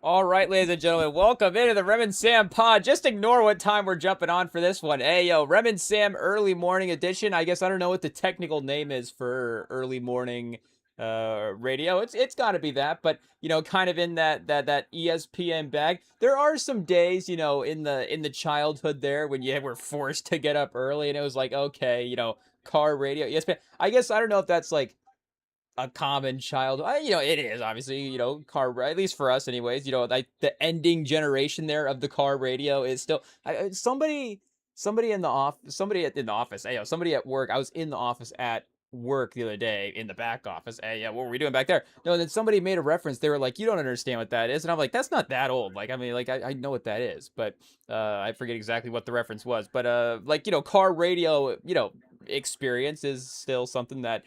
All right, ladies and gentlemen, welcome into the Rem and Sam pod. Just ignore what time we're jumping on for this one. Hey, yo, Rem and Sam early morning edition. I guess I don't know what the technical name is for early morning radio. It's got to be that, but kind of in that ESPN bag. There are some days, in the childhood there when you were forced to get up early and it was like, okay, car radio, ESPN. I guess I don't know if that's like a common child. It is obviously, car, at least for us, anyways. Like the ending generation there of the car radio is still somebody in the off, in the office. Hey, somebody at work. I was in the office at work the other day in the back office. Hey, yeah, what were we doing back there? No, and then somebody made a reference. They were like, "You don't understand what that is," and I'm like, "That's not that old." Like, I mean, like I know what that is, but I forget exactly what the reference was. But like car radio, experience is still something that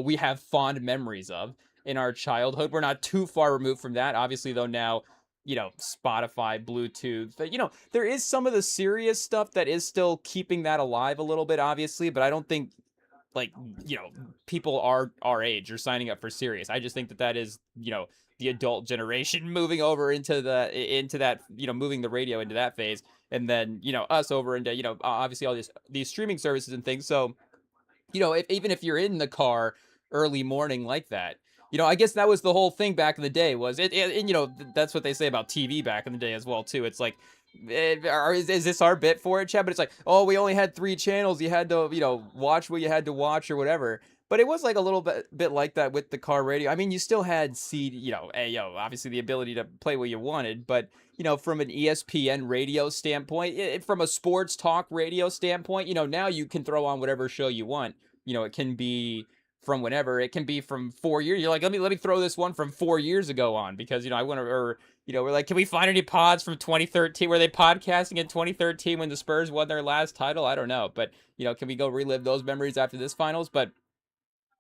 we have fond memories of in our childhood. We're not too far removed from that. Obviously, though, now, Spotify, Bluetooth, there is some of the serious stuff that is still keeping that alive a little bit, obviously, but I don't think like, people our age are signing up for Sirius. I just think that is, the adult generation moving over into that, moving the radio into that phase, and then, us over into, obviously all these streaming services and things. So, even if you're in the car early morning like that, I guess that was the whole thing back in the day was and that's what they say about TV back in the day as well too. It's like, is this our bit for it, Chad? But it's like, oh, we only had 3 channels. You had to, watch what you had to watch or whatever. But it was like a little bit like that with the car radio. I mean, you still had obviously the ability to play what you wanted, but from an ESPN radio standpoint, from a sports talk radio standpoint, now you can throw on whatever show you want. It can be from whenever. It can be from 4 years. You're like, let me throw this one from 4 years ago on because I want to. Or we're like, can we find any pods from 2013? Were they podcasting in 2013 when the Spurs won their last title? I don't know, but can we go relive those memories after this finals? But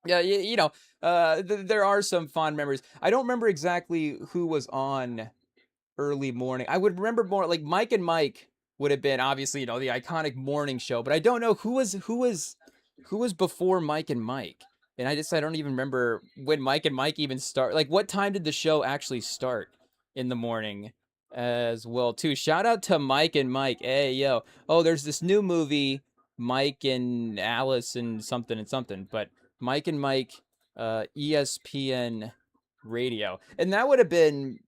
yeah, there are some fond memories. I don't remember exactly who was on early morning. I would remember more like Mike and Mike would have been obviously, the iconic morning show, but I don't know who was before Mike and Mike. And I don't even remember when Mike and Mike even start. Like what time did the show actually start in the morning as well too. Shout out to Mike and Mike. Hey, yo. Oh, there's this new movie Mike and Alice and something, but Mike and Mike ESPN radio. And that would have been,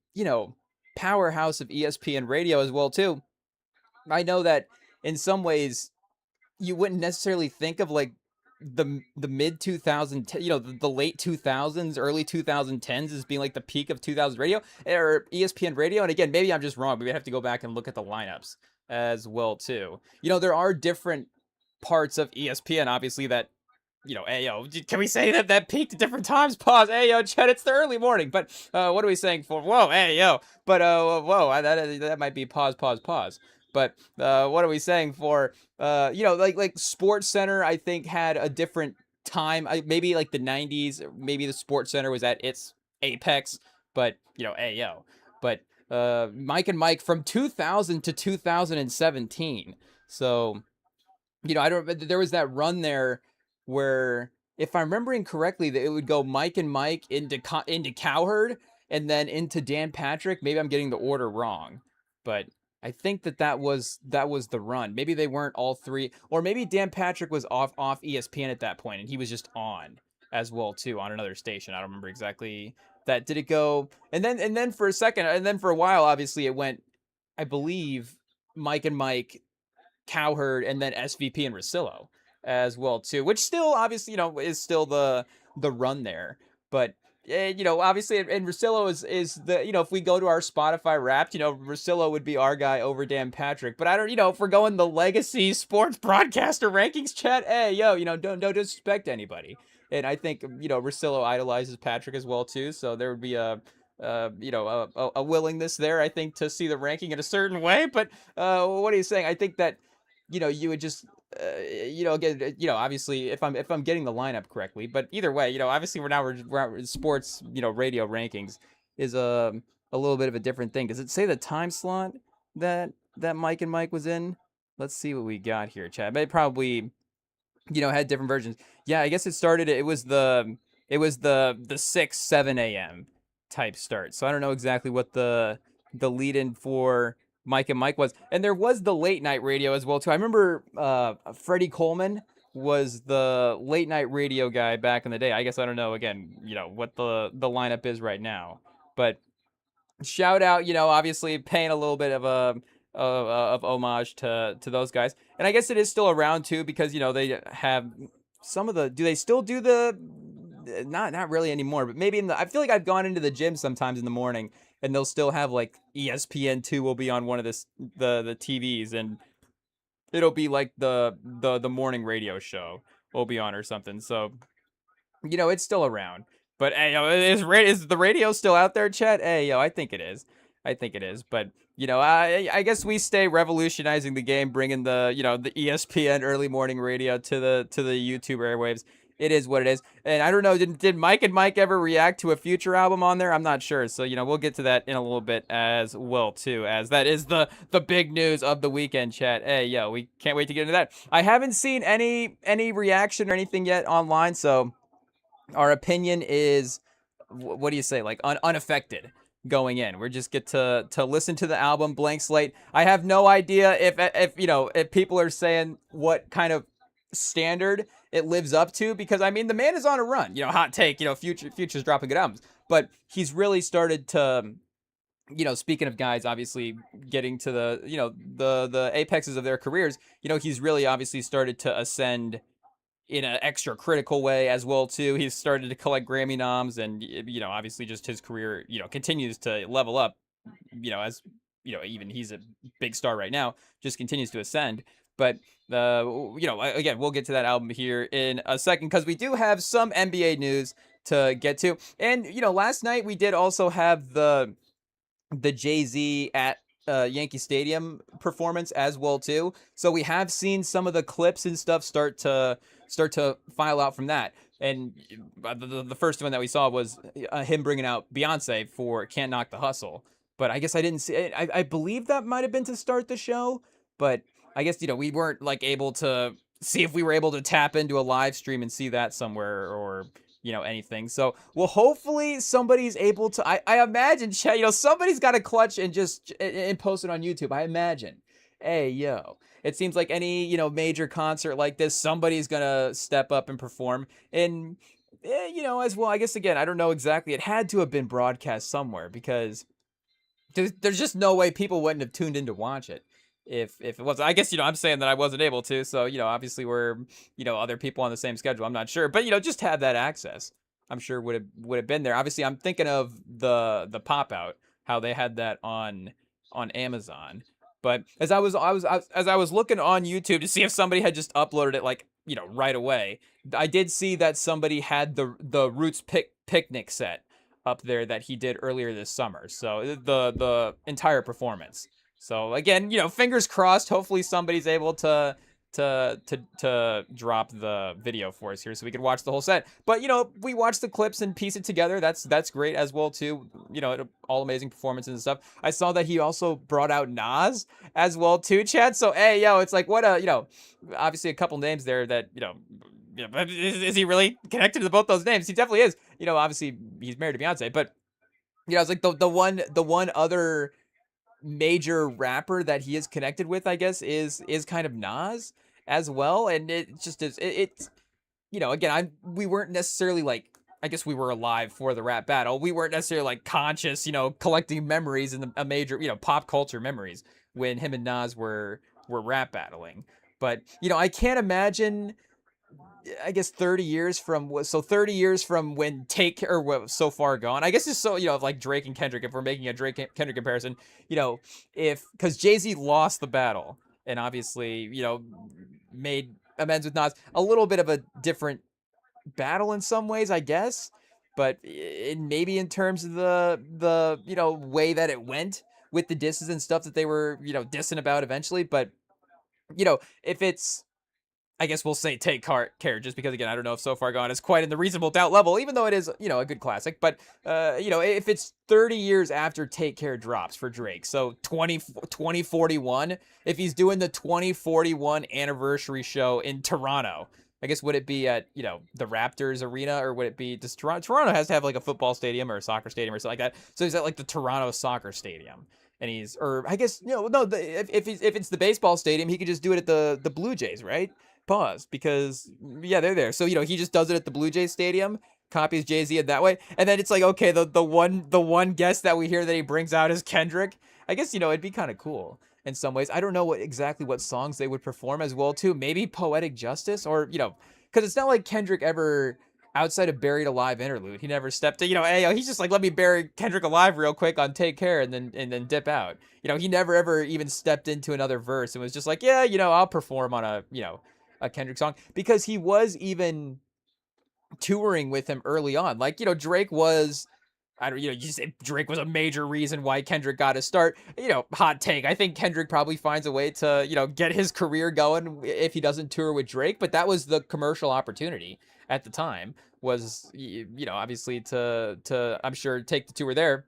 powerhouse of ESPN radio as well too. I know that in some ways you wouldn't necessarily think of like the mid 2000, the late 2000s, early 2010s as being like the peak of 2000s radio or ESPN radio. And again, maybe I'm just wrong, but we have to go back and look at the lineups as well too. There are different parts of ESPN obviously that hey yo, can we say that peaked at different times? Pause. Hey yo, Chad, it's the early morning. But what are we saying for? Whoa, hey yo. But whoa, that might be pause, pause, pause. But what are we saying for? Like Sports Center, I think had a different time. Maybe like the '90s. Maybe the Sports Center was at its apex. But hey yo. But Mike and Mike from 2000 to 2017. So I don't. There was that run there where, if I'm remembering correctly, that it would go Mike and Mike into Cowherd and then into Dan Patrick. Maybe I'm getting the order wrong, but I think that was the run. Maybe they weren't all three, or maybe Dan Patrick was off ESPN at that point and he was just on as well too on another station. I don't remember exactly that. Did it go and then for a second and then for a while? Obviously, it went. I believe Mike and Mike, Cowherd, and then SVP and Rosillo as well too, which still obviously is still the run there. But obviously, and Rosillo is the if we go to our Spotify Wrapped, Rosillo would be our guy over Dan Patrick. But I don't if we're going the legacy sports broadcaster rankings, chat, hey yo, don't disrespect anybody. And I think Rosillo idolizes Patrick as well too, so there would be a willingness there, I think, to see the ranking in a certain way. But what are you saying? I think that you would just again, obviously, if I'm getting the lineup correctly, but either way, obviously we're sports, radio rankings is a little bit of a different thing. Does it say the time slot that Mike and Mike was in? Let's see what we got here, Chad. But it probably had different versions. Yeah, I guess it started. It was the 6-7 a.m. type start. So I don't know exactly what the the lead-in for Mike and Mike was. And there was the late night radio as well too. I remember Freddie Coleman was the late night radio guy back in the day. I guess I don't know again, what the lineup is right now. But shout out, obviously paying a little bit of a of homage to those guys. And I guess it is still around too because they have some of the do they still do the not really anymore, but maybe I feel like I've gone into the gym sometimes in the morning and they'll still have like ESPN2 will be on one of the TVs and it'll be like the morning radio show will be on or something. So it's still around. But hey, is the radio still out there, Chet? Hey, I think it is. I think it is. But I guess we stay revolutionizing the game, bringing the ESPN early morning radio to the YouTube airwaves. It is what it is. And I don't know, did Mike and Mike ever react to a future album on there? I'm not sure. So we'll get to that in a little bit as well too, as that is the big news of the weekend, Chat. Hey, we can't wait to get into that. I haven't seen any reaction or anything yet online, so our opinion is, what do you say, like unaffected going in. We just get to listen to the album blank slate. I have no idea if people are saying what kind of standard it lives up to, because I mean the man is on a run. Hot take. Future's dropping good albums, but he's really started to. Speaking of guys, obviously getting to the apexes of their careers. He's really obviously started to ascend in an extra critical way as well too. He's started to collect Grammy noms, and obviously just his career continues to level up. As even he's a big star right now, just continues to ascend. But again, we'll get to that album here in a second because we do have some NBA news to get to. And last night we did also have the Jay-Z at Yankee Stadium performance as well too. So we have seen some of the clips and stuff start to file out from that. And the first one that we saw was him bringing out Beyonce for "Can't Knock the Hustle." But I guess I didn't see it. I believe that might have been to start the show, but I guess we weren't like able to see if we were able to tap into a live stream and see that somewhere or anything. So, well, hopefully somebody's able to, I imagine, somebody's got a clutch and just and post it on YouTube. I imagine. Hey, it seems like any, major concert like this, somebody's going to step up and perform. And, as well, I guess, again, I don't know exactly. It had to have been broadcast somewhere because there's just no way people wouldn't have tuned in to watch it. If it was, I guess, I'm saying that I wasn't able to. So, obviously we're, other people on the same schedule. I'm not sure. But, just have that access. I'm sure would have been there. Obviously, I'm thinking of the pop out, how they had that on Amazon. But as I was looking on YouTube to see if somebody had just uploaded it like, right away, I did see that somebody had the Roots picnic set up there that he did earlier this summer. So the entire performance. So again, fingers crossed. Hopefully somebody's able to drop the video for us here so we can watch the whole set. But we watch the clips and piece it together. That's great as well too. All amazing performances and stuff. I saw that he also brought out Nas as well too, Chad. So hey, it's like what obviously a couple names there that is he really connected to both those names? He definitely is. Obviously he's married to Beyonce, but it's like the one other major rapper that he is connected with, I guess, is kind of Nas as well. And it just is it's again, we weren't necessarily like, I guess we were alive for the rap battle. We weren't necessarily like conscious, collecting memories in a major, pop culture memories when him and Nas were rap battling. But I can't imagine, I guess 30 years from when Take Care was So Far Gone. I guess it's so, like Drake and Kendrick, if we're making a Drake Kendrick comparison, because Jay-Z lost the battle and obviously, made amends with Nas, a little bit of a different battle in some ways, I guess, but maybe in terms of the way that it went with the disses and stuff that they were, dissing about eventually. But, if it's, I guess we'll say Take Care, just because, again, I don't know if So Far Gone is quite in the reasonable doubt level, even though it is, a good classic. But, if it's 30 years after Take Care drops for Drake, so 2041, if he's doing the 2041 anniversary show in Toronto, I guess would it be at the Raptors arena, or would it be does Toronto has to have like a football stadium or a soccer stadium or something like that? So he's at like the Toronto Soccer Stadium, and he's or I guess no if it's the baseball stadium, he could just do it at the Blue Jays, right? Pause because yeah, they're there. So he just does it at the Blue Jays stadium, copies Jay-Z in that way, and then it's like okay, the one guest that we hear that he brings out is Kendrick. I guess it'd be kind of cool in some ways. I don't know what songs they would perform as well too. Maybe Poetic Justice or because it's not like Kendrick ever outside of Buried Alive interlude, he never stepped in. Hey, he's just like let me bury Kendrick Alive real quick on Take Care and then dip out. He never ever even stepped into another verse and was just like yeah, I'll perform on a Kendrick song because he was even touring with him early on. Like, Drake was I don't, you said Drake was a major reason why Kendrick got his start. Hot take. I think Kendrick probably finds a way to, get his career going if he doesn't tour with Drake. But that was the commercial opportunity at the time was, obviously I'm sure take the tour there.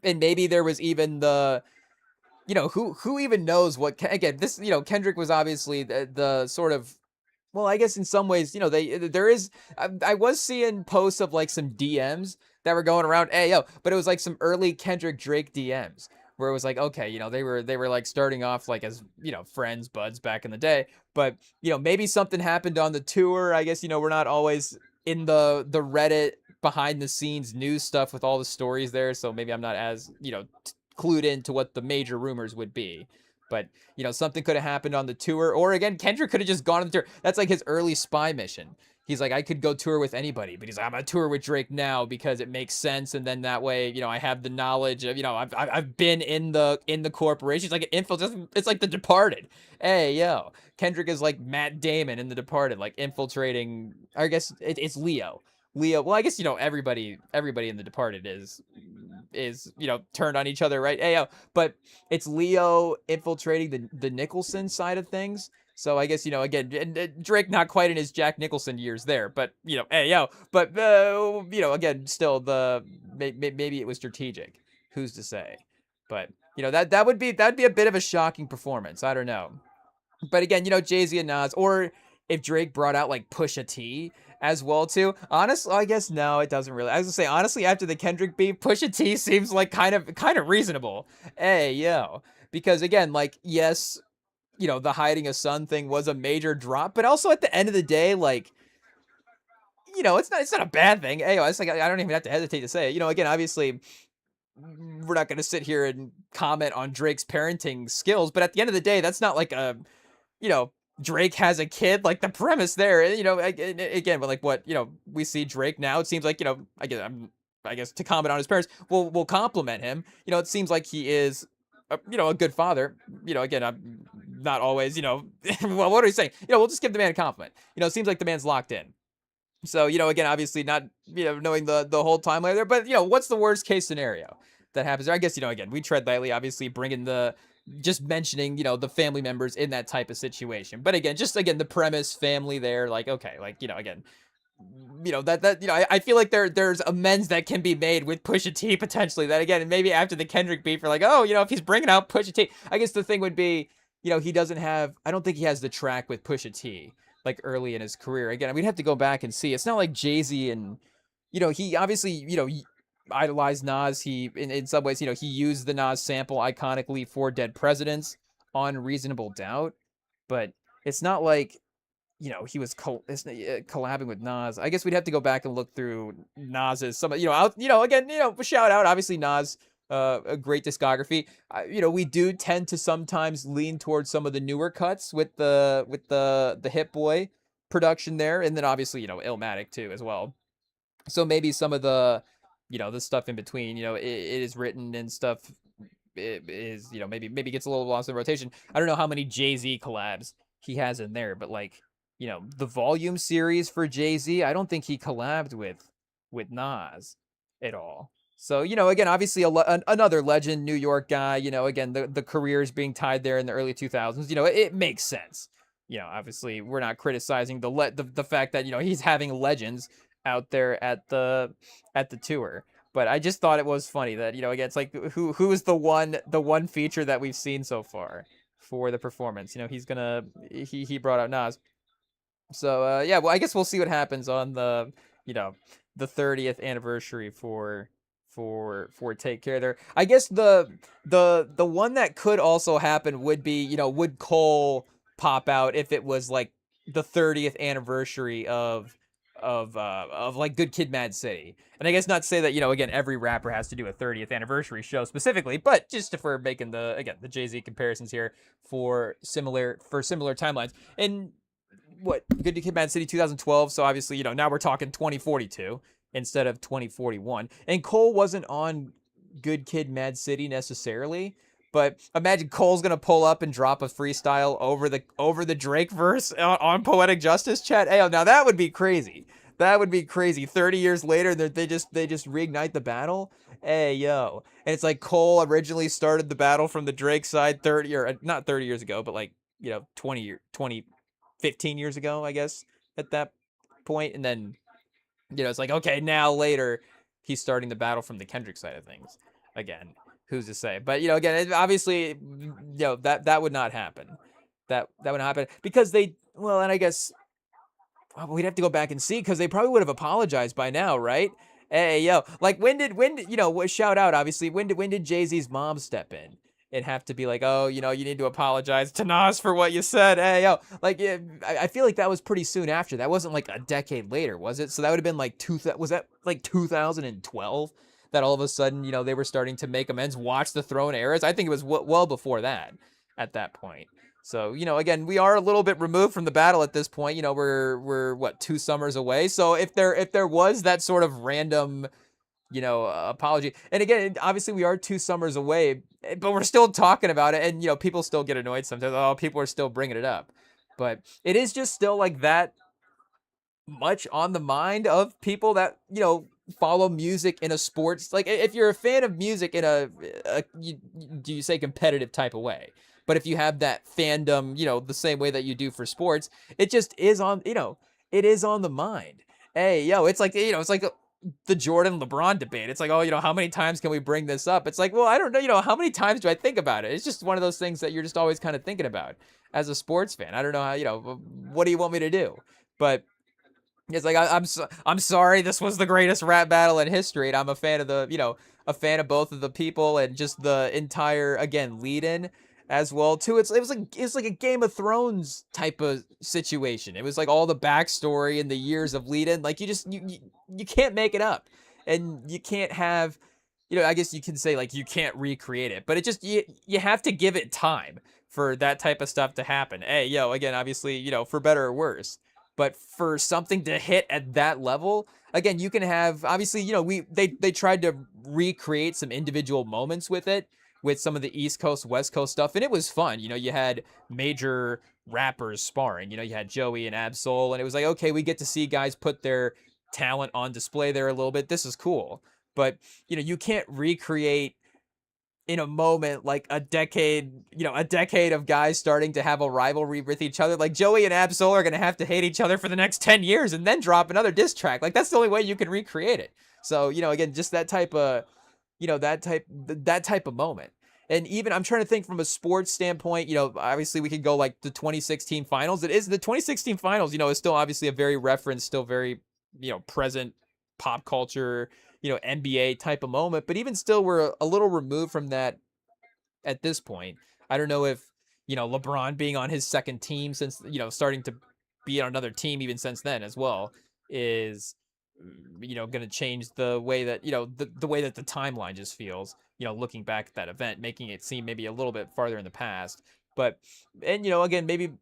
And maybe there was even who even knows what, again, this, Kendrick was obviously the sort of well, I guess in some ways, there is. I was seeing posts of like some DMs that were going around. Hey yo, but it was like some early Kendrick Drake DMs where it was like, okay, they were like starting off like as friends, buds back in the day. But maybe something happened on the tour. I guess we're not always in the Reddit behind the scenes news stuff with all the stories there, so maybe I'm not as clued into what the major rumors would be. But something could have happened on the tour, or again, Kendrick could have just gone on the tour. That's like his early spy mission. He's like, I could go tour with anybody, but he's like, I'm gonna tour with Drake now because it makes sense, and then that way, I have the knowledge of, I've been in the corporation. It's like an infiltration. It's like The Departed. Hey, yo, Kendrick is like Matt Damon in The Departed, like infiltrating. I guess it's Leo. Leo. Well, I guess everybody in The Departed is turned on each other, right? Hey, yo, but it's Leo infiltrating the Nicholson side of things. So I guess again, Drake not quite in his Jack Nicholson years there, but hey yo, but again, still maybe it was strategic. Who's to say? But that'd be a bit of a shocking performance. I don't know. But again, Jay-Z and Nas, or if Drake brought out like Pusha T as well too. Honestly, I guess no, it doesn't really. I was gonna say honestly, after the Kendrick beef, Pusha T seems like kind of reasonable. Hey, yo. Because again, like yes, the hiding a son thing was a major drop, but also at the end of the day, like it's not a bad thing. Hey, it's like I don't even have to hesitate to say it. Again, obviously we're not going to sit here and comment on Drake's parenting skills, but at the end of the day, that's not like a you know, Drake has a kid, like the premise there, again, but like what, we see Drake now, it seems like, I guess to comment on his parents, we'll compliment him. It seems like he is, a good father. Again, I'm not always, well, what are you saying? We'll just give the man a compliment. It seems like the man's locked in. So, again, obviously not, knowing the whole timeline there, but, what's the worst case scenario that happens there? I guess, again, we tread lightly, obviously bringing just mentioning, the family members in that type of situation. But again, the premise, family there, like, okay, like, again, I feel like there's amends that can be made with Pusha T potentially. That again, maybe after the Kendrick beef, you're like, oh, if he's bringing out Pusha T, I guess the thing would be, he doesn't have. I don't think he has the track with Pusha T like early in his career. Again, we'd have to go back and see. It's not like Jay-Z and he obviously idolized Nas. He in some ways he used the Nas sample iconically for Dead Presidents on Reasonable Doubt, but it's not like he was collabing with Nas. I guess we'd have to go back and look through Nas's some again shout out obviously Nas, a great discography. We do tend to sometimes lean towards some of the newer cuts with the Hit Boy production there, and then obviously Illmatic too as well. So maybe some of the stuff in between, it is written and stuff. It is maybe gets a little lost in rotation. I don't know how many Jay-Z collabs he has in there, but like the Volume series for Jay-Z, I don't think he collabed with Nas at all. So again, obviously another legend, New York guy. Again the careers being tied there in the early 2000s. It makes sense. Obviously we're not criticizing the fact that he's having legends out there at the tour. But I just thought it was funny that again it's like who is the one feature that we've seen so far for the performance. He brought out Nas. So yeah, well, I guess we'll see what happens on the you know the 30th anniversary for Take Care there. I guess the one that could also happen would be would Cole pop out if it was like the 30th anniversary of like Good Kid, Mad City. And I guess not to say that again every rapper has to do a 30th anniversary show specifically, but just if we're making the Jay-Z comparisons here for similar timelines. And what Good Kid, Mad City 2012. So obviously, now we're talking 2042 instead of 2041. And Cole wasn't on Good Kid, Mad City necessarily, but imagine Cole's gonna pull up and drop a freestyle over the Drake verse on Poetic Justice. Chat. Hey, now that would be crazy. That would be crazy. 30 years later, they just reignite the battle. Hey yo, and it's like Cole originally started the battle from the Drake side 30 or not 30 years ago, but like 15 years ago, I guess, at that point. And then, it's like, okay, now later, he's starting the battle from the Kendrick side of things. Again, who's to say? But, again, obviously, that would not happen. That would not happen because well, and I guess we'd have to go back and see because they probably would have apologized by now, right? Hey, yo, like when did shout out obviously when did Jay-Z's mom step in and have to be like, oh, you need to apologize to Nas for what you said. Hey, yo, like yeah, I feel like that was pretty soon after. That wasn't like a decade later, was it? So that would have been like was that like 2012 that all of a sudden they were starting to make amends, watch the Throne eras. I think it was well before that at that point. So, again, we are a little bit removed from the battle at this point. We're what, 2 summers away. So if there was that sort of random, apology, and again, obviously we are 2 summers away, but we're still talking about it, and people still get annoyed sometimes. Oh, people are still bringing it up, but it is just still like that much on the mind of people that follow music in a sports, like if you're a fan of music in do you say competitive type of way, but if you have that fandom the same way that you do for sports, it just is on it is on the mind. Hey yo, it's like it's like the Jordan LeBron debate. It's like, oh, how many times can we bring this up? It's like, well, I don't know, how many times do I think about it? It's just one of those things that you're just always kind of thinking about as a sports fan. I don't know how, what do you want me to do? But it's like I'm sorry. This was the greatest rap battle in history, and I'm a fan of a fan of both of the people and just the entire lead in as well too. It was like a Game of Thrones type of situation. It was like all the backstory and the years of lead in. Like you can't make it up, and you can't have I guess you can say like you can't recreate it, but it just you have to give it time for that type of stuff to happen. Hey yo, again, obviously for better or worse. But for something to hit at that level, again, you can have obviously, they tried to recreate some individual moments with it, with some of the East Coast, West Coast stuff, and it was fun. You had major rappers sparring. You had Joey and Absol, and it was like, okay, we get to see guys put their talent on display there a little bit. This is cool. But, you can't recreate in a moment like a decade of guys starting to have a rivalry with each other. Like Joey and Absol are going to have to hate each other for the next 10 years and then drop another diss track. Like that's the only way you can recreate it. So, again, just that type of, that type of moment. And even I'm trying to think from a sports standpoint, obviously we could go like the 2016 finals. It is the 2016 finals, is still obviously a very referenced, still very, present pop culture, NBA type of moment. But even still, we're a little removed from that at this point. I don't know if, LeBron being on his second team since, starting to be on another team even since then as well is, going to change the way that, the way that the timeline just feels, looking back at that event, making it seem maybe a little bit farther in the past. But, and, again, maybe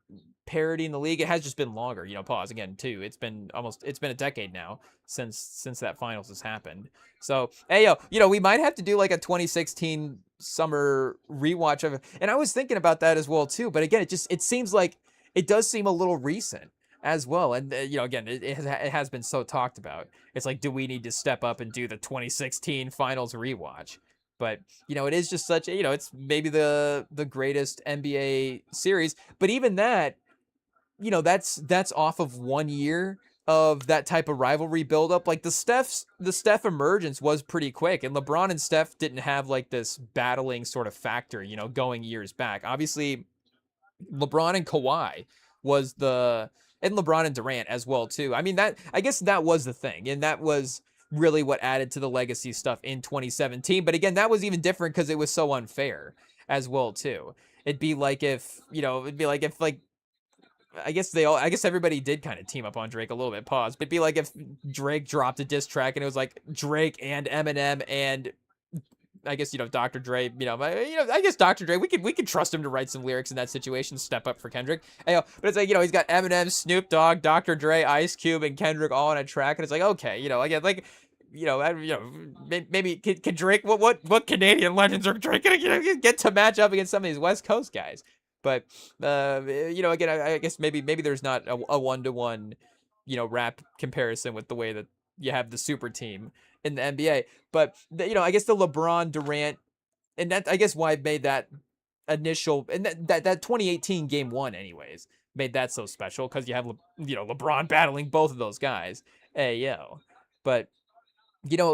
parity in the league, it has just been longer, pause again too. It's been a decade now since that finals has happened. So, hey, yo, we might have to do like a 2016 summer rewatch of it. And I was thinking about that as well too. But again, it seems like it does seem a little recent as well. And, again, it has been so talked about. It's like, do we need to step up and do the 2016 finals rewatch? But, it is just such, it's maybe the greatest NBA series. But even that, that's off of 1 year of that type of rivalry buildup. Like the Steph emergence was pretty quick, and LeBron and Steph didn't have like this battling sort of factor, going years back. Obviously, LeBron and Kawhi was and LeBron and Durant as well too. I mean, that I guess that was the thing, and that was really what added to the legacy stuff in 2017. But again, that was even different because it was so unfair as well too. It'd be like if, it'd be like if like I guess everybody did kind of team up on Drake a little bit. Pause. But it'd be like if Drake dropped a diss track and it was like Drake and Eminem and I guess Dr. Dre. I guess Dr. Dre. We could trust him to write some lyrics in that situation. Step up for Kendrick. But it's like he's got Eminem, Snoop Dogg, Dr. Dre, Ice Cube, and Kendrick all on a track, and it's like okay, again like. Maybe can Drake. What Canadian legends are Drake gonna get to match up against some of these West Coast guys? But again, I guess maybe there's not a 1-to-1, rap comparison with the way that you have the super team in the NBA. But I guess the LeBron Durant, and that I guess why I made that initial and that 2018 game one anyways made that so special because you have LeBron battling both of those guys. Hey yo, but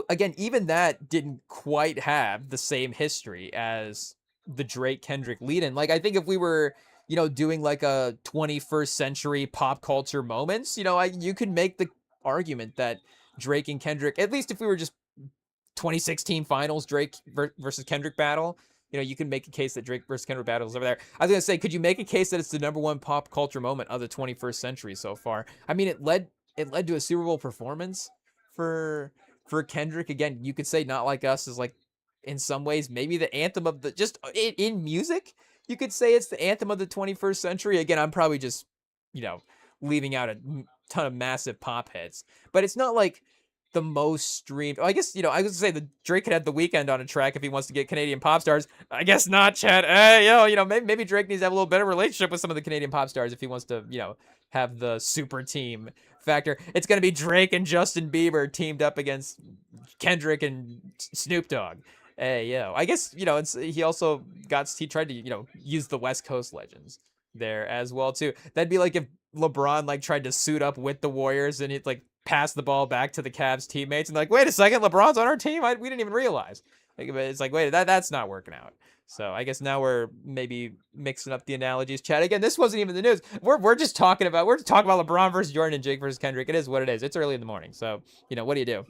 again, even that didn't quite have the same history as the Drake Kendrick lead-in. Like, I think if we were, doing like a 21st century pop culture moments, you could make the argument that Drake and Kendrick, at least if we were just 2016 finals Drake versus Kendrick battle, you can make a case that Drake versus Kendrick battle is over there. I was going to say, could you make a case that it's the number one pop culture moment of the 21st century so far? I mean, it led to a Super Bowl performance for Kendrick. Again, you could say Not Like Us is like in some ways maybe the anthem of the just in music. You could say it's the anthem of the 21st century. Again, I'm probably just leaving out a ton of massive pop hits, but it's not like the most streamed. I guess I was gonna say that Drake could have The Weeknd on a track if he wants to get Canadian pop stars. I guess not, Chad. Hey, maybe Drake needs to have a little better relationship with some of the Canadian pop stars if he wants to have the super team factor. It's going to be Drake and Justin Bieber teamed up against Kendrick and Snoop Dogg. Hey, I guess, he also he tried to, use the West Coast legends there as well, too. That'd be like if LeBron, like, tried to suit up with the Warriors and he'd, like, pass the ball back to the Cavs teammates and, like, wait a second, LeBron's on our team? We didn't even realize. Like, it's like, wait, that's not working out. So I guess now we're maybe mixing up the analogies. Chad, again, this wasn't even the news. We're just talking about LeBron versus Jordan and Jake versus Kendrick. It is what it is. It's early in the morning. So, what do you do?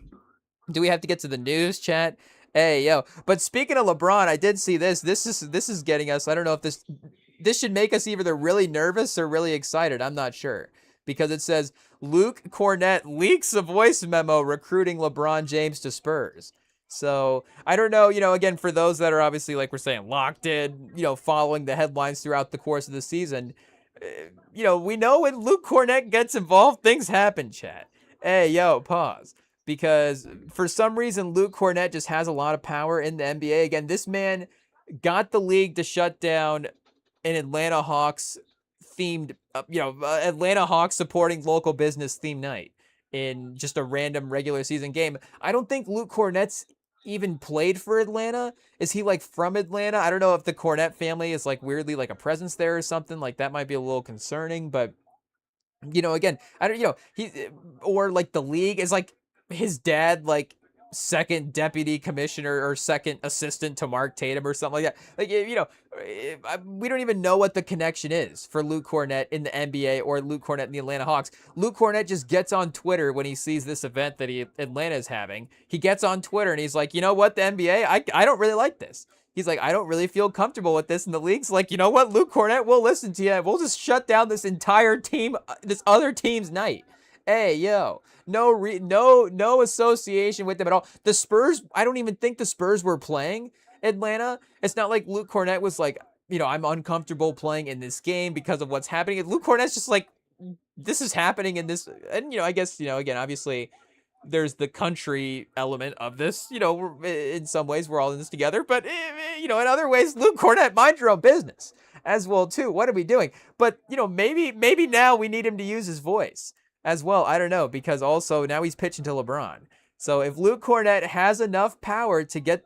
Do we have to get to the news, Chad? Hey, yo. But speaking of LeBron, I did see this. This is getting us. I don't know if this should make us either really nervous or really excited. I'm not sure. Because it says Luke Cornett leaks a voice memo recruiting LeBron James to Spurs. So I don't know, again, for those that are obviously, like we're saying, locked in, following the headlines throughout the course of the season, we know when Luke Cornett gets involved, things happen, chat. Hey, yo, pause. Because for some reason, Luke Cornett just has a lot of power in the NBA. Again, this man got the league to shut down an Atlanta Hawks themed, Atlanta Hawks supporting local business theme night in just a random regular season game. I don't think Luke Cornett's even played for Atlanta. Is he like from Atlanta? I don't know if the Cornett family is like weirdly like a presence there or something. Like that might be a little concerning, but again, I don't, he or like the league is like his dad, like second deputy commissioner or second assistant to Mark Tatum or something like that. Like, we don't even know what the connection is for Luke Cornett in the NBA or Luke Cornett in the Atlanta Hawks. Luke Cornett just gets on Twitter when he sees this event that Atlanta is having. He gets on Twitter and he's like, you know what, the NBA, I don't really like this. He's like, I don't really feel comfortable with this. And the league's like, you know what, Luke Cornett, we'll listen to you. We'll just shut down this entire team, this other team's night. Hey, yo, no association with them at all. The Spurs, I don't even think the Spurs were playing Atlanta. It's not like Luke Cornett was like, I'm uncomfortable playing in this game because of what's happening. Luke Cornett's just like, this is happening in this. And, I guess, again, obviously there's the country element of this, in some ways we're all in this together. But, in other ways, Luke Cornett, mind your own business as well, too. What are we doing? But, maybe now we need him to use his voice as well. I don't know, because also now he's pitching to LeBron. So if Luke Cornett has enough power to get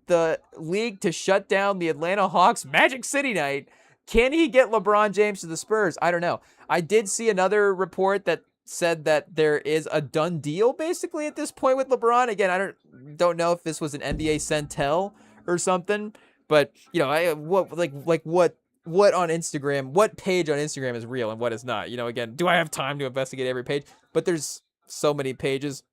the league to shut down the Atlanta Hawks Magic City night, can he get LeBron James to the Spurs? I don't know. I did see another report that said that there is a done deal basically at this point with LeBron. Again, I don't know if this was an NBA Centel or something, but what what on Instagram, what page on Instagram is real and what is not. Again, do I have time to investigate every page? But there's so many pages.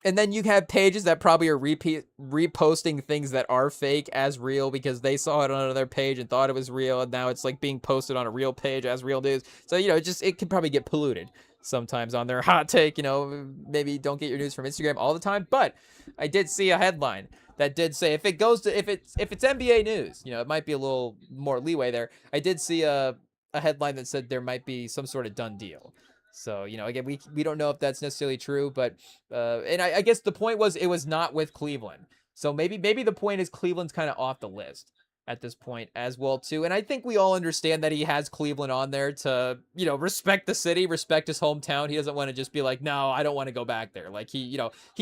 And then you have pages that probably are reposting things that are fake as real because they saw it on another page and thought it was real, and now it's like being posted on a real page as real news. So it can probably get polluted sometimes on their hot take. Maybe don't get your news from Instagram all the time. But I did see a headline that did say if it's NBA news, it might be a little more leeway there. I did see a headline that said there might be some sort of done deal. So, again, we don't know if that's necessarily true, but and I guess the point was it was not with Cleveland. So maybe the point is Cleveland's kind of off the list at this point as well too. And I think we all understand that he has Cleveland on there to, respect the city, respect his hometown. He doesn't want to just be like, "No, I don't want to go back there." Like he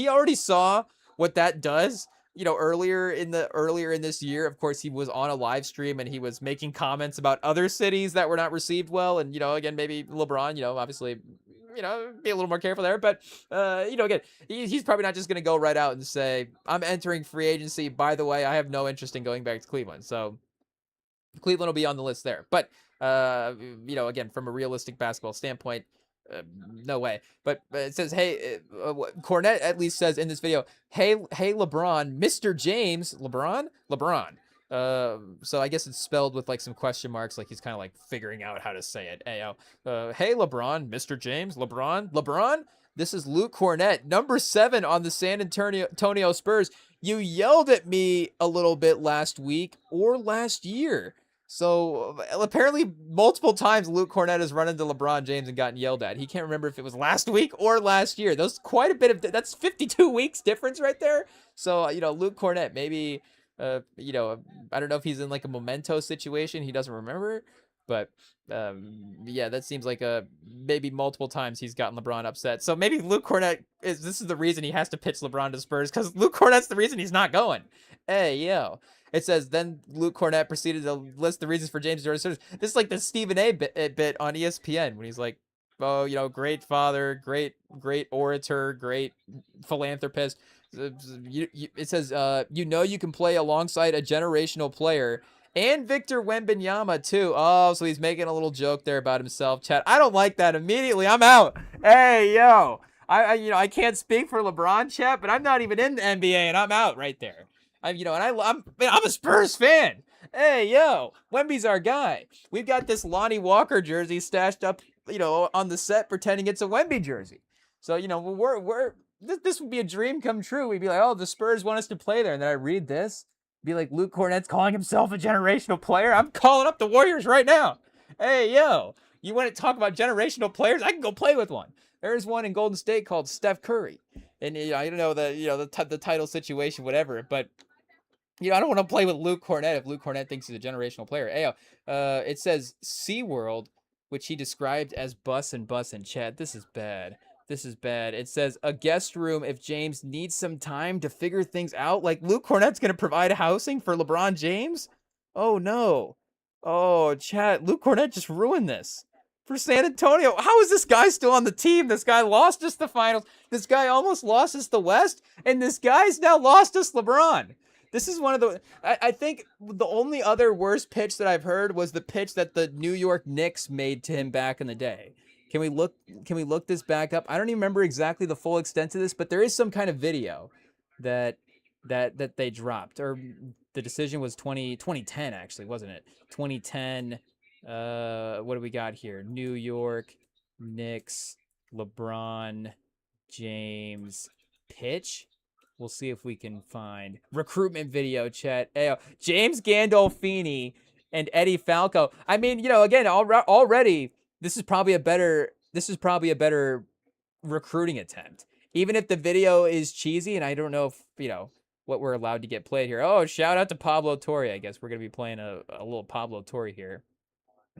already saw what that does. Earlier in this year, of course, he was on a live stream and he was making comments about other cities that were not received well. And, again, maybe LeBron, obviously, be a little more careful there. But, again, he's probably not just going to go right out and say, "I'm entering free agency. By the way, I have no interest in going back to Cleveland." So Cleveland will be on the list there. But, again, from a realistic basketball standpoint, no way. But it says, hey, Cornette at least says in this video, hey, LeBron, Mr. James, LeBron. So I guess it's spelled with like some question marks, like he's kind of like figuring out how to say it. Hey, LeBron, Mr. James, LeBron. This is Luke Cornette, number 7 on the San Antonio Spurs. You yelled at me a little bit last week or last year. So apparently multiple times Luke Cornette has run into LeBron James and gotten yelled at. He can't remember if it was last week or last year. That's quite a bit of, that's 52 weeks difference right there. So, Luke Cornette, maybe, I don't know if he's in like a memento situation. He doesn't remember, but yeah, that seems like maybe multiple times he's gotten LeBron upset. So maybe Luke Cornette this is the reason he has to pitch LeBron to Spurs, because Luke Cornette's the reason he's not going. Hey, yo. It says, then Luke Cornette proceeded to list the reasons for James Jordan's service. This is like the Stephen A. bit on ESPN when he's like, oh, great father, great orator, great philanthropist. It says, you can play alongside a generational player and Victor Wembanyama too. Oh, so he's making a little joke there about himself. Chat, I don't like that. Immediately, I'm out. Hey, yo. I can't speak for LeBron, chat, but I'm not even in the NBA, and I'm out right there. I'm a Spurs fan. Hey, yo, Wemby's our guy. We've got this Lonnie Walker jersey stashed up, on the set, pretending it's a Wemby jersey. So, this would be a dream come true. We'd be like, oh, the Spurs want us to play there, and then I read this, be like, Luke Cornette's calling himself a generational player. I'm calling up the Warriors right now. Hey, yo, you want to talk about generational players? I can go play with one. There's one in Golden State called Steph Curry, and I don't know the title situation, whatever, but. I don't want to play with Luke Cornette if Luke Cornette thinks he's a generational player. It says SeaWorld, which he described as bus and chat. This is bad. It says a guest room if James needs some time to figure things out. Like Luke Cornette's going to provide housing for LeBron James? Oh, no. Oh, chat. Luke Cornette just ruined this for San Antonio. How is this guy still on the team? This guy lost us the finals. This guy almost lost us the West. And this guy's now lost us LeBron. This is one of the, I think the only other worst pitch that I've heard was the pitch that the New York Knicks made to him back in the day. Can we look this back up? I don't even remember exactly the full extent of this, but there is some kind of video that they dropped, or the decision was 2010 actually, wasn't it? 2010. What do we got here? New York Knicks, LeBron James pitch. We'll see if we can find recruitment video, chat. James Gandolfini and Eddie Falco. I mean, again, already this is probably a better recruiting attempt. Even if the video is cheesy, and I don't know if what we're allowed to get played here. Oh, shout out to Pablo Torre. I guess we're gonna be playing a little Pablo Torre here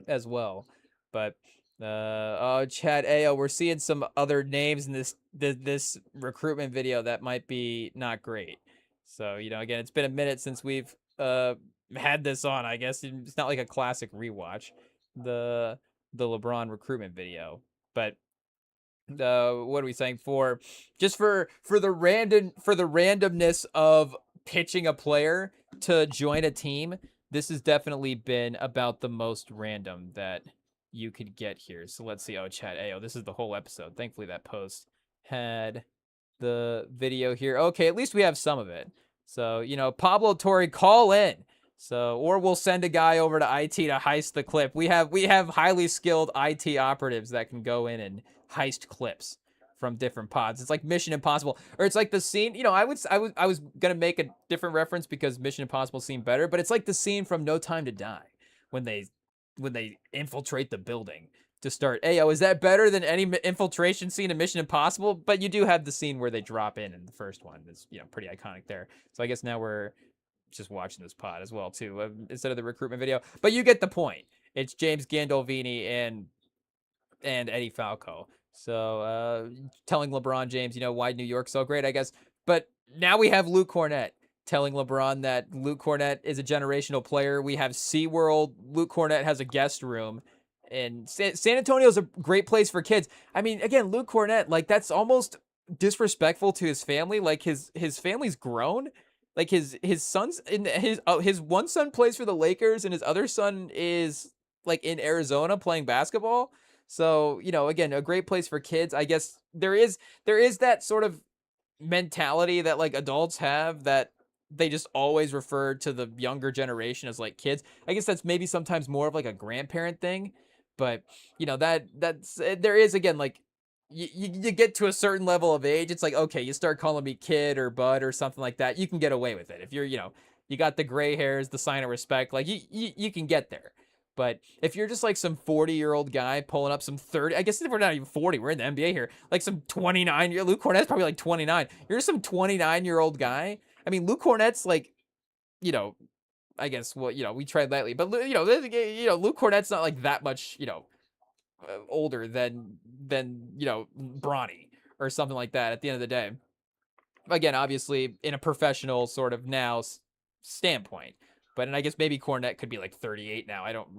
as well. But Chad Ayo, we're seeing some other names in this recruitment video that might be not great. So, again, it's been a minute since we've had this on. I guess it's not like a classic rewatch, the LeBron recruitment video. But what are we saying for the randomness of pitching a player to join a team this has definitely been about the most random that you could get here. So let's see. Oh, chat. Ayo, this is the whole episode. Thankfully, that post had the video here. Okay, at least we have some of it. So, Pablo Torre, call in. So, or we'll send a guy over to IT to heist the clip. We have highly skilled IT operatives that can go in and heist clips from different pods. It's like Mission Impossible, or it's like the scene. I was gonna make a different reference because Mission Impossible seemed better, but it's like the scene from No Time to Die when they infiltrate the building to start. Ayo, is that better than any infiltration scene in Mission Impossible? But you do have the scene where they drop in the first one. It's pretty iconic there. So I guess now we're just watching this pod as well too, instead of the recruitment video. But you get the point. It's James Gandolfini and Eddie Falco. So telling LeBron James, why New York's so great, I guess. But now we have Luke Cornett telling LeBron that Luke Cornett is a generational player. We have SeaWorld. Luke Cornett has a guest room. And San Antonio's a great place for kids. I mean, again, Luke Cornett, like, that's almost disrespectful to his family. Like, his family's grown. Like, his son's in his one son plays for the Lakers and his other son is like in Arizona playing basketball. So, again, a great place for kids. I guess there is that sort of mentality that like adults have, that they just always refer to the younger generation as like kids. I guess that's maybe sometimes more of like a grandparent thing, but that's there is, again, like you get to a certain level of age, it's like, okay, you start calling me kid or bud or something like that, you can get away with it. If you're, you got the gray hairs, the sign of respect, like you can get there. But if you're just like some 40-year-old guy pulling up some 30, I guess we're not even 40, we're in the NBA here, like some 29-year, Luke Cornett's probably like 29. You're some 29-year-old guy. I mean, Luke Cornett's like, I guess, well, we tried lightly, but Luke Cornett's not like that much, older than Bronny or something like that at the end of the day. Again, obviously in a professional sort of now standpoint, but and I guess maybe Cornette could be like 38 now. I don't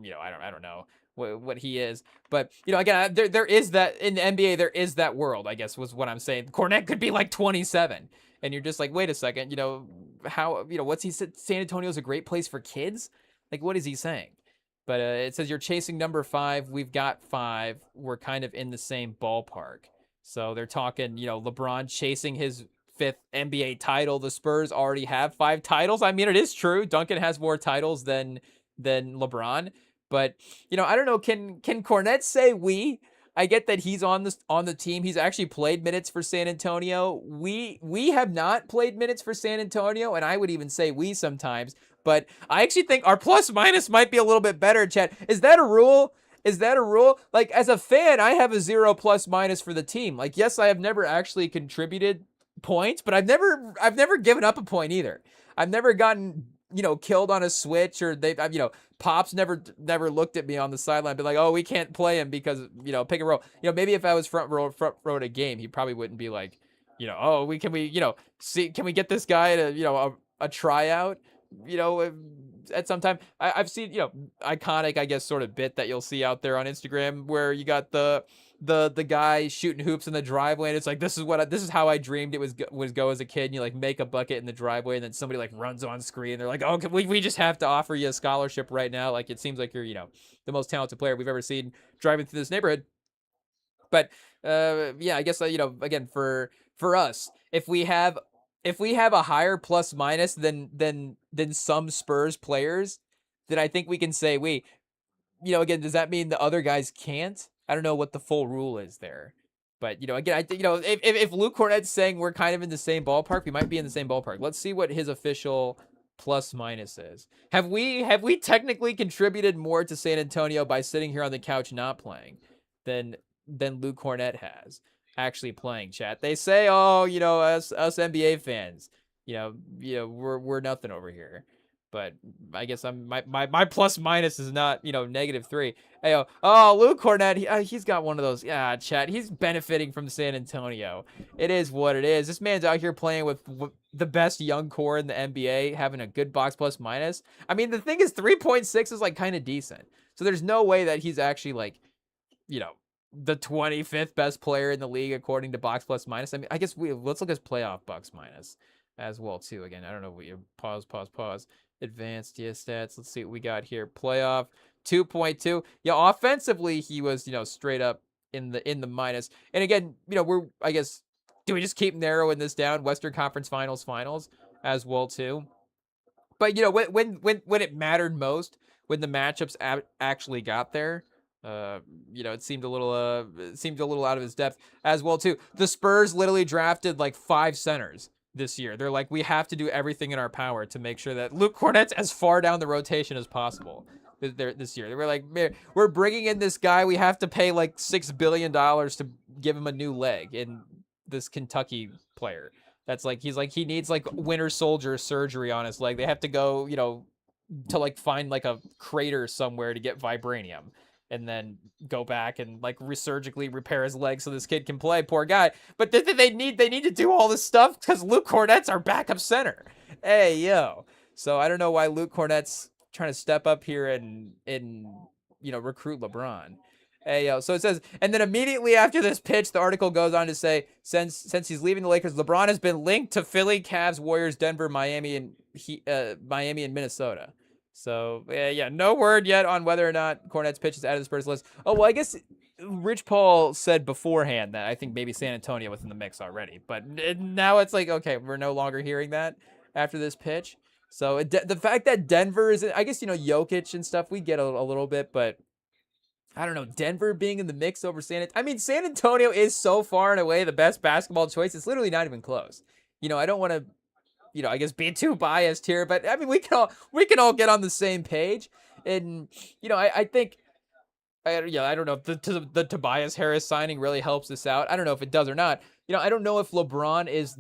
know what he is, but again, there is that in the NBA. There is that world, I guess, was what I'm saying. Cornette could be like 27, and you're just like, wait a second, how, what's he said? San Antonio's a great place for kids. Like, what is he saying? But it says you're chasing number 5. We've got 5. We're kind of in the same ballpark. So they're talking, LeBron chasing his 5th NBA title. The Spurs already have 5 titles. I mean, it is true. Duncan has more titles than LeBron. But, I don't know. Can Cornette say we? I get that he's on the team. He's actually played minutes for San Antonio. We have not played minutes for San Antonio, and I would even say we sometimes. But I actually think our plus minus might be a little bit better, chat. Is that a rule? Is that a rule? Like, as a fan, I have a 0 plus minus for the team. Like, yes, I have never actually contributed points, but I've never given up a point either. I've never gotten, killed on a switch, or Pops never looked at me on the sideline and be like, oh, we can't play him because, pick and roll. Maybe if I was front row at a game, he probably wouldn't be like, oh, can we get this guy to, a tryout? At some time, I've seen, iconic, I guess, sort of bit that you'll see out there on Instagram where you got the guy shooting hoops in the driveway, and it's like, this is how I dreamed it was go as a kid. And you like make a bucket in the driveway, and then somebody like runs on screen. They're like, oh, we just have to offer you a scholarship right now. Like, it seems like you're, the most talented player we've ever seen driving through this neighborhood. But yeah, I guess, again, for us, if we have a higher plus minus than some Spurs players, then I think we can say again, does that mean the other guys can't? I don't know what the full rule is there. But, again, I think, if Luke Cornett's saying we're kind of in the same ballpark, we might be in the same ballpark. Let's see what his official plus minus is. Have we technically contributed more to San Antonio by sitting here on the couch not playing than Luke Cornett has actually playing, chat? They say, oh, us NBA fans, we're nothing over here. But I guess my plus minus is not, -3. Hey, oh, Luke Cornett, he's got one of those. Yeah, chat. He's benefiting from San Antonio. It is what it is. This man's out here playing with the best young core in the NBA, having a good box plus minus. I mean, the thing is, 3.6 is like kind of decent. So there's no way that he's actually like, the 25th best player in the league according to box plus minus. I mean, I guess let's look at his playoff box minus. as well too. Again, I don't know what you pause. Advanced stats. Let's see what we got here. Playoff 2.2. Yeah, offensively he was, straight up in the minus. And again, we're I guess do we just keep narrowing this down? Western Conference Finals as well too. But when it mattered most, when the matchups actually got there, it seemed a little out of his depth as well too. The Spurs literally drafted like 5 centers this year. They're like, we have to do everything in our power to make sure that Luke Cornett's as far down the rotation as possible. This year, they were like, we're bringing in this guy. We have to pay like $6 billion to give him a new leg in this Kentucky player. That's like he needs like Winter Soldier surgery on his leg. They have to go, to like find like a crater somewhere to get vibranium and then go back and like surgically repair his leg so this kid can play. Poor guy. But they need to do all this stuff because Luke Cornett's our backup center. Hey yo. So I don't know why Luke Cornett's trying to step up here and recruit LeBron. Hey, yo. So it says, and then immediately after this pitch, the article goes on to say, since he's leaving the Lakers, LeBron has been linked to Philly, Cavs, Warriors, Denver, Miami, and Minnesota. So yeah, no word yet on whether or not Cornette's pitch is out of the Spurs list. Oh well, I guess Rich Paul said beforehand that I think maybe San Antonio was in the mix already, but now it's like okay, we're no longer hearing that after this pitch. So the fact that Denver is, I guess Jokic and stuff, we get a little bit, but I don't know, Denver being in the mix over San Antonio is so far and away the best basketball choice. It's literally not even close. I don't want to, I guess be too biased here, but I mean, we can all get on the same page. And, I think, I don't know if the Tobias Harris signing really helps this out. I don't know if it does or not. I don't know if LeBron is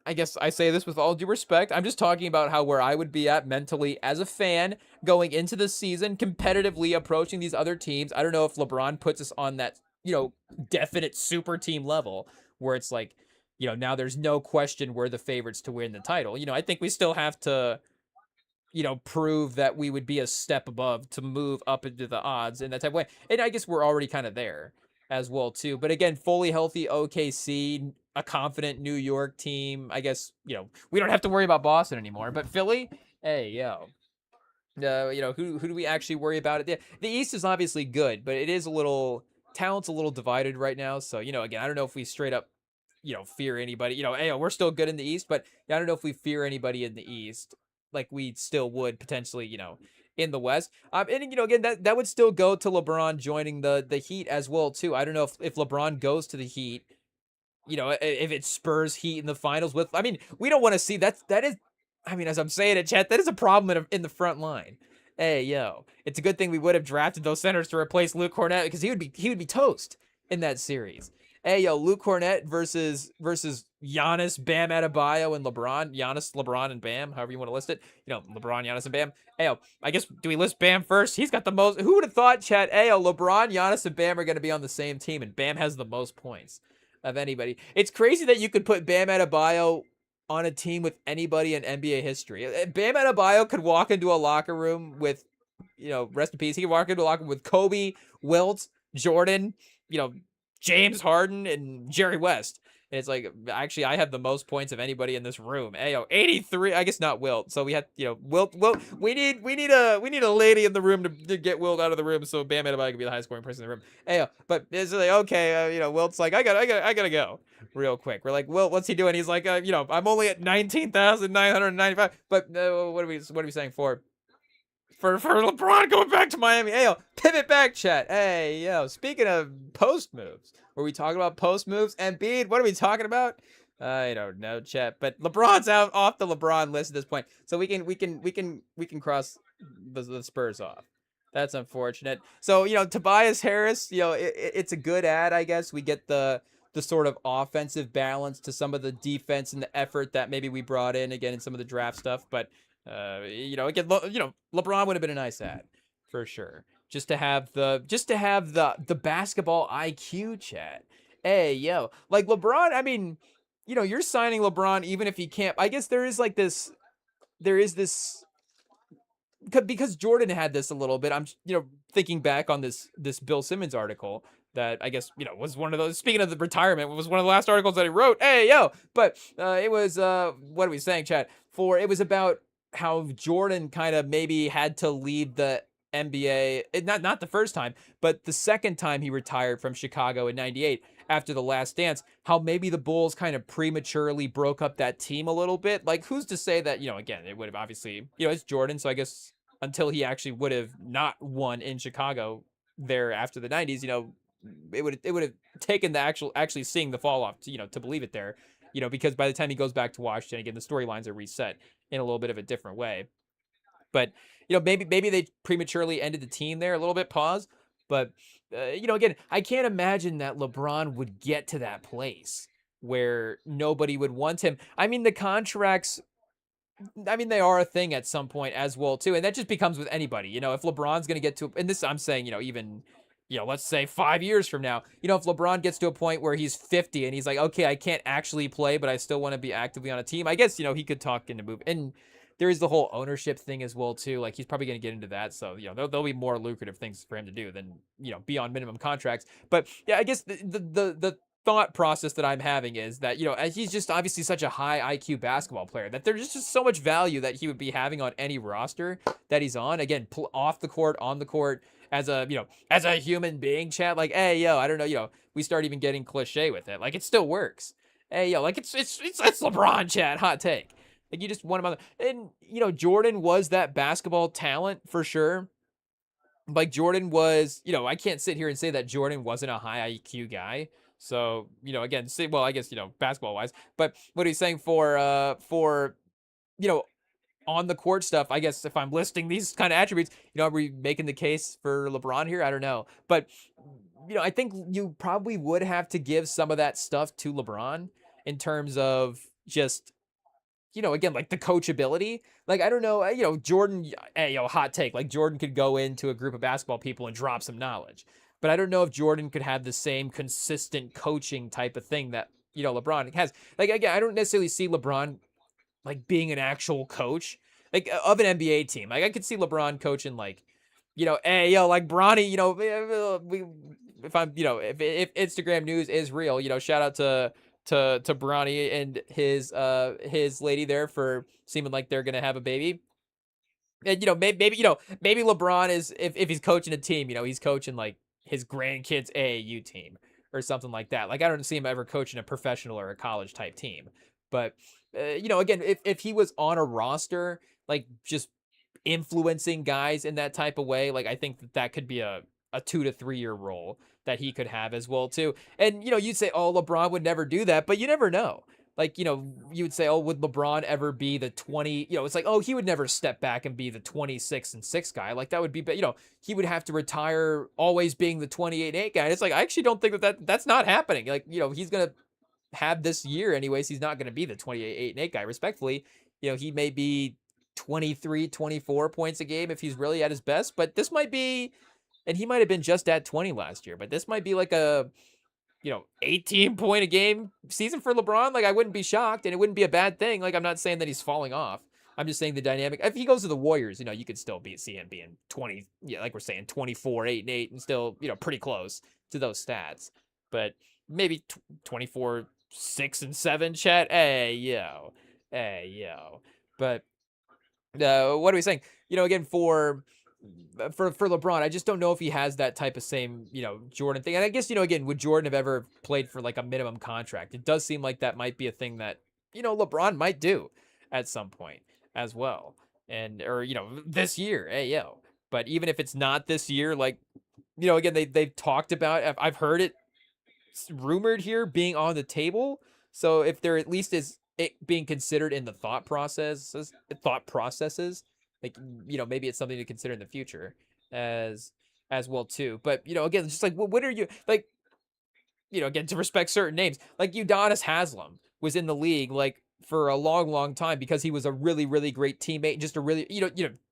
I guess I say this with all due respect. I'm just talking about where I would be at mentally as a fan going into the season, competitively approaching these other teams. I don't know if LeBron puts us on that, definite super team level where it's like, now there's no question we're the favorites to win the title. I think we still have to, prove that we would be a step above to move up into the odds in that type of way. And I guess we're already kind of there as well too. But again, fully healthy OKC, a confident New York team. I guess, we don't have to worry about Boston anymore. But Philly, hey, yo. Who do we actually worry about? The East is obviously good, but it is talent's a little divided right now. So, again, I don't know if we straight up, fear anybody. Hey, we're still good in the East, but I don't know if we fear anybody in the East like we still would potentially, in the West. And again, that would still go to LeBron joining the Heat as well too. I don't know if LeBron goes to the Heat, if it Spurs Heat in the finals with. I mean, we don't want to see that is. I mean, as I'm saying it, chat, that is a problem in the front line. Hey, yo, it's a good thing we would have drafted those centers to replace Luke Cornett because he would be toast in that series. Hey, yo, Luke Cornett versus Giannis, Bam Adebayo, and LeBron. Giannis, LeBron, and Bam, however you want to list it. LeBron, Giannis, and Bam. Hey, yo, I guess, do we list Bam first? He's got the most. Who would have thought, chat? Hey, yo, LeBron, Giannis, and Bam are going to be on the same team, and Bam has the most points of anybody. It's crazy that you could put Bam Adebayo on a team with anybody in NBA history. Bam Adebayo could walk into a locker room with, rest in peace. He could walk into a locker room with Kobe, Wilt, Jordan, James Harden, and Jerry West. And it's like, actually, I have the most points of anybody in this room. Ayo, 83. I guess not Wilt. So we had, Wilt. We need a lady in the room to get Wilt out of the room so Bam Adebayo can be the highest scoring person in the room. Ayo, but it's like, okay, Wilt's like, I gotta go real quick. We're like, Wilt, what's he doing? He's like, I'm only at 19,995. But what are we saying for LeBron going back to Miami? Hey, yo, pivot back, chat. Hey, yo, speaking of post moves, were we talking about post moves? Embiid, what are we talking about? I don't know, chat. But LeBron's out off the LeBron list at this point, so we can cross the Spurs off. That's unfortunate. So Tobias Harris, it's a good ad, I guess. We get the sort of offensive balance to some of the defense and the effort that maybe we brought in again in some of the draft stuff, but. Again, LeBron would have been a nice ad for sure. Just to have the basketball IQ, chat. Hey, yo, like LeBron. I mean, you're signing LeBron even if he can't. I guess there is this because Jordan had this a little bit. I'm thinking back on this Bill Simmons article that I guess, was one of those, speaking of the retirement, was one of the last articles that he wrote. Hey, yo. But it was, what are we saying, chat? It was about how Jordan kind of maybe had to leave the NBA, not the first time, but the second time he retired from Chicago in 98 after the last dance, how maybe the Bulls kind of prematurely broke up that team a little bit. Like, who's to say that, again, it would have obviously, it's Jordan, so I guess until he actually would have not won in Chicago there after the 90s, it would have taken the actually seeing the fall off to believe it there, because by the time he goes back to Washington again, the storylines are reset in a little bit of a different way. But maybe they prematurely ended the team there a little bit. Pause. But again, I can't imagine that LeBron would get to that place where nobody would want him. I mean, the contracts, they are a thing at some point as well too, and that just becomes with anybody. If LeBron's going to get to, and this I'm saying, even, let's say 5 years from now, if LeBron gets to a point where he's 50 and he's like, okay, I can't actually play, but I still want to be actively on a team, I guess, he could talk into move. And there is the whole ownership thing as well too. Like, he's probably going to get into that, so there'll be more lucrative things for him to do than be on minimum contracts. But yeah, I guess the thought process that I'm having is that, he's just obviously such a high IQ basketball player that there's just so much value that he would be having on any roster that he's on. Again, off the court, on the court, as a human being, chat. Like, hey, yo, I don't know, we start even getting cliche with it. Like, it still works. Hey, yo, like, it's LeBron, chat. Hot take. Like, you just want him on. And, Jordan was that basketball talent for sure. Like, Jordan was, I can't sit here and say that Jordan wasn't a high IQ guy. So, again, well, I guess, basketball wise, but what he's saying for, on the court stuff, I guess if I'm listing these kind of attributes, are we making the case for LeBron here? I don't know. But, I think you probably would have to give some of that stuff to LeBron in terms of just, again, like the coachability. Like, I don't know, Jordan, hey, hot take. Like, Jordan could go into a group of basketball people and drop some knowledge. But I don't know if Jordan could have the same consistent coaching type of thing that, LeBron has. Like, again, I don't necessarily see LeBron, like, being an actual coach, like, of an NBA team. Like, I could see LeBron coaching, like, hey, yo, like, Bronny, if I'm, if Instagram news is real, shout out to Bronny and his lady there for seeming like they're gonna have a baby. And maybe LeBron is, if he's coaching a team, he's coaching like his grandkids AAU team or something like that. Like, I don't see him ever coaching a professional or a college type team. But again, if he was on a roster, like, just influencing guys in that type of way, like, I think that could be a 2 to 3 year role that he could have as well too. And you'd say, oh, LeBron would never do that, but you never know. Like, you would say, oh, would LeBron ever be the 20, it's like, oh, he would never step back and be the 26-6 guy. Like, that would be, he would have to retire always being the 28-8 guy. And it's like, I actually don't think that's not happening. Like, he's going to have this year anyways. He's not going to be the 28-8 guy, respectfully. He may be 23, 24 points a game if he's really at his best, but this might be, and he might have been just at 20 last year, but this might be like a, 18 point a game season for LeBron. Like, I wouldn't be shocked, and it wouldn't be a bad thing. Like, I'm not saying that he's falling off. I'm just saying the dynamic. If he goes to the Warriors, you could still see him being 20, like we're saying, 24, 8 and 8, and still, pretty close to those stats. But maybe 24, 6 and 7, chat. Hey, yo. But what are we saying? Again, for LeBron, I just don't know if he has that type of same, Jordan thing. And I guess, again, would Jordan have ever played for like a minimum contract? It does seem like that might be a thing that, LeBron might do at some point as well. And, or, this year, hey, yo. But even if it's not this year, like, again, they've talked about, I've heard it rumored here being on the table. So if there at least is it being considered in the thought processes, like, maybe it's something to consider in the future as well too. But, again, it's just like, what are you, like, again, to respect certain names, like Udonis Haslem was in the league, like, for a long, long time because he was a really, really great teammate. Just a really,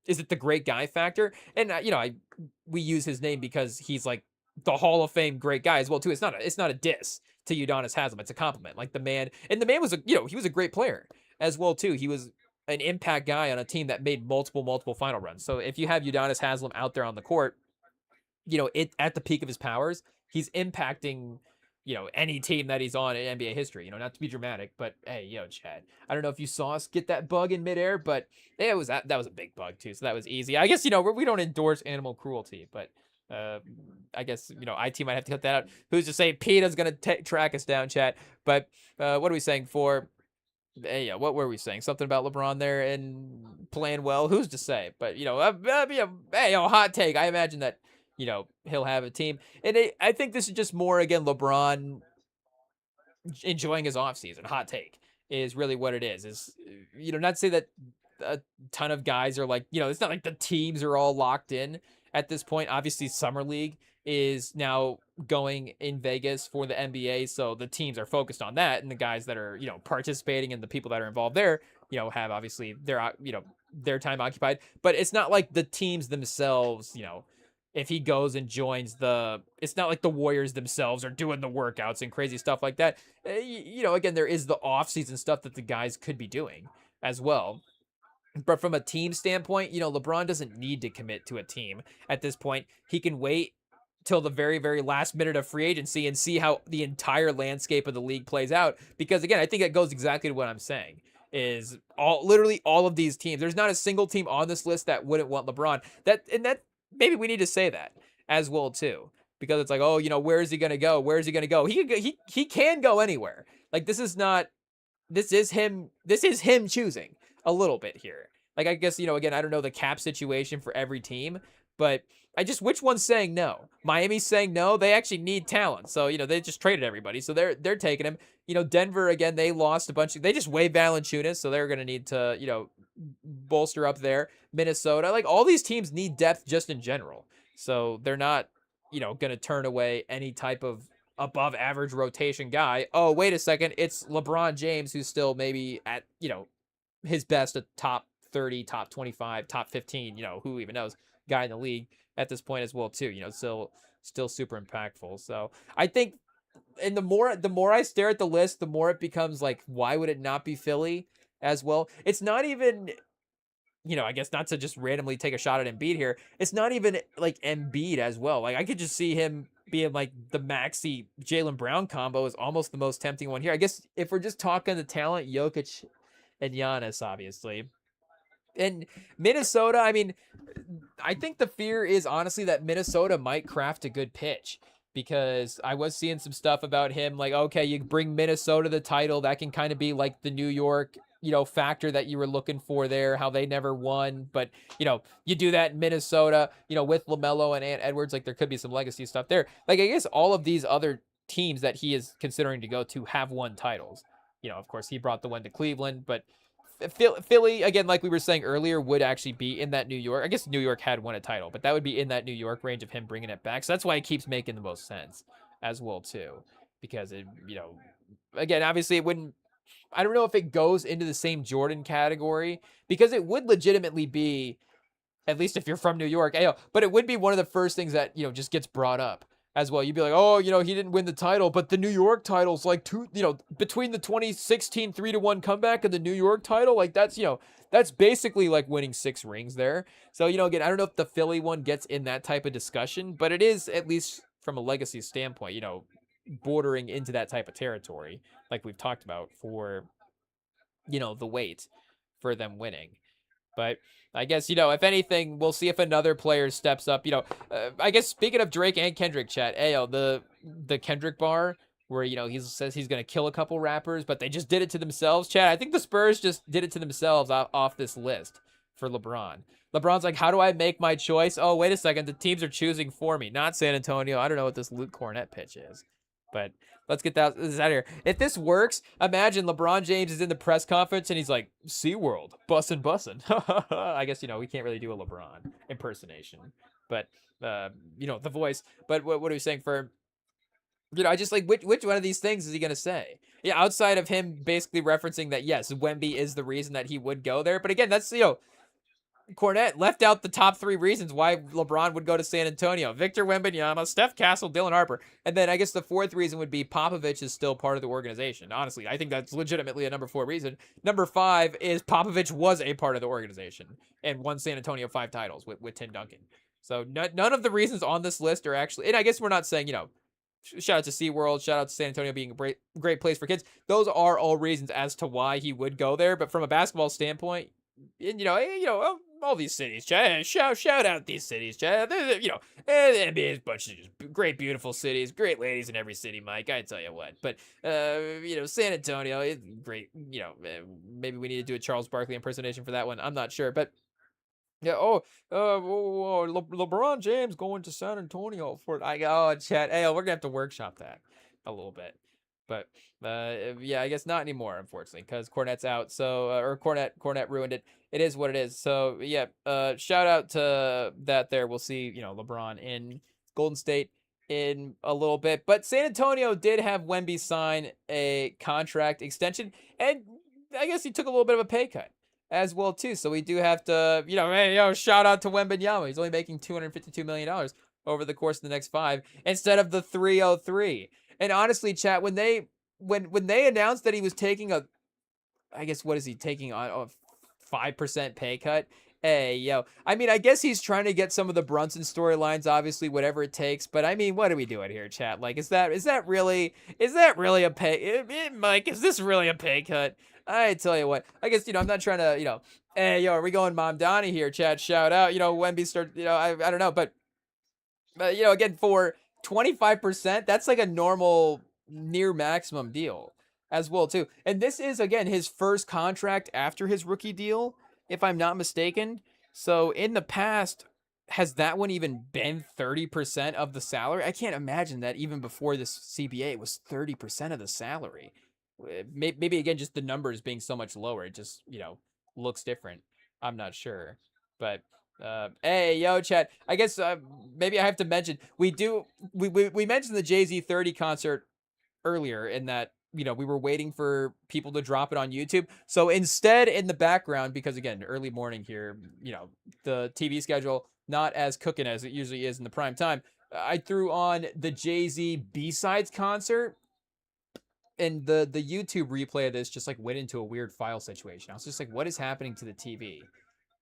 is it the great guy factor? And, we use his name because he's like the Hall of Fame great guy as well too. It's not a diss to Udonis Haslem. It's a compliment. Like, the man was he was a great player as well too. He was an impact guy on a team that made multiple final runs. So if you have Udonis Haslem out there on the court, at the peak of his powers, he's impacting, any team that he's on in NBA history. Not to be dramatic, but hey, Chad, I don't know if you saw us get that bug in midair, but it was that was a big bug too, so that was easy. I guess we don't endorse animal cruelty, but I guess IT might have to cut that out. Who's to say PETA's gonna track us down, chat? But what are we saying for? Hey, yeah, what were we saying? Something about LeBron there and playing well. Who's to say? But hey, hot take. I imagine that he'll have a team, and I think this is just more again LeBron enjoying his offseason. Hot take is really what it is. Not to say that a ton of guys are like, it's not like the teams are all locked in at this point. Obviously, Summer League is now going in Vegas for the NBA, so the teams are focused on that, and the guys that are, participating and the people that are involved there, have obviously their time occupied. But it's not like the teams themselves, if he goes and joins it's not like the Warriors themselves are doing the workouts and crazy stuff like that. Again, there is the off-season stuff that the guys could be doing as well. But from a team standpoint, LeBron doesn't need to commit to a team at this point. He can wait till the very, very last minute of free agency and see how the entire landscape of the league plays out. Because again, I think that goes exactly to what I'm saying. Is literally all of these teams. There's not a single team on this list that wouldn't want LeBron. That maybe we need to say that as well too, because it's like, oh, where is he gonna go? Where is he gonna go? He can go anywhere. Like this is him choosing a little bit here. Like I guess again, I don't know the cap situation for every team, but which one's saying no? Miami's saying no. They actually need talent, so they just traded everybody, so they're taking him. Denver again, they lost a bunch. They just waived Valanciunas, so they're gonna need to bolster up there. Minnesota, like all these teams need depth just in general, so they're not gonna turn away any type of above average rotation guy. Oh, wait a second, it's LeBron James who's still maybe at his best, a top 30, top 25, top 15, who even knows, guy in the league at this point as well too, still super impactful. So I think, and the more I stare at the list, the more it becomes like, why would it not be Philly as well? It's not even, I guess not to just randomly take a shot at Embiid here. It's not even like Embiid as well. Like I could just see him being like the Maxey Jaylen Brown combo is almost the most tempting one here. I guess if we're just talking the talent, Jokic and Giannis, obviously. And Minnesota, I mean, I think the fear is honestly that Minnesota might craft a good pitch, because I was seeing some stuff about him like, okay, you bring Minnesota the title, that can kind of be like the New York, factor that you were looking for there, how they never won. But, you do that in Minnesota, with LaMelo and Ant Edwards, like there could be some legacy stuff there. Like, I guess all of these other teams that he is considering to go to have won titles. Of course, he brought the one to Cleveland, but Philly, again, like we were saying earlier, would actually be in that New York. I guess New York had won a title, but that would be in that New York range of him bringing it back. So that's why it keeps making the most sense as well, too. Because, again, obviously it wouldn't, I don't know if it goes into the same Jordan category, because it would legitimately be, at least if you're from New York, but it would be one of the first things that, just gets brought up as well. You'd be like, oh, he didn't win the title, but the New York title's like between the 2016 3-1 comeback and the New York title, like that's basically like winning 6 rings there. So, again, I don't know if the Philly one gets in that type of discussion, but it is, at least from a legacy standpoint, bordering into that type of territory, like we've talked about for, the weight for them winning. But I guess, if anything, we'll see if another player steps up. I guess speaking of Drake and Kendrick, chat, the Kendrick bar where, he says he's going to kill a couple rappers, but they just did it to themselves. Chat, I think the Spurs just did it to themselves off this list for LeBron. LeBron's like, how do I make my choice? Oh, wait a second. The teams are choosing for me, not San Antonio. I don't know what this Luke Cornett pitch is, but let's get this out of here. If this works, imagine LeBron James is in the press conference and he's like, SeaWorld, bussin'. I guess, we can't really do a LeBron impersonation, but, the voice. But what are we saying for, I just like, which one of these things is he going to say? Yeah, outside of him basically referencing that, yes, Wemby is the reason that he would go there. But again, that's, Cornette left out the top 3 reasons why LeBron would go to San Antonio: Victor Wembanyama, Steph Castle, Dylan Harper. And then I guess the 4th reason would be Popovich is still part of the organization. Honestly, I think that's legitimately a number 4 reason. Number 5 is Popovich was a part of the organization and won San Antonio 5 titles with Tim Duncan. So none of the reasons on this list are actually, and I guess we're not saying, shout out to SeaWorld, shout out to San Antonio being a great place for kids. Those are all reasons as to why he would go there. But from a basketball standpoint, and all these cities, Chad, shout out these cities, Chad. The NBA is a bunch of just great, beautiful cities, great ladies in every city, Mike. I tell you what. But San Antonio is great. Maybe we need to do a Charles Barkley impersonation for that one. I'm not sure, but. Yeah. LeBron James going to San Antonio for it. Chat. Hey, we're gonna have to workshop that a little bit, but yeah, I guess not anymore, unfortunately, because Cornette's out. So or Cornette ruined it. It is what it is. So yeah. Shout out to that. There, we'll see. LeBron in Golden State in a little bit, but San Antonio did have Wemby sign a contract extension, and I guess he took a little bit of a pay cut as well too. So we do have to, shout out to Wembanyama. He's only making $252 million over the course of the next 5 instead of the 303. And honestly, chat, when they announced that he was taking what is he taking on a 5% pay cut? Hey, I mean, I guess he's trying to get some of the Brunson storylines, obviously, whatever it takes. But I mean, what are we doing here, chat? Like, is that really a pay? Mike, is this really a pay cut? I tell you what, I guess, I'm not trying to, hey, are we going Mom Donnie here, chat? Shout out, Wemby start, I don't know, but again, for 25%, that's like a normal near maximum deal as well too. And this is, again, his first contract after his rookie deal, if I'm not mistaken. So in the past, has that one even been 30% of the salary? I can't imagine that even before this CBA, it was 30% of the salary. Maybe again, just the numbers being so much lower, it just looks different. I'm not sure, but hey, chat. I guess maybe I have to mention we mentioned the Jay-Z 30 concert earlier, in that we were waiting for people to drop it on YouTube. So instead, in the background, because again, early morning here, the TV schedule not as cooking as it usually is in the prime time, I threw on the Jay-Z B-Sides concert. And the YouTube replay of this just like went into a weird file situation. I was just like, what is happening to the TV?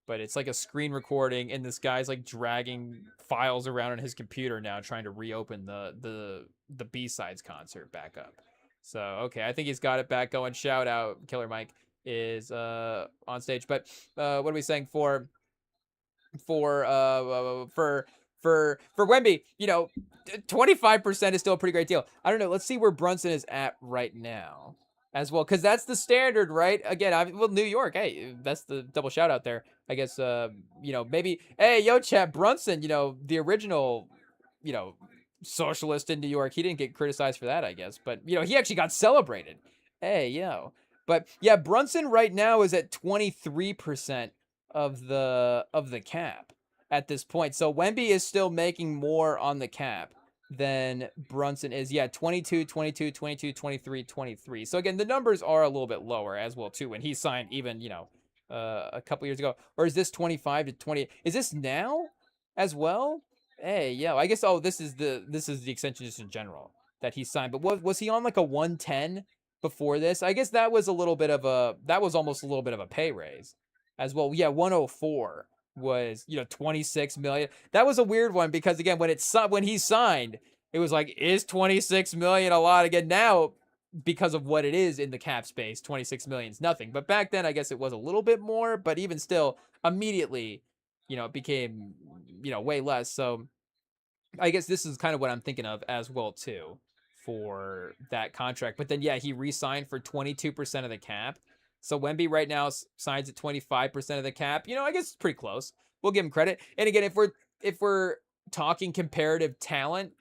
But it's like a screen recording, and this guy's like dragging files around on his computer now, trying to reopen the B-Sides concert back up. So okay, I think he's got it back going. Shout out, Killer Mike is on stage. But what are we saying for Wemby? 25% is still a pretty great deal. I don't know. Let's see where Brunson is at right now as well, because that's the standard, right? Again, New York. Hey, that's the double shout out there. I guess maybe. Hey, chat, Brunson. The original, socialist in New York. He didn't get criticized for that, I guess, but he actually got celebrated. Hey, but yeah, Brunson right now is at 23% of the cap at this point. So Wemby is still making more on the cap than Brunson is. Yeah, 22, 22, 22, 23, 23. So again, the numbers are a little bit lower as well too when he signed even, a couple years ago. Or is this 25 to 20? Is this now as well? Hey, I guess this is the extension just in general that he signed. But was he on like a 110 before this? I guess that was almost a little bit of a pay raise as well. Yeah, 104 was 26 million. That was a weird one, because again, when he signed, it was like, is 26 million a lot? Again, now, because of what it is in the cap space, 26 million is nothing. But back then, I guess it was a little bit more, but even still, immediately, it became way less. So I guess this is kind of what I'm thinking of as well too for that contract. But then he re-signed for 22% of the cap. So Wemby right now signs at 25% of the cap. I guess it's pretty close. We'll give him credit. And again, if we're talking comparative talent,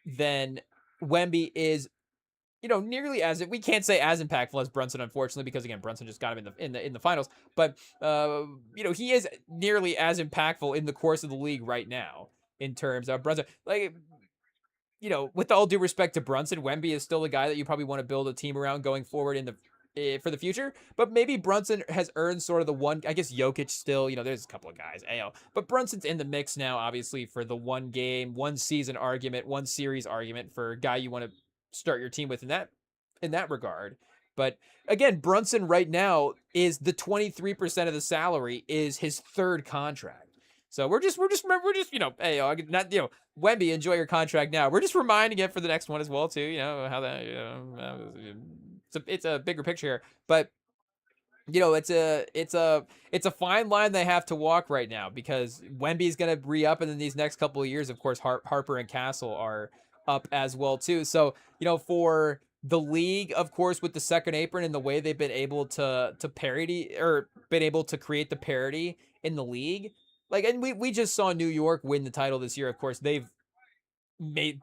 then Wemby is, nearly we can't say as impactful as Brunson, unfortunately, because again, Brunson just got him in the finals. But he is nearly as impactful in the course of the league right now in terms of Brunson. Like, with all due respect to Brunson, Wemby is still the guy that you probably want to build a team around going forward for the future. But maybe Brunson has earned sort of the one, I guess Jokic still, there's a couple of guys, but Brunson's in the mix now, obviously, for the one season argument, one series argument for a guy you want to start your team with in that regard. But again, Brunson right now is the 23% of the salary is his third contract. So we're just hey, not Wemby, enjoy your contract now. We're just reminding it for the next one as well too. How that it's a bigger picture here, but it's a fine line they have to walk right now because Wemby's gonna re-up, and then these next couple of years, of course, Harper and Castle are up as well too. So for the league, of course, with the second apron and the way they've been able to parody or been able to create the parity in the league, like, and we just saw New York win the title this year. Of course, they've made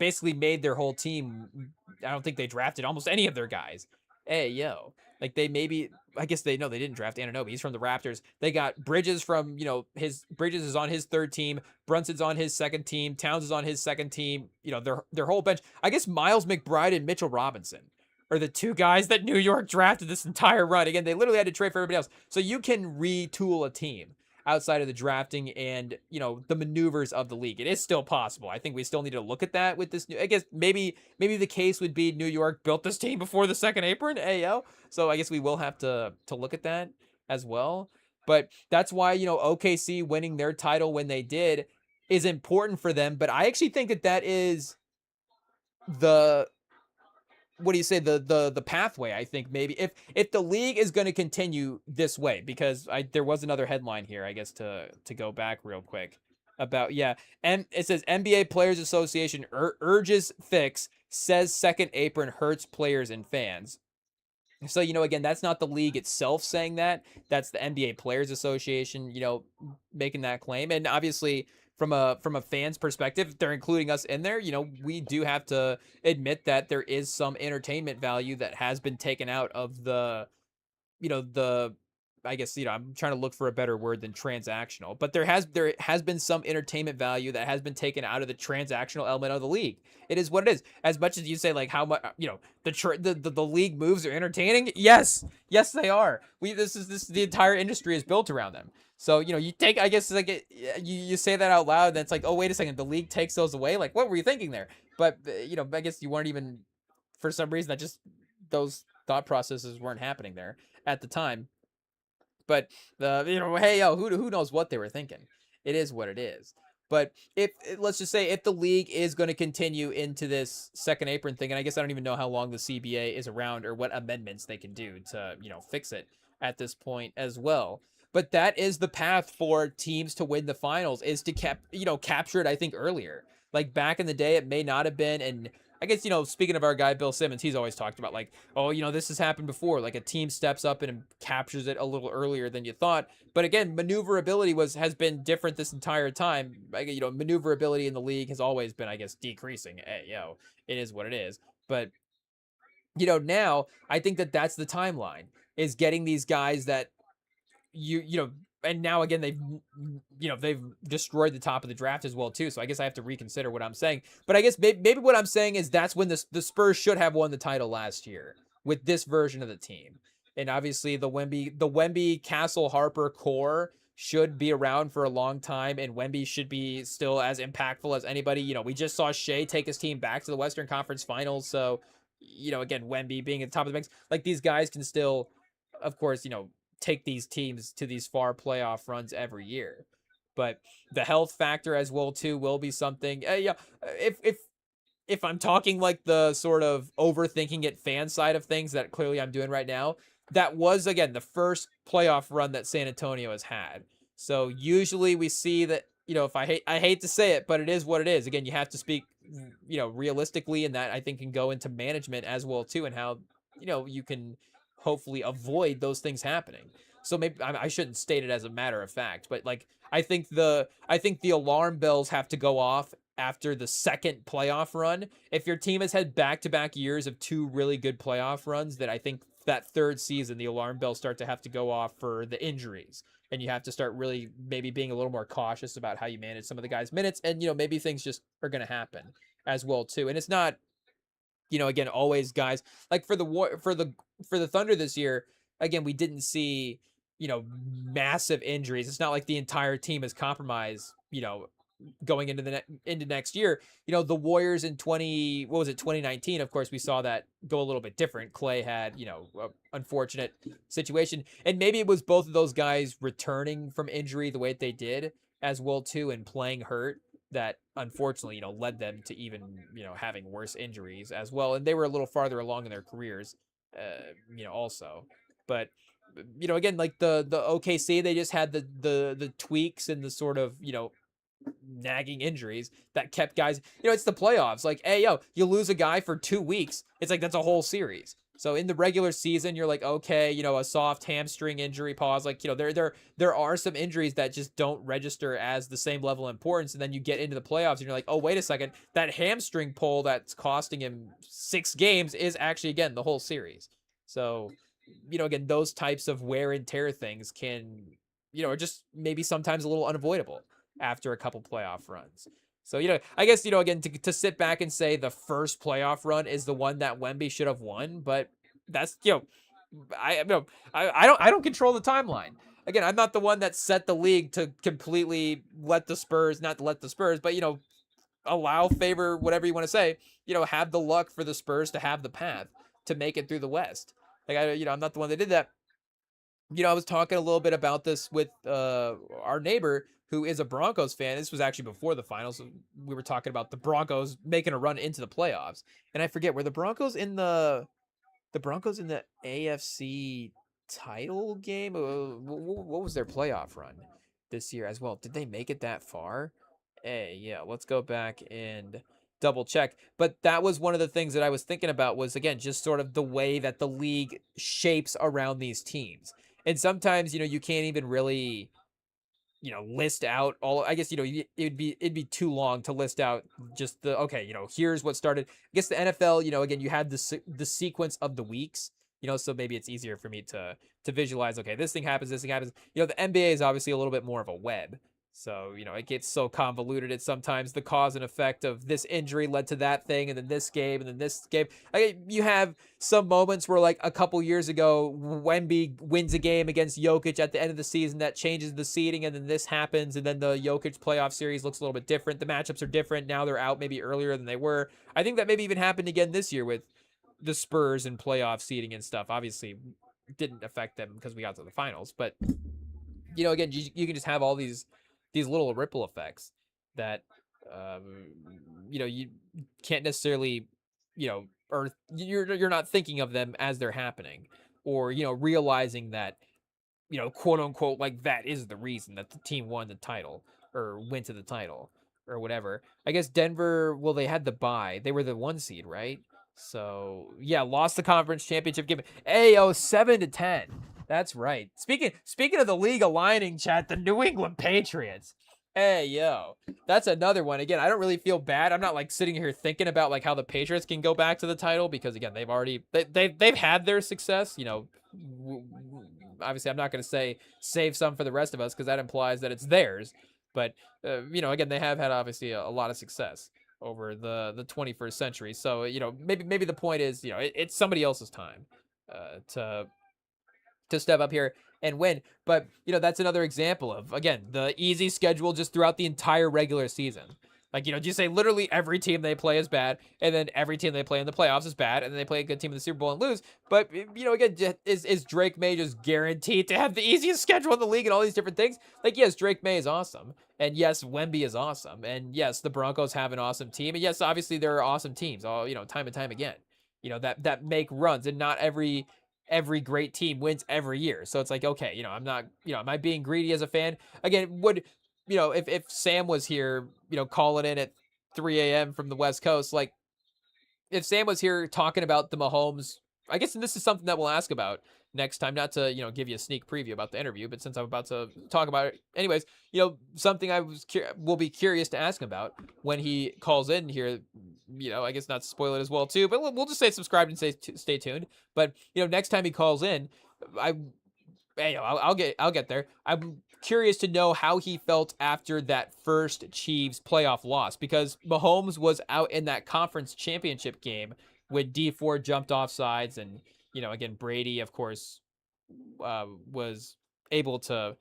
their whole team. I don't think they drafted almost any of their guys. Hey, yo. Like they maybe I guess they know they didn't draft Anunoby. He's from the Raptors. They got Bridges from, his Bridges is on his third team. Brunson's on his second team. Towns is on his second team. Their whole bench. I guess Miles McBride and Mitchell Robinson are the two guys that New York drafted this entire run. Again, they literally had to trade for everybody else. So you can retool a team outside of the drafting and the maneuvers of the league. It is still possible. I think we still need to look at that with this new. I guess maybe the case would be New York built this team before the second apron. Ayo. So I guess we will have to look at that as well. But that's why OKC winning their title when they did is important for them. But I actually think that is the what do you say the pathway. I think maybe if the league is going to continue this way, because there was another headline here, I guess, to go back real quick about, and it says NBA Players Association urges fix, says second apron hurts players and fans. So, again, that's not the league itself saying that. That's the NBA Players Association, making that claim. And obviously, from a fan's perspective, they're including us in there. We do have to admit that there is some entertainment value that has been taken out of the I guess, I'm trying to look for a better word than transactional, but there has been some entertainment value that has been taken out of the transactional element of the league. It is what it is. As much as you say, like, how much, the league moves are entertaining. Yes, they are. This the entire industry is built around them. So, you take, I guess, like, you say that out loud, and it's like, oh, wait a second, the league takes those away. Like, what were you thinking there? But, I guess you weren't even, for some reason, that just, those thought processes weren't happening there at the time. But hey, yo, who knows what they were thinking? It is what it is. But if let's just say if the league is going to continue into this second apron thing, and I guess I don't even know how long the CBA is around or what amendments they can do to fix it at this point as well. But that is the path for teams to win the finals, is to capture it. I think earlier, like back in the day, it may not have been, and I guess, speaking of our guy, Bill Simmons, he's always talked about, like, oh, this has happened before. Like, a team steps up and captures it a little earlier than you thought. But again, maneuverability has been different this entire time. Like, maneuverability in the league has always been, I guess, decreasing. Hey, it is what it is. But, now I think that's the timeline, is getting these guys that and now again they've destroyed the top of the draft as well too. So I guess I have to reconsider what I'm saying. But I guess maybe what I'm saying is that's when the Spurs should have won the title last year with this version of the team. And obviously the Wemby Castle Harper core should be around for a long time, and Wemby should be still as impactful as anybody. We just saw Shea take his team back to the Western Conference Finals. So, again, Wemby being at the top of the ranks, like, these guys can still, of course, take these teams to these far playoff runs every year. But the health factor as well too will be something. If I'm talking like the sort of overthinking it fan side of things that clearly I'm doing right now, that was, again, the first playoff run that San Antonio has had. So usually we see that, if I hate to say it, but it is what it is. Again, you have to speak, realistically, and that I think can go into management as well too, and how, you can hopefully avoid those things happening. So maybe I shouldn't state it as a matter of fact, but, like, I think the alarm bells have to go off after the second playoff run. If your team has had back-to-back years of two really good playoff runs, then I think that third season the alarm bells start to have to go off for the injuries, and you have to start really maybe being a little more cautious about how you manage some of the guys' minutes, and maybe things just are going to happen as well too. And it's not, again, always guys like for the Thunder this year. Again, we didn't see, massive injuries. It's not like the entire team is compromised, going into next year. The Warriors in 2019, of course we saw that go a little bit different. Clay had, a unfortunate situation, and maybe it was both of those guys returning from injury the way that they did as well too, and playing hurt, that unfortunately, led them to even, having worse injuries as well. And they were a little farther along in their careers, also. But again, like the OKC, they just had the tweaks and the sort of, nagging injuries that kept guys, it's the playoffs. Like, hey, you lose a guy for 2 weeks, it's like that's a whole series. So in the regular season, you're like, okay, a soft hamstring injury, pause. Like, there are some injuries that just don't register as the same level of importance. And then you get into the playoffs and you're like, oh, wait a second, that hamstring pull that's costing him 6 games is actually, again, the whole series. So, again, those types of wear and tear things can, are just maybe sometimes a little unavoidable after a couple playoff runs. So, I guess, again, to sit back and say the first playoff run is the one that Wemby should have won, but that's, I don't control the timeline. Again, I'm not the one that set the league to completely not let the Spurs, but, allow, favor, whatever you want to say, have the luck for the Spurs to have the path to make it through the West. Like, I'm not the one that did that. I was talking a little bit about this with our neighbor who is a Broncos fan. This was actually before the finals. We were talking about the Broncos making a run into the playoffs. And I forget, were the Broncos in the AFC title game? What was their playoff run this year as well? Did they make it that far? Hey, yeah, let's go back and double check. But that was one of the things that I was thinking about, was, again, just sort of the way that the league shapes around these teams. And sometimes, you can't even really, list out all. I guess, it'd be too long to list out just the, okay, here's what started. I guess the NFL, again, you had the sequence of the weeks, so maybe it's easier for me to visualize, okay, this thing happens, the NBA is obviously a little bit more of a web. So, it gets so convoluted. It's sometimes the cause and effect of this injury led to that thing, and then this game, and then this game. You have some moments where, like, a couple years ago, Wemby wins a game against Jokic at the end of the season that changes the seeding, and then this happens, and then the Jokic playoff series looks a little bit different. The matchups are different. Now they're out maybe earlier than they were. I think that maybe even happened again this year with the Spurs and playoff seeding and stuff. Obviously, didn't affect them because we got to the finals, but, again, you can just have all these little ripple effects that, you can't necessarily, or you're not thinking of them as they're happening, or, realizing that, quote unquote, like, that is the reason that the team won the title or went to the title or whatever. I guess Denver, well, they had the bye. They were the 1 seed, right? So, yeah, lost the conference championship game. Ayo, 7-10. That's right. Speaking of the league aligning, chat, the New England Patriots. Hey, yo, that's another one. Again, I don't really feel bad. I'm not, like, sitting here thinking about, like, how the Patriots can go back to the title, because, again, they've had their success. Obviously, I'm not going to say save some for the rest of us, because that implies that it's theirs. But, again, they have had, obviously, a lot of success over the 21st century. So, maybe the point is, it's somebody else's time to step up here and win. But, that's another example of, again, the easy schedule just throughout the entire regular season. Like, just say literally every team they play is bad, and then every team they play in the playoffs is bad, and then they play a good team in the Super Bowl and lose. But, again, is Drake May just guaranteed to have the easiest schedule in the league and all these different things? Like, yes, Drake May is awesome, and yes, Wemby is awesome, and yes, the Broncos have an awesome team, and yes, obviously there are awesome teams, all, time and time again, that make runs, and not every great team wins every year. So it's like, okay, I'm not, am I being greedy as a fan? Again, would, if Sam was here, calling in at 3 a.m. from the West Coast, like, if Sam was here talking about the Mahomes, I guess, and this is something that we'll ask about next time, not to, give you a sneak preview about the interview, but since I'm about to talk about it anyways, something I will be curious to ask him about when he calls in here, I guess not to spoil it as well too, but we'll just say subscribe and stay tuned. But, next time he calls in, I'll get there. I'm curious to know how he felt after that first Chiefs playoff loss, because Mahomes was out in that conference championship game when D Ford jumped off sides, and, again, Brady, of course, was able to,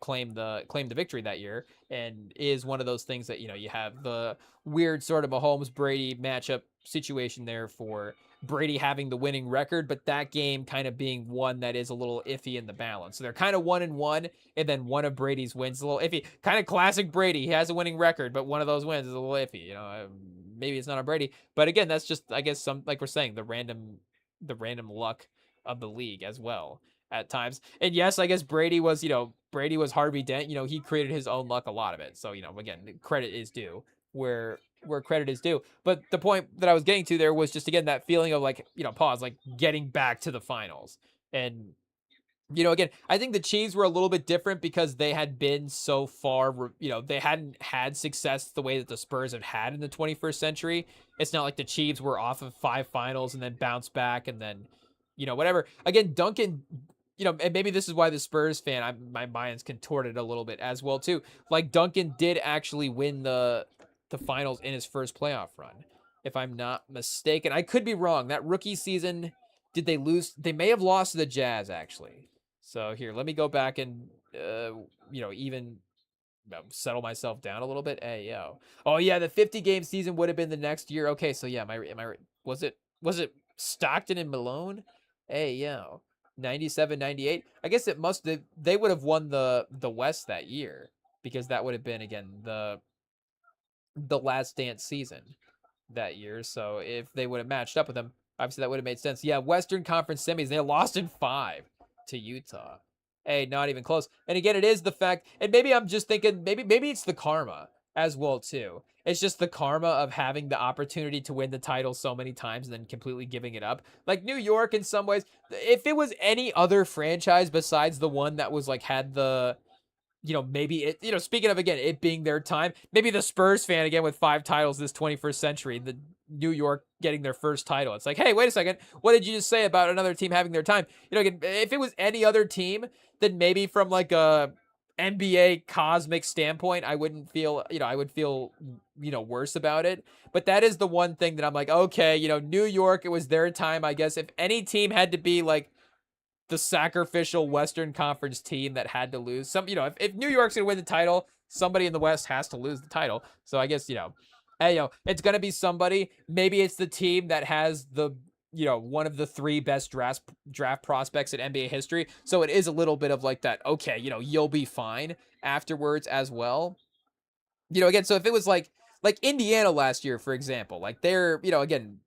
claim the victory that year, and is one of those things that you have the weird sort of Mahomes Brady matchup situation there for Brady having the winning record, but that game kind of being one that is a little iffy in the balance. So they're kind of 1-1, and then one of Brady's wins is a little iffy. Kind of classic Brady. He has a winning record, but one of those wins is a little iffy. Maybe it's not a Brady, but again, that's just, I guess, some, like we're saying, the random luck of the league as well at times. And yes, I guess Brady was Harvey Dent. He created his own luck, a lot of it. So again, credit is due where credit is due. But the point that I was getting to there was just, again, that feeling of like, pause, like getting back to the finals. And again, I think the Chiefs were a little bit different because they had been so far, they hadn't had success the way that the Spurs have had in the 21st century. It's not like the Chiefs were off of 5 finals and then bounced back and then, whatever. Again, Duncan, and maybe this is why the Spurs fan, my mind's contorted a little bit as well too. Like, Duncan did actually win the finals in his first playoff run, if I'm not mistaken. I could be wrong. That rookie season, did they lose? They may have lost to the Jazz, actually. So here, let me go back and, even settle myself down a little bit. Hey, yo. Oh yeah, the 50-game season would have been the next year. Okay, so yeah, am I was it Stockton and Malone? Hey, yo. 97, 98. I guess it must have, they would have won the West that year, because that would have been, again, the last dance season that year. So if they would have matched up with them, obviously that would have made sense. Yeah, Western Conference semis, they lost in 5 to Utah. Hey, not even close. And again, it is the fact, and maybe I'm just thinking, maybe it's the karma as well too. It's just the karma of having the opportunity to win the title so many times and then completely giving it up. Like New York, in some ways, if it was any other franchise besides the one that was like had the, maybe it, speaking of, again, it being their time, maybe the Spurs fan, again, with 5 titles this 21st century, the New York getting their first title. It's like, hey, wait a second. What did you just say about another team having their time? Again, if it was any other team, then maybe from like a NBA cosmic standpoint, I wouldn't feel, I would feel, worse about it. But that is the one thing that I'm like, okay, New York, it was their time, I guess. If any team had to be like the sacrificial Western Conference team that had to lose, if New York's gonna win the title, somebody in the West has to lose the title. So I guess, hey, it's gonna be somebody. Maybe it's the team that has the, one of the 3 best draft prospects in NBA history. So it is a little bit of like that, okay, you'll be fine afterwards as well. Again, so if it was like Indiana last year, for example, like they're, again,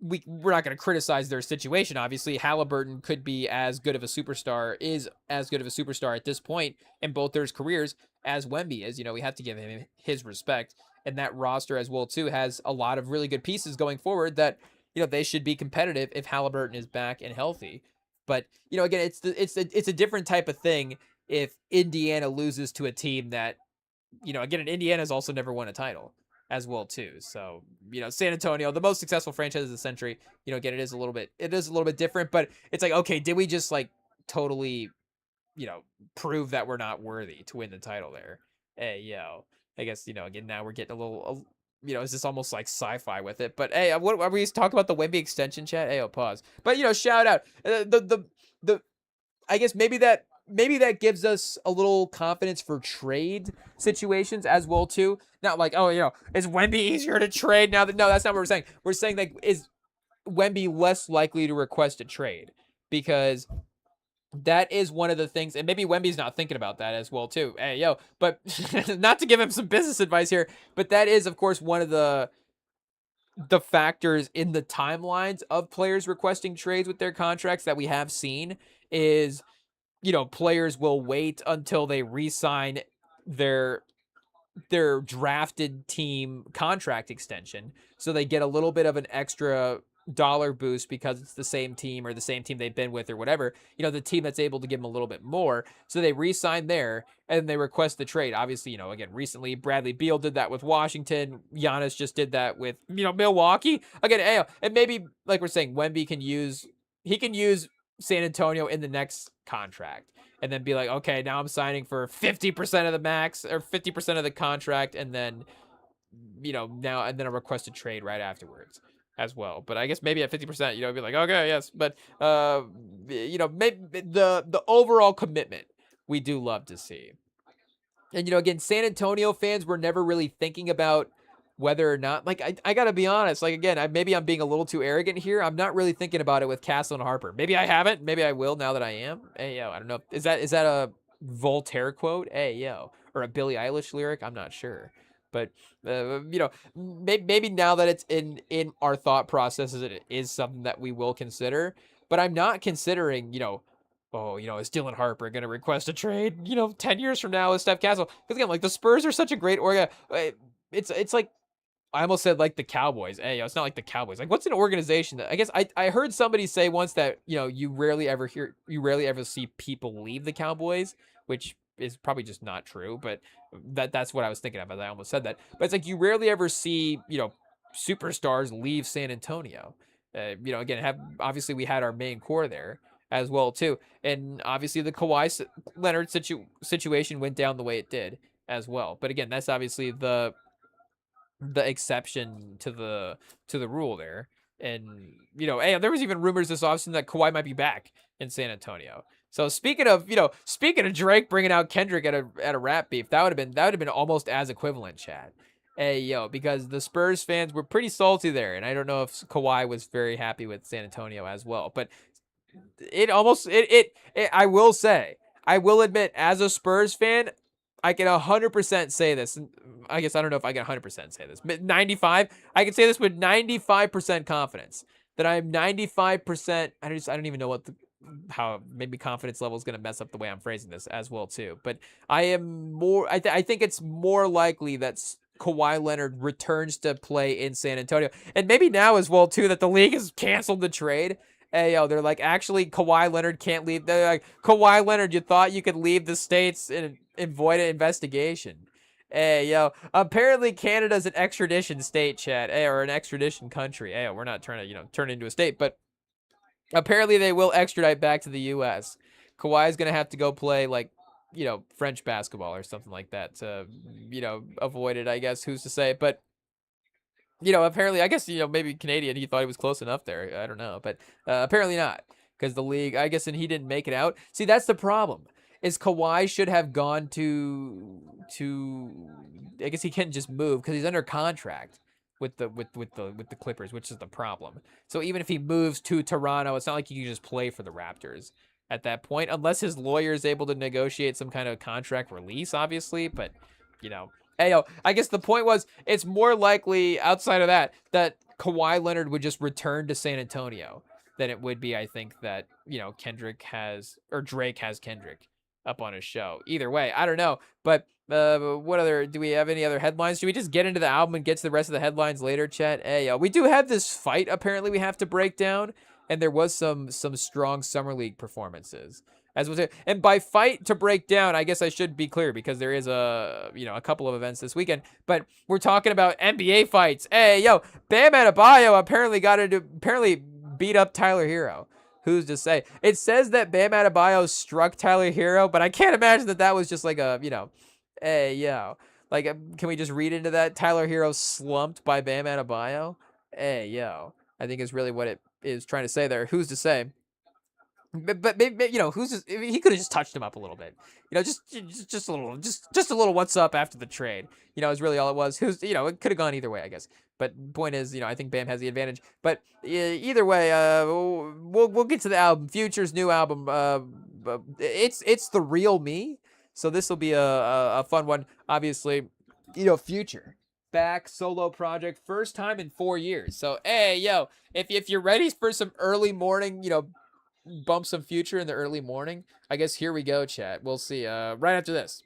we're not going to criticize their situation. Obviously, Halliburton could be as good of a superstar, is as good of a superstar at this point in both their careers as Wemby is. We have to give him his respect. And that roster as well too has a lot of really good pieces going forward that, they should be competitive if Halliburton is back and healthy. But, again, it's a different type of thing if Indiana loses to a team that, again, Indiana's also never won a title as well too. So, San Antonio, the most successful franchise of the century, again, it is a little bit different, but it's like, okay, did we just like totally, prove that we're not worthy to win the title there? Hey, yo, I guess, again, now we're getting a little, is this almost like sci-fi with it? But hey, what are we talking about, the Wemby extension chat? Hey, pause. But, shout out the I guess maybe that gives us a little confidence for trade situations as well too. Not like, oh, is Wemby easier to trade now? No, that's not what we're saying. We're saying, like, is Wemby less likely to request a trade? Because that is one of the things, and maybe Wemby's not thinking about that as well too. Hey, but not to give him some business advice here, but that is, of course, one of the factors in the timelines of players requesting trades with their contracts that we have seen is, players will wait until they re-sign their drafted team contract extension, so they get a little bit of an extra dollar boost because it's the same team or the same team they've been with or whatever, the team that's able to give them a little bit more. So they re-sign there and they request the trade. Obviously, again, recently Bradley Beal did that with Washington. Giannis just did that with, Milwaukee. Again, and maybe, like we're saying, Wemby can use San Antonio in the next contract and then be like, okay, now I'm signing for 50% of the max or 50% of the contract, and then, now, and then a requested trade right afterwards as well. But I guess maybe at 50%, be like, okay, yes. But, maybe the overall commitment we do love to see. And, again, San Antonio fans were never really thinking about whether or not, like, I got to be honest, like, again, maybe I'm being a little too arrogant here. I'm not really thinking about it with Castle and Harper. Maybe I haven't. Maybe I will now that I am. Hey, yo, I don't know. Is that a Voltaire quote? Hey, yo. Or a Billie Eilish lyric? I'm not sure. But, maybe now that it's in our thought processes, it is something that we will consider. But I'm not considering, oh, is Dylan Harper going to request a trade, 10 years from now with Steph Castle? Because again, like the Spurs are such a great organ. It's like, I almost said like the Cowboys. Hey, it's not like the Cowboys. Like, what's an organization that I guess I heard somebody say once that, you rarely ever see people leave the Cowboys, which is probably just not true, but that's what I was thinking of as I almost said that. But it's like you rarely ever see, superstars leave San Antonio. Again, obviously we had our main core there as well too, and obviously the Kawhi Leonard situation went down the way it did as well. But again, that's obviously the exception to the rule there. And hey, there was even rumors this offseason that Kawhi might be back in San Antonio. So speaking of Drake bringing out Kendrick at a rap beef, that would have been almost as equivalent, Chad. Hey yo, because the Spurs fans were pretty salty there, and I don't know if Kawhi was very happy with San Antonio as well. But I will say, I will admit, as a Spurs fan, I can 100% say this. I guess I don't know if I can 100% say this, but 95, I can say this with 95% confidence that I'm 95%. I don't even know how maybe confidence level is going to mess up the way I'm phrasing this as well too. But I am more. I think it's more likely that Kawhi Leonard returns to play in San Antonio, and maybe now as well too that the league has canceled the trade. Hey, yo, they're like, actually, Kawhi Leonard can't leave. They're like, Kawhi Leonard, you thought you could leave the States and avoid an investigation. Hey, yo, apparently Canada's an extradition state, Chad. Hey, or an extradition country. Hey, we're not trying to, turn it into a state, but apparently they will extradite back to the U.S. Kawhi's going to have to go play, like, French basketball or something like that to, avoid it, I guess. Who's to say? But apparently, I guess, maybe Canadian, he thought he was close enough there. I don't know. But apparently not. Because the league, I guess, and he didn't make it out. See, that's the problem. Is Kawhi should have gone to I guess he can't just move because he's under contract with the Clippers, which is the problem. So even if he moves to Toronto, it's not like he can just play for the Raptors at that point, unless his lawyer is able to negotiate some kind of contract release, obviously. But you know, hey, yo, I guess the point was it's more likely outside of that Kawhi Leonard would just return to San Antonio than it would be, I think, that, Kendrick has or Drake has Kendrick up on his show. Either way, I don't know. But what other do we have any other headlines? Should we just get into the album and get to the rest of the headlines later, Chet? Hey, we do have this fight apparently we have to break down, and there was some strong summer league performances. As was it, and by fight to break down, I guess I should be clear because there is a couple of events this weekend, but we're talking about NBA fights. Hey, yo, Bam Adebayo apparently beat up Tyler Hero. Who's to say? It says that Bam Adebayo struck Tyler Hero, but I can't imagine that was just like a, hey, yo. Like, can we just read into that? Tyler Hero slumped by Bam Adebayo? Hey, yo. I think is really what it is trying to say there. Who's to say? But maybe, he could have just touched him up a little bit, just a little what's up after the trade, is really all it was. It could have gone either way, I guess. But point is, I think Bam has the advantage. But either way, we'll get to the album, Future's new album. It's the real me, so this will be a fun one. Obviously, Future back solo project, first time in 4 years. So hey, yo, if you're ready for some early morning, bump some Future in the early morning, I guess here we go, chat. We'll see right after this.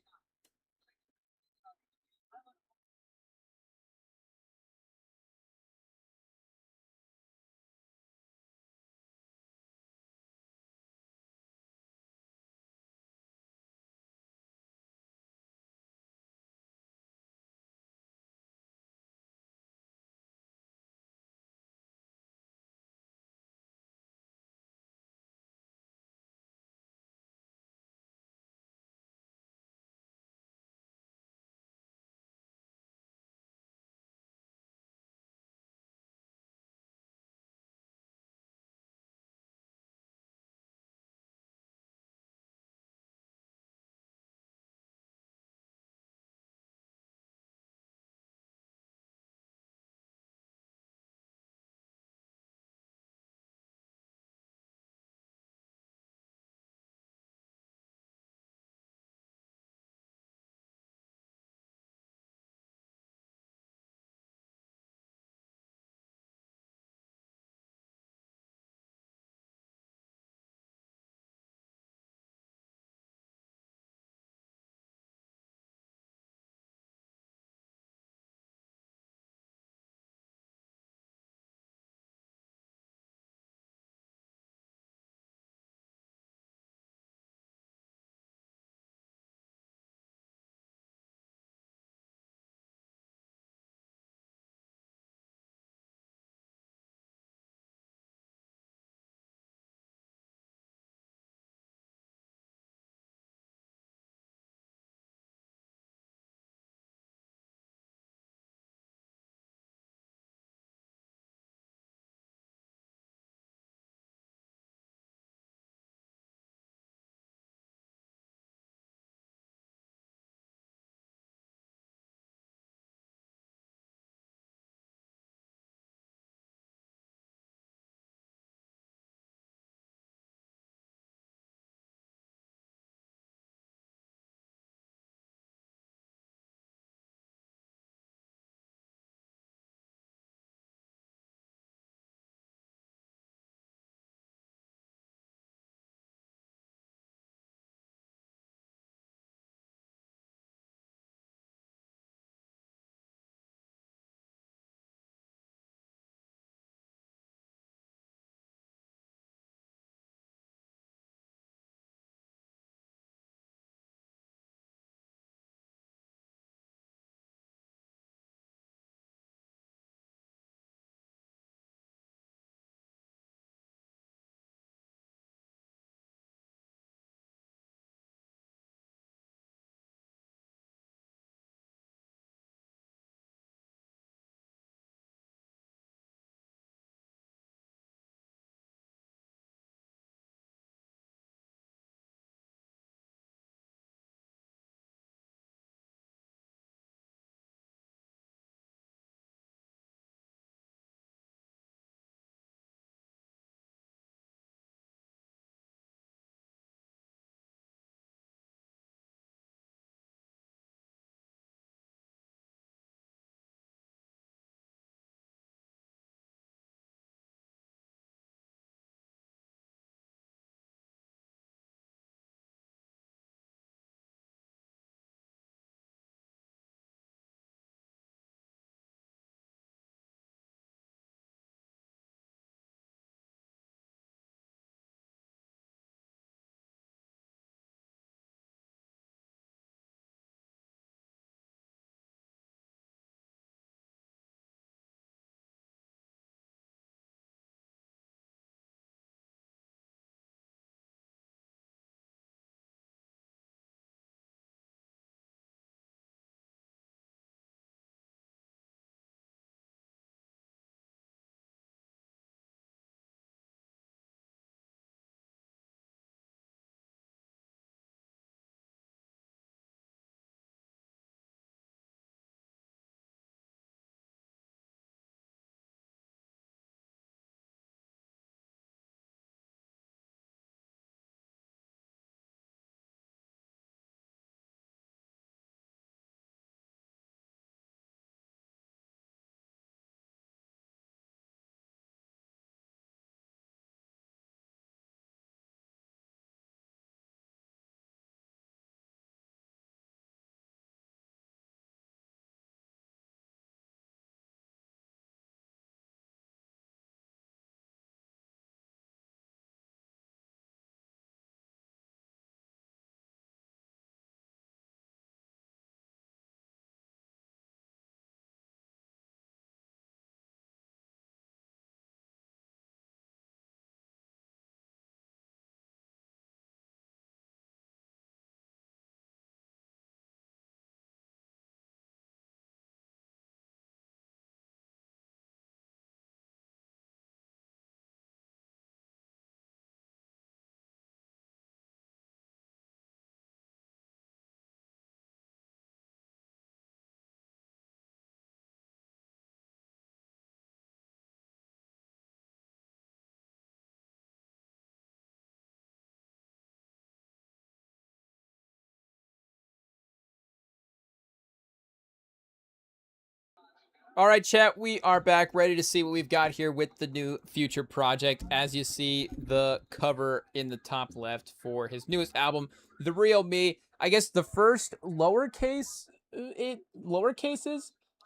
All right, chat, we are back ready to see what we've got here with the new Future project. As you see, the cover in the top left for his newest album, The Real Me. I guess the first lowercases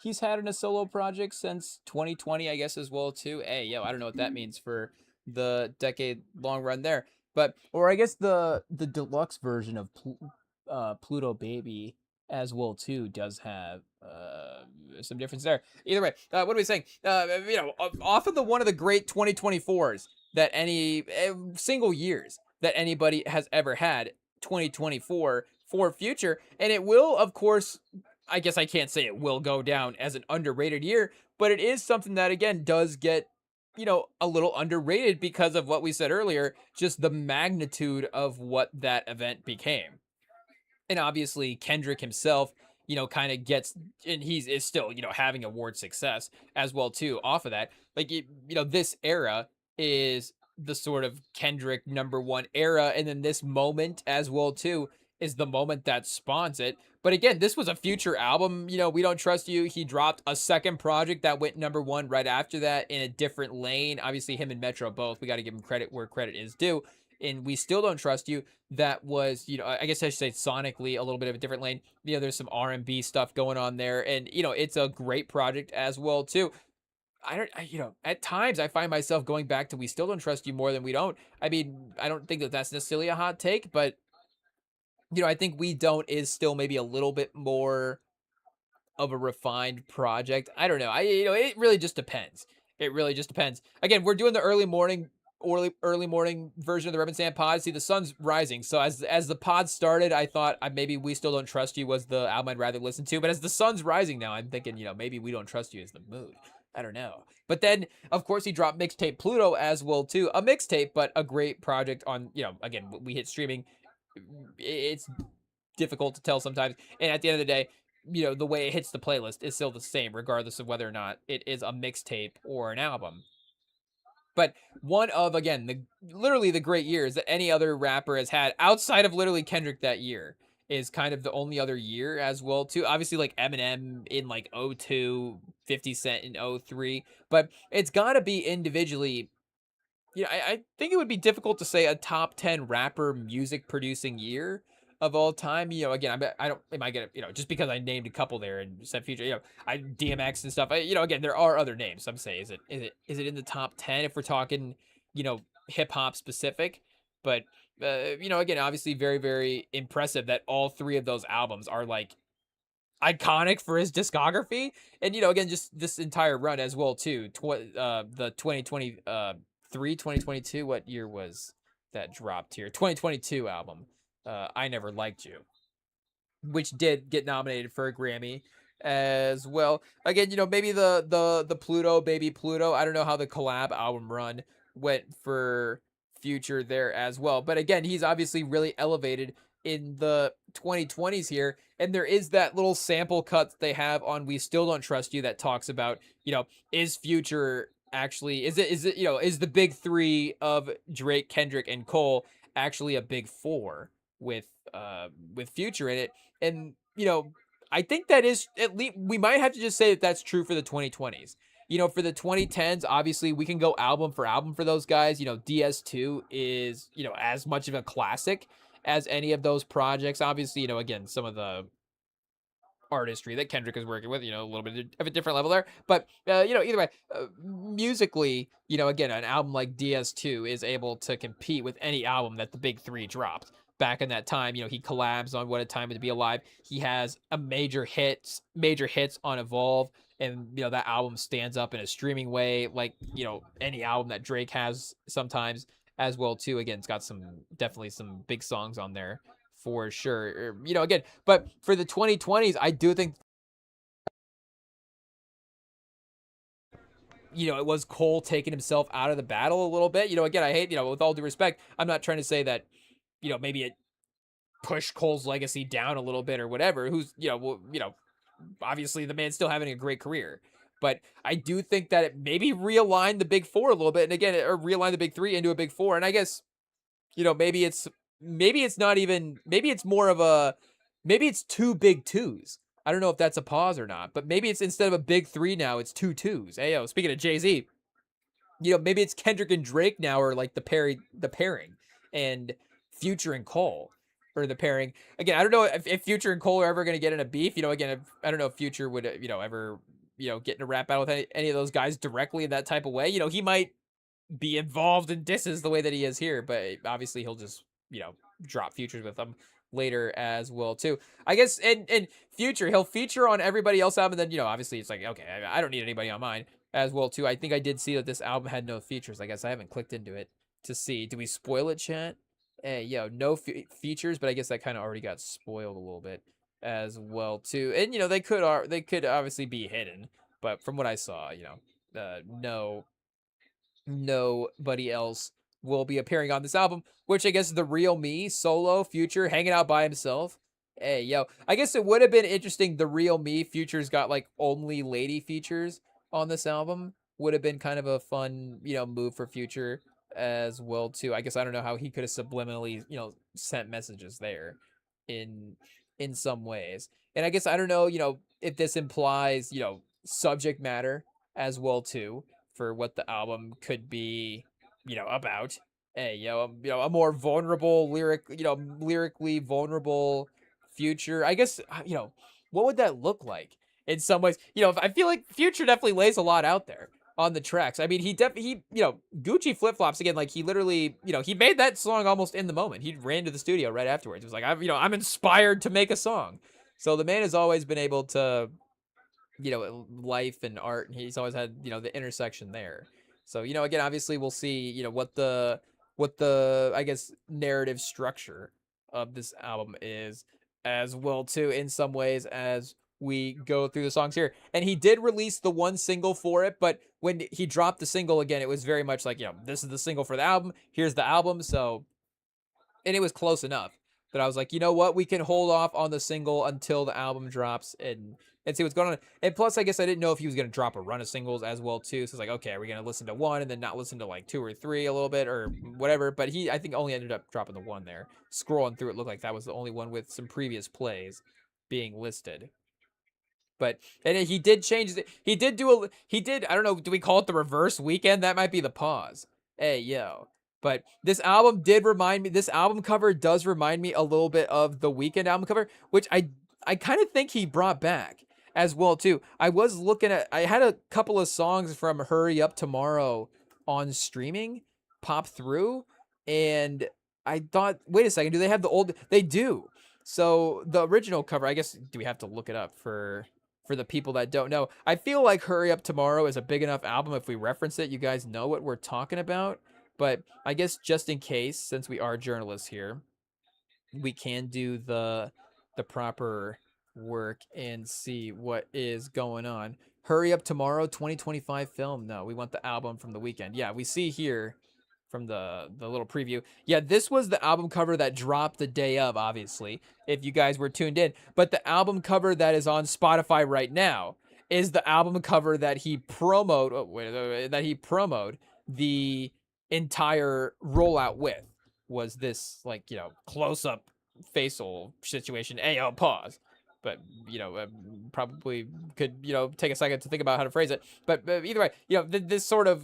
he's had in a solo project since 2020, I guess, as well, too. Hey, yo, I don't know what that means for the decade long run there. But, or I guess the deluxe version of Pluto Baby as well too does have some difference there. Either way, what are we saying? Off of the one of the great 2024s that any single years that anybody has ever had, 2024 for Future, and it will, of course. I guess I can't say it will go down as an underrated year, but it is something that again does get a little underrated because of what we said earlier, just the magnitude of what that event became. And obviously Kendrick himself, kind of gets, and he's is still, having award success as well too off of that. Like this era is the sort of Kendrick number one era, and then this moment as well too is the moment that spawns it. But again, this was a Future album. We don't trust you. He dropped a second project that went number one right after that in a different lane. Obviously, him and Metro both. We got to give him credit where credit is due. And we still don't trust you. That was, I guess I should say sonically a little bit of a different lane. There's some R&B stuff going on there, and it's a great project as well too. At times I find myself going back to "We Still Don't Trust You" more than "We Don't." I mean, I don't think that that's necessarily a hot take, but I think "We Don't" is still maybe a little bit more of a refined project. I don't know. It really just depends. It really just depends. Again, we're doing the early morning version of the Remington pod. See, the sun's rising. So as the pod started, I thought maybe "We Still Don't Trust You" was the album I'd rather listen to. But as the sun's rising now, I'm thinking, maybe "We Don't Trust You" is the mood. I don't know. But then, of course, he dropped mixtape Pluto as well too. A mixtape, but a great project on, again, we hit streaming. It's difficult to tell sometimes. And at the end of the day, the way it hits the playlist is still the same, regardless of whether or not it is a mixtape or an album. But one of, again, literally the great years that any other rapper has had outside of literally Kendrick that year is kind of the only other year as well too. Obviously like Eminem in like 02, 50 Cent in 03, but it's got to be individually. I think it would be difficult to say a top 10 rapper music producing year of all time. Again, I don't, am I gonna, just because I named a couple there and said Future, I DMX and stuff. Again, there are other names. So I'm saying, is it in the top 10 if we're talking, hip hop specific? But again, obviously very very impressive that all three of those albums are like iconic for his discography, and again just this entire run as well too. The 2022, what year was that dropped here? 2022 album, I Never Liked You, which did get nominated for a Grammy as well. Again, maybe the Pluto Baby Pluto. I don't know how the collab album run went for Future there as well. But again, he's obviously really elevated in the 2020s here. And there is that little sample cut that they have on "We Still Don't Trust You" that talks about, is Future actually, is the big three of Drake, Kendrick, and Cole actually a big four with Future in it? And I think that is, at least we might have to just say that that's true for the 2020s. For the 2010s, obviously we can go album for album for those guys. DS2 is, as much of a classic as any of those projects. Obviously, again, some of the artistry that Kendrick is working with, a little bit of a different level there. But, either way, musically, again, an album like DS2 is able to compete with any album that the big three dropped. Back in that time, he collabs on "What a Time to Be Alive." He has a major hits on "Evolve," and that album stands up in a streaming way, like any album that Drake has sometimes as well too. Again, it's got definitely some big songs on there for sure. Again, but for the 2020s, I do think it was Cole taking himself out of the battle a little bit. Again, I hate, with all due respect, I'm not trying to say that, maybe it pushed Cole's legacy down a little bit or whatever. Who's, obviously the man's still having a great career. But I do think that it maybe realigned the big four a little bit. And again, or realigned the big three into a big four. And I guess, maybe it's not even, maybe it's more of maybe it's two big twos. I don't know if that's a pause or not, but maybe it's instead of a big three now, it's two twos. Hey, yo, speaking of Jay-Z, maybe it's Kendrick and Drake now, or like the pairing, and Future and Cole, or the pairing. Again, I don't know if Future and Cole are ever going to get in a beef. Again, I don't know if Future would, ever, get in a rap battle with any of those guys directly in that type of way. He might be involved in disses the way that he is here, but obviously he'll just, drop Futures with them later as well too. I guess and Future, he'll feature on everybody else's album, and then obviously it's like, okay, I don't need anybody on mine as well too. I think I did see that this album had no features. I guess I haven't clicked into it to see. Do we spoil it, chat? No features, but I guess that kind of already got spoiled a little bit as well too. And they could obviously be hidden, but from what I saw, no, nobody else will be appearing on this album, which I guess the real me, solo, Future, hanging out by himself. Hey, yo, I guess it would have been interesting. The real me, Future's got like only lady features on this album. Would have been kind of a fun, move for Future as well too. I guess I don't know how he could have subliminally, sent messages there in some ways. And I guess I don't know, if this implies, subject matter as well too for what the album could be, about. Hey, a more vulnerable lyrically vulnerable Future. I guess, what would that look like in some ways? I feel like Future definitely lays a lot out there on the tracks. I mean, he Gucci Flip Flops again. Like he literally, he made that song almost in the moment. He ran to the studio right afterwards. He was like, I'm inspired to make a song. So the man has always been able to, life and art, and he's always had, the intersection there. So, again, obviously we'll see, what the I guess narrative structure of this album is as well too, in some ways, as we go through the songs here. And he did release the one single for it, but when he dropped the single again, it was very much like, this is the single for the album, here's the album. So, and it was close enough that I was like, you know what, we can hold off on the single until the album drops and see what's going on. And plus, I guess I didn't know if he was going to drop a run of singles as well too. So it's like, okay, are we going to listen to one and then not listen to like two or three a little bit or whatever? But I think only ended up dropping the one there. Scrolling through, it looked like that was the only one with some previous plays being listed. But and he did change it. He did. I don't know. Do we call it the reverse weekend? That might be the pause. Hey yo. But this album did remind me. This album cover does remind me a little bit of the Weekend album cover, which I kind of think he brought back as well too. I was looking at. I had a couple of songs from Hurry Up Tomorrow on streaming pop through, and I thought, wait a second, do they have the old? They do. So the original cover, I guess, do we have to look it up for the people that don't know? I feel like Hurry Up Tomorrow is a big enough album. If we reference it, you guys know what we're talking about. But I guess just in case, since we are journalists here, we can do the proper work and see what is going on. Hurry Up Tomorrow 2025 film. No, we want the album from the Weekend. Yeah, we see here from the little preview. Yeah, this was the album cover that dropped the day of, obviously, if you guys were tuned in. But the album cover that is on Spotify right now is the album cover that he promoted the entire rollout with. Was this like, close up facial situation? Ayo, pause. But probably could take a second to think about how to phrase it. But either way, this sort of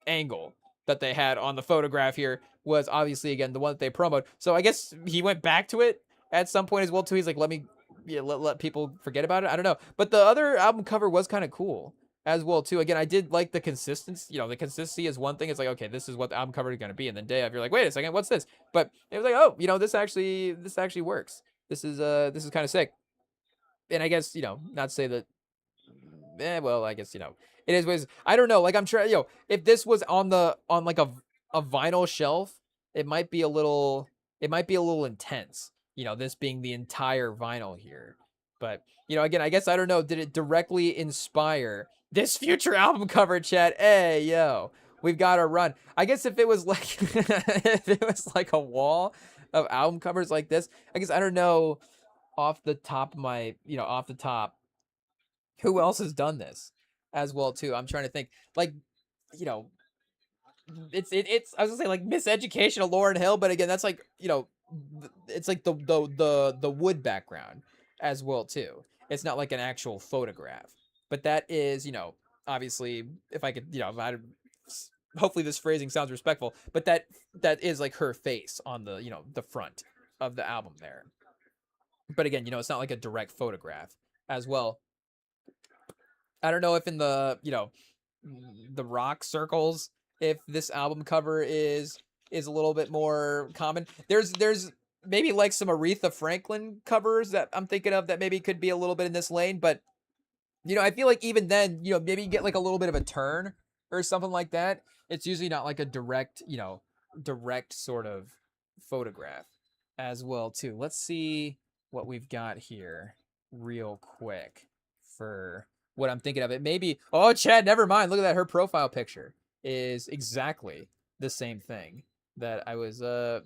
angle that they had on the photograph here was obviously, again, the one that they promoted. So I guess he went back to it at some point as well too. He's like, let me let people forget about it. I don't know, but the other album cover was kind of cool as well too. Again, I did like the consistency. The consistency is one thing. It's like, okay, this is what the album cover is going to be, and then day of, you're like, wait a second, what's this? But it was like, oh, this actually works. This is kind of sick. And I guess not to say that. Well, I guess it is. I don't know. Like, I'm sure if this was on like a vinyl shelf, it might be a little intense. This being the entire vinyl here. But again, I guess I don't know. Did it directly inspire this Future album cover, chat? Hey, yo, we've got to run. I guess if it was like if it was like a wall of album covers like this, I guess I don't know off the top of my off the top who else has done this as well too. I'm trying to think, like, it's I was gonna say like Miseducation of Lauryn Hill, but again, that's like it's like the wood background as well too. It's not like an actual photograph. But that is, obviously, if I could, if I hopefully this phrasing sounds respectful, but that is like her face on the, the front of the album there. But again, it's not like a direct photograph as well. I don't know if in the, the rock circles, if this album cover is a little bit more common. There's maybe like some Aretha Franklin covers that I'm thinking of that maybe could be a little bit in this lane, but I feel like even then, maybe you get like a little bit of a turn or something like that. It's usually not like a direct, direct sort of photograph as well too. Let's see what we've got here real quick for what I'm thinking of. It maybe, oh, Chad, never mind. Look at that. Her profile picture is exactly the same thing that I was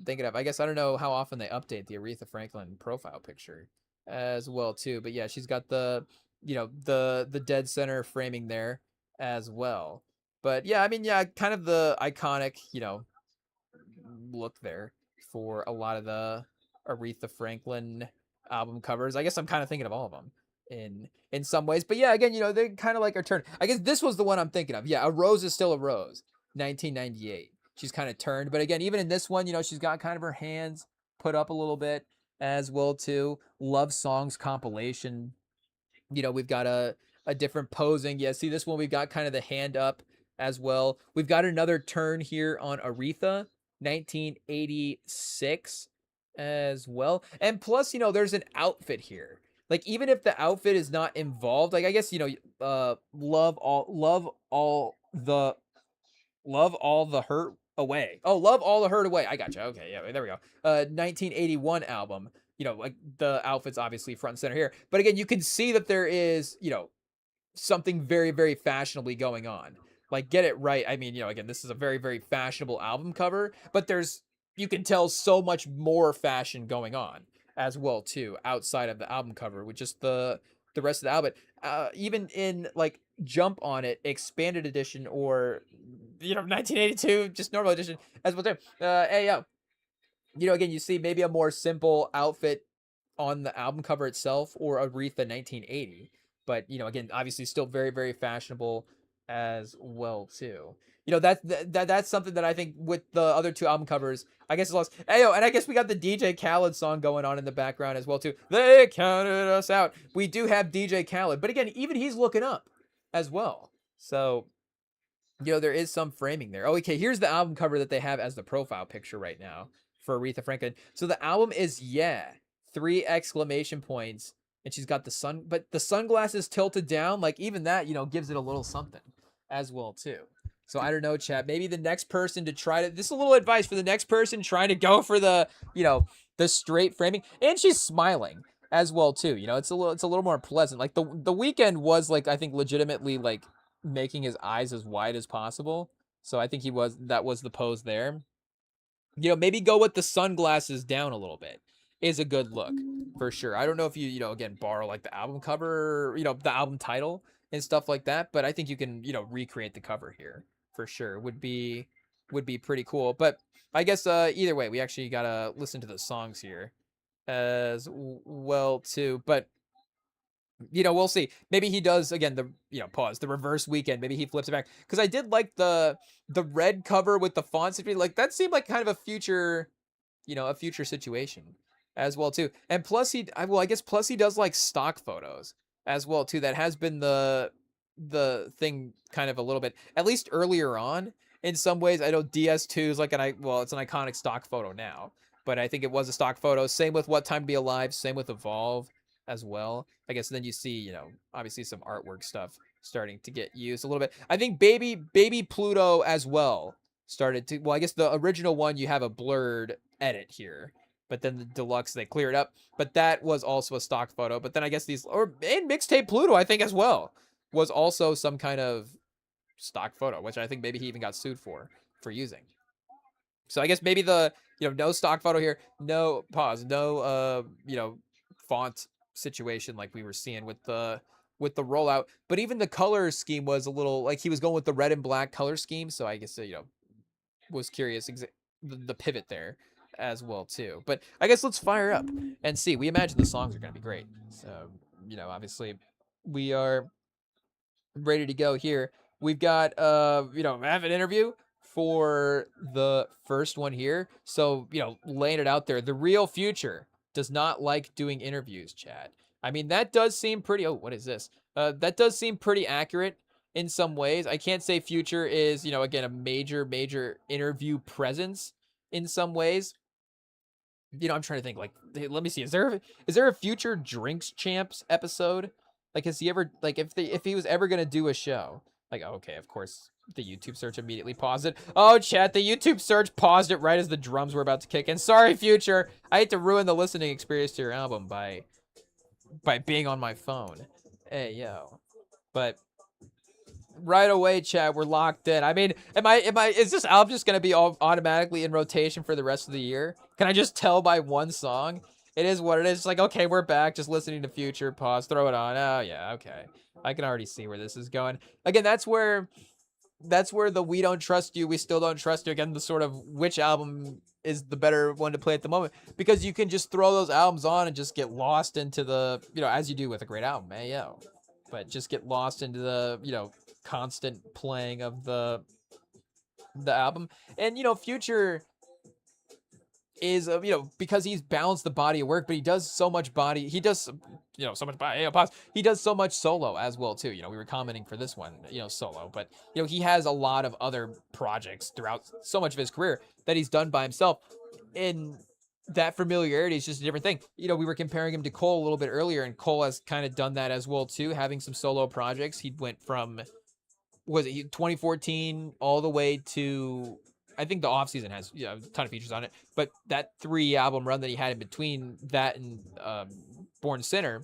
thinking of. I guess I don't know how often they update the Aretha Franklin profile picture as well too. But yeah, she's got the the dead center framing there as well. But yeah, I mean, yeah, kind of the iconic, look there for a lot of the Aretha Franklin album covers. I guess I'm kind of thinking of all of them in some ways. But yeah, again, they kind of like are turned. I guess this was the one I'm thinking of. Yeah, A Rose is Still a Rose, 1998. She's kind of turned, but again, even in this one, she's got kind of her hands put up a little bit as well too. Love Songs compilation. We've got a different posing. Yeah, see this one, we've got kind of the hand up as well. We've got another turn here on Aretha, 1986 as well. And plus, there's an outfit here. Like even if the outfit is not involved, like I guess love all the hurt away. Oh, love all the hurt away. I gotcha. Okay, yeah, there we go. 1981 album. Like the outfit's obviously front and center here, but again, you can see that there is, something very, very fashionably going on. Like, get it right. I mean, again, this is a very, very fashionable album cover, but you can tell so much more fashion going on as well too outside of the album cover with just the rest of the album. Even in like Jump on It expanded edition or 1982 just normal edition as well too. Again, you see maybe a more simple outfit on the album cover itself or Aretha 1980. But, again, obviously still very, very fashionable as well, too. That's something that I think with the other two album covers, I guess it's lost. Hey, and I guess we got the DJ Khaled song going on in the background as well, too. They counted us out. We do have DJ Khaled. But again, even he's looking up as well. So, there is some framing there. Oh, okay, here's the album cover that they have as the profile picture right now for Aretha Franklin. So the album is, 3 exclamation points, and she's got but the sunglasses tilted down. Like even that, gives it a little something as well too. So I don't know, chat. Maybe the next person to try to, this is a little advice for the next person trying to go for the, the straight framing. And she's smiling as well too. It's a little more pleasant. Like the Weeknd was like, I think legitimately like making his eyes as wide as possible. So I think that was the pose there. Maybe go with the sunglasses down a little bit is a good look for sure. I don't know if you, again, borrow like the album cover, the album title and stuff like that, but I think you can, recreate the cover here for sure. Would be pretty cool. But I guess either way, we actually got to listen to the songs here as well too. But we'll see. Maybe he does again the pause the reverse Weekend. Maybe he flips it back because I did like the red cover with the fonts. Like that seemed like kind of a future, a future situation as well too. And plus I guess plus he does like stock photos as well too. That has been the thing kind of a little bit at least earlier on in some ways. I know DS2 is like it's an iconic stock photo now, but I think it was a stock photo. Same with What Time to Be Alive. Same with Evolve as well. I guess then you see, obviously some artwork stuff starting to get used a little bit. I think Baby Pluto as well started to, well, I guess the original one you have a blurred edit here, but then the deluxe they clear it up. But that was also a stock photo. But then I guess and Mixtape Pluto I think as well was also some kind of stock photo, which I think maybe he even got sued for using. So I guess maybe the no stock photo here, no font situation like we were seeing with the rollout. But even the color scheme was a little like he was going with the red and black color scheme. So I guess was curious the pivot there as well too. But I guess let's fire up and see. We imagine the songs are going to be great. So obviously we are ready to go here. We've got I have an interview for the first one here. So, laying it out there. The real Future does not like doing interviews, Chad. I mean, that does seem pretty what is this? That does seem pretty accurate in some ways. I can't say Future is, again, a major interview presence in some ways. I'm trying to think. Like, hey, let me see. Is there a Future Drinks Champs episode? Like, has he ever if he was ever gonna do a show? Like, okay, of course, the YouTube search immediately paused it. Oh, chat, the YouTube search paused it right as the drums were about to kick in. Sorry, Future. I hate to ruin the listening experience to your album by being on my phone. Hey, yo. But right away, Chad, we're locked in. I mean, is this album just gonna be all automatically in rotation for the rest of the year? Can I just tell by one song? It is what it is. It's like, okay, we're back, just listening to Future, pause, throw it on. Oh yeah, okay. I can already see where this is going. Again, that's where the we don't trust you, we still don't trust you. Again, the sort of which album is the better one to play at the moment, because you can just throw those albums on and just get lost into the, as you do with a great album, yo. But just get lost into the, constant playing of the album. And Future is because he's balanced the body of work, but he does so much body. He does so much body. Pause. He does so much solo as well too. We were commenting for this one, solo, but he has a lot of other projects throughout so much of his career that he's done by himself. And that familiarity is just a different thing. We were comparing him to Cole a little bit earlier, and Cole has kind of done that as well too, having some solo projects. He went from 2014 all the way to, I think the off season has a ton of features on it, but that 3 album run that he had in between that and Born Sinner,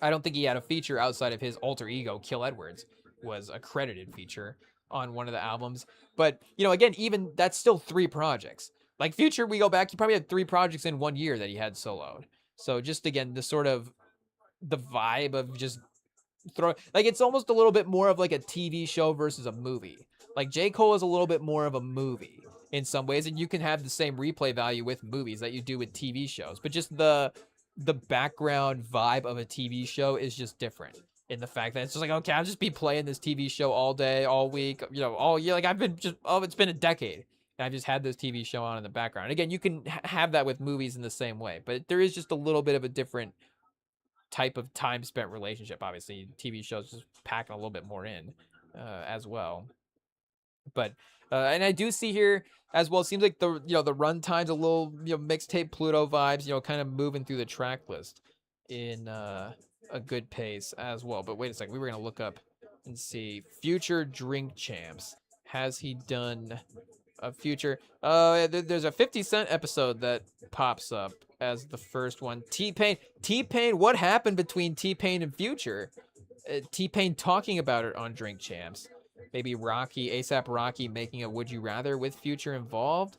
I don't think he had a feature outside of his alter ego Kill Edwards was a credited feature on one of the albums. But again, even that's still 3 projects. Like Future, we go back, he probably had 3 projects in 1 year that he had soloed. So just again, the sort of the vibe of just it's almost a little bit more of like a TV show versus a movie. Like J. Cole is a little bit more of a movie in some ways, and you can have the same replay value with movies that you do with TV shows, but just the background vibe of a TV show is just different in the fact that it's just like, okay, I'll just be playing this TV show all day, all week, all year. Like it's been a decade and I've just had this TV show on in the background. Again, you can have that with movies in the same way, but there is just a little bit of a different type of time spent relationship. Obviously, TV shows just packing a little bit more in as well. But and I do see here as well. It seems like the run time's a little mixtape Pluto vibes. Kind of moving through the track list in a good pace as well. But wait a second, we were gonna look up and see Future Drink Champs. Has he done a Future? There's a 50 Cent episode that pops up as the first one. T-Pain, what happened between T-Pain and Future? T-Pain talking about it on Drink Champs. Maybe ASAP Rocky making a Would You Rather with Future involved.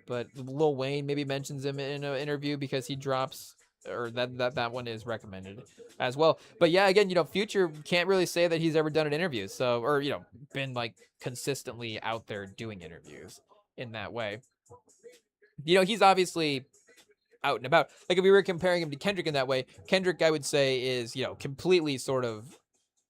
But Lil Wayne maybe mentions him in an interview because he drops, or that one is recommended as well. But yeah, again, Future can't really say that he's ever done an interview. So, or, been like consistently out there doing interviews in that way. He's obviously out and about. Like if we were comparing him to Kendrick in that way, Kendrick, I would say, is completely sort of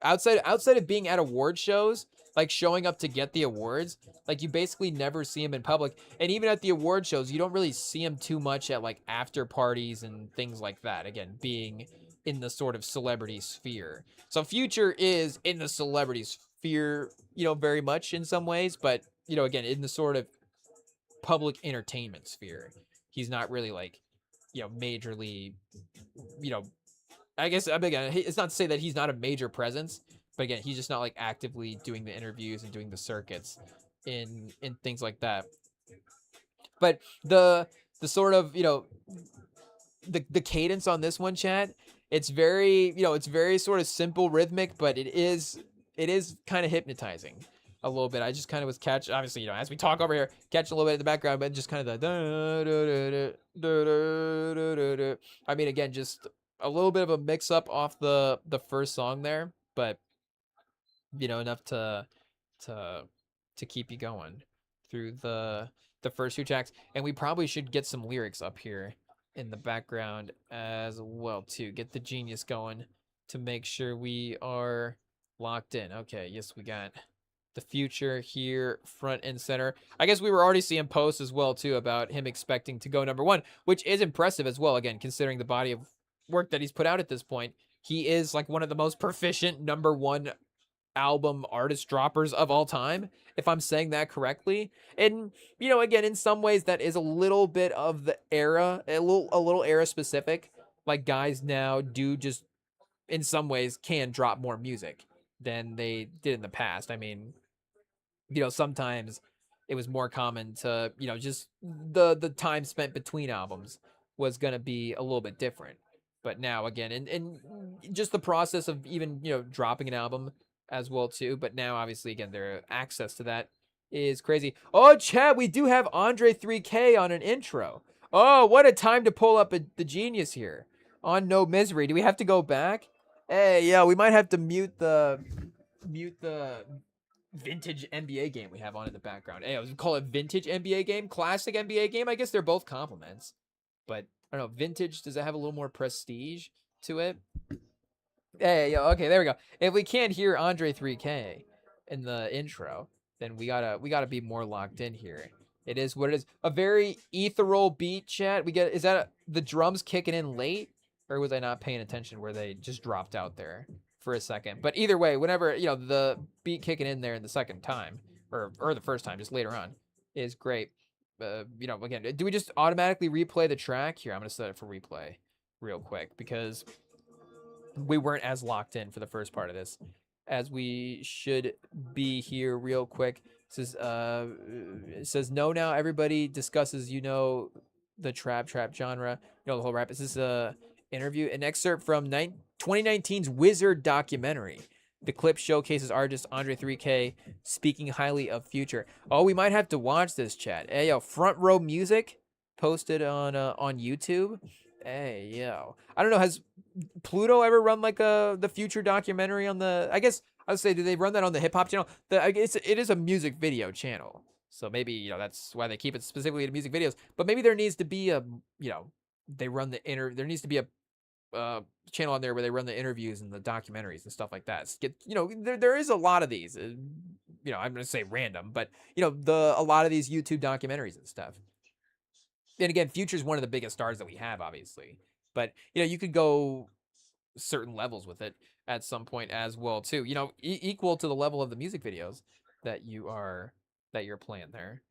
outside of being at award shows, like showing up to get the awards. Like you basically never see him in public, and even at the award shows, you don't really see him too much at like after parties and things like that. Again, being in the sort of celebrity sphere. So Future is in the celebrity sphere, very much in some ways, but again, in the sort of public entertainment sphere, he's not really like majorly, I guess, again, it's not to say that he's not a major presence, but again, he's just not like actively doing the interviews and doing the circuits in things like that. But the sort of the cadence on this one, Chad, it's very it's very sort of simple rhythmic, but it is kind of hypnotizing a little bit. I just kind of was obviously, as we talk over here, catch a little bit in the background, but just kind of the I mean, again, just a little bit of a mix up off the first song there, but enough to keep you going through the first 2 tracks. And we probably should get some lyrics up here in the background as well too. Get the genius going to make sure we are locked in. Okay, yes, we got the future here front and center. I guess we were already seeing posts as well too about him expecting to go #1, which is impressive as well, again, considering the body of work that he's put out at this point. He is like one of the most proficient #1 album artist droppers of all time, if I'm saying that correctly. And again, in some ways that is a little bit of the era, a little era specific. Like guys now do just in some ways can drop more music than they did in the past. I mean, sometimes it was more common to, just the time spent between albums was going to be a little bit different. But now again, and just the process of even, dropping an album as well too. But now obviously again, their access to that is crazy. Oh, chat, we do have Andre 3K on an intro. Oh, what a time to pull up the genius here on No Misery. Do we have to go back? Hey, yeah, we might have to mute the vintage NBA game we have on in the background. Hey, I was call it vintage NBA game, classic NBA game. I guess they're both compliments, but I don't know. Vintage, does it have a little more prestige to it? Hey, okay, there we go. If we can't hear Andre 3K in the intro, then we gotta be more locked in here. It is what it is. A very ethereal beat, chat. Is that the drums kicking in late, or was I not paying attention where they just dropped out there for a second? But either way, whenever the beat kicking in there in the second time, or the first time, just later on, is great. Again, do we just automatically replay the track here? I'm gonna set it for replay real quick because we weren't as locked in for the first part of this as we should be here real quick. It says no, now everybody discusses the trap genre, the whole rap. Is this a interview, an excerpt from 2019's Wizard documentary? The clip showcases artist Andre 3K speaking highly of Future. Oh, we might have to watch this, chat. Hey, yo, Front Row Music posted on YouTube. Hey, yo, I don't know, has Pluto ever run like the Future documentary on the? I guess I would say, do they run that on the hip hop channel? I guess it is a music video channel, so maybe that's why they keep it specifically to music videos. But maybe there needs to be a they run there needs to be a channel on there where they run the interviews and the documentaries and stuff like that. There is a lot of these. I'm gonna say random, but a lot of these YouTube documentaries and stuff. And again, Future's one of the biggest stars that we have, obviously. But you could go certain levels with it at some point as well too. Equal to the level of the music videos that you're playing there.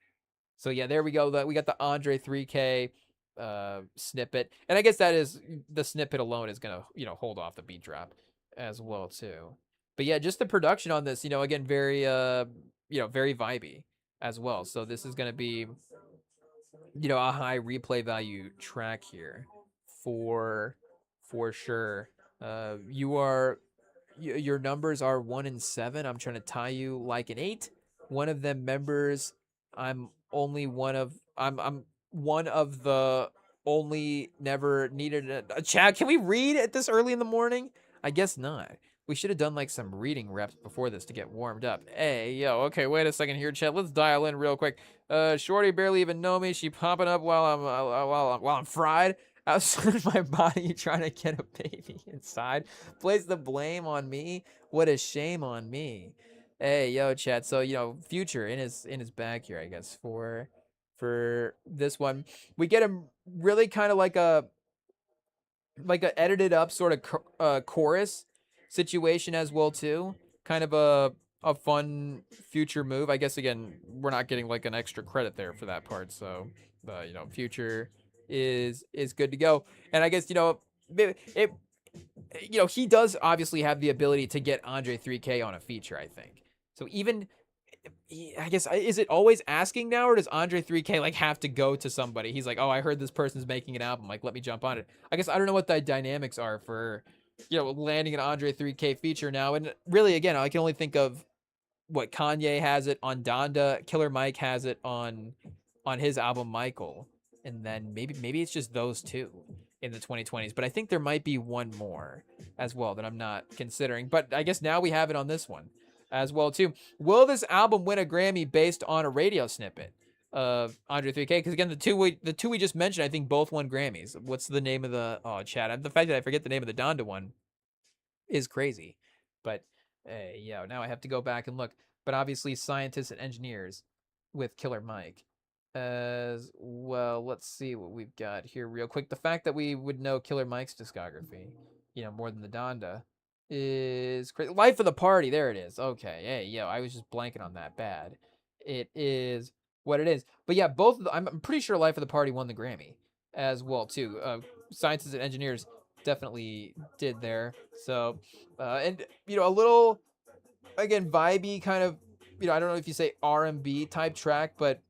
So yeah, there we go. We got the Andre 3K snippet, and I guess that is the snippet alone is gonna hold off the beat drop as well too. But yeah, just the production on this, again, very very vibey as well. So this is gonna be a high replay value track here for sure. Your numbers are 1 and 7. I'm trying to tie you like an 8. One of them members, I'm one of the only never needed a chat. Can we read at this early in the morning? I guess not. We should have done like some reading reps before this to get warmed up. Hey, yo, okay, wait a second here, chat. Let's dial in real quick. Shorty barely even know me. She popping up while I'm fried outside of my body, trying to get a baby inside. Place the blame on me. What a shame on me. Hey, yo, chat. So Future in his bag here, I guess, for this one. We get him really kind of like a edited up sort of chorus situation as well too. Kind of a fun Future move. I guess again, we're not getting like an extra credit there for that part. So Future is good to go. And I guess he does obviously have the ability to get Andre 3K on a feature, I think. So even I guess, is it always asking now, or does Andre 3K like have to go to somebody? He's like, oh, I heard this person's making an album, like let me jump on it. I guess I don't know what the dynamics are for landing an Andre 3K feature now. And really, again, I can only think of what Kanye has it on Donda, Killer Mike has it on his album Michael, and then maybe it's just those two in the 2020s. But I think there might be one more as well that I'm not considering. But I guess now we have it on this one as well too. Will this album win a Grammy based on a radio snippet? Andre 3K, because again, the two we just mentioned, I think both won Grammys. What's the name of Chad? The fact that I forget the name of the Donda one is crazy. But yeah, now I have to go back and look. But obviously, scientists and engineers with Killer Mike. As well, let's see what we've got here real quick. The fact that we would know Killer Mike's discography, more than the Donda, is crazy. Life of the Party, there it is. Okay, hey, yo, I was just blanking on that. Bad. It is what it is. But yeah, I'm pretty sure Life of the Party won the Grammy as well too. Scientists and engineers definitely did there. So, and a little again vibey kind of, I don't know if you say R&B type track, but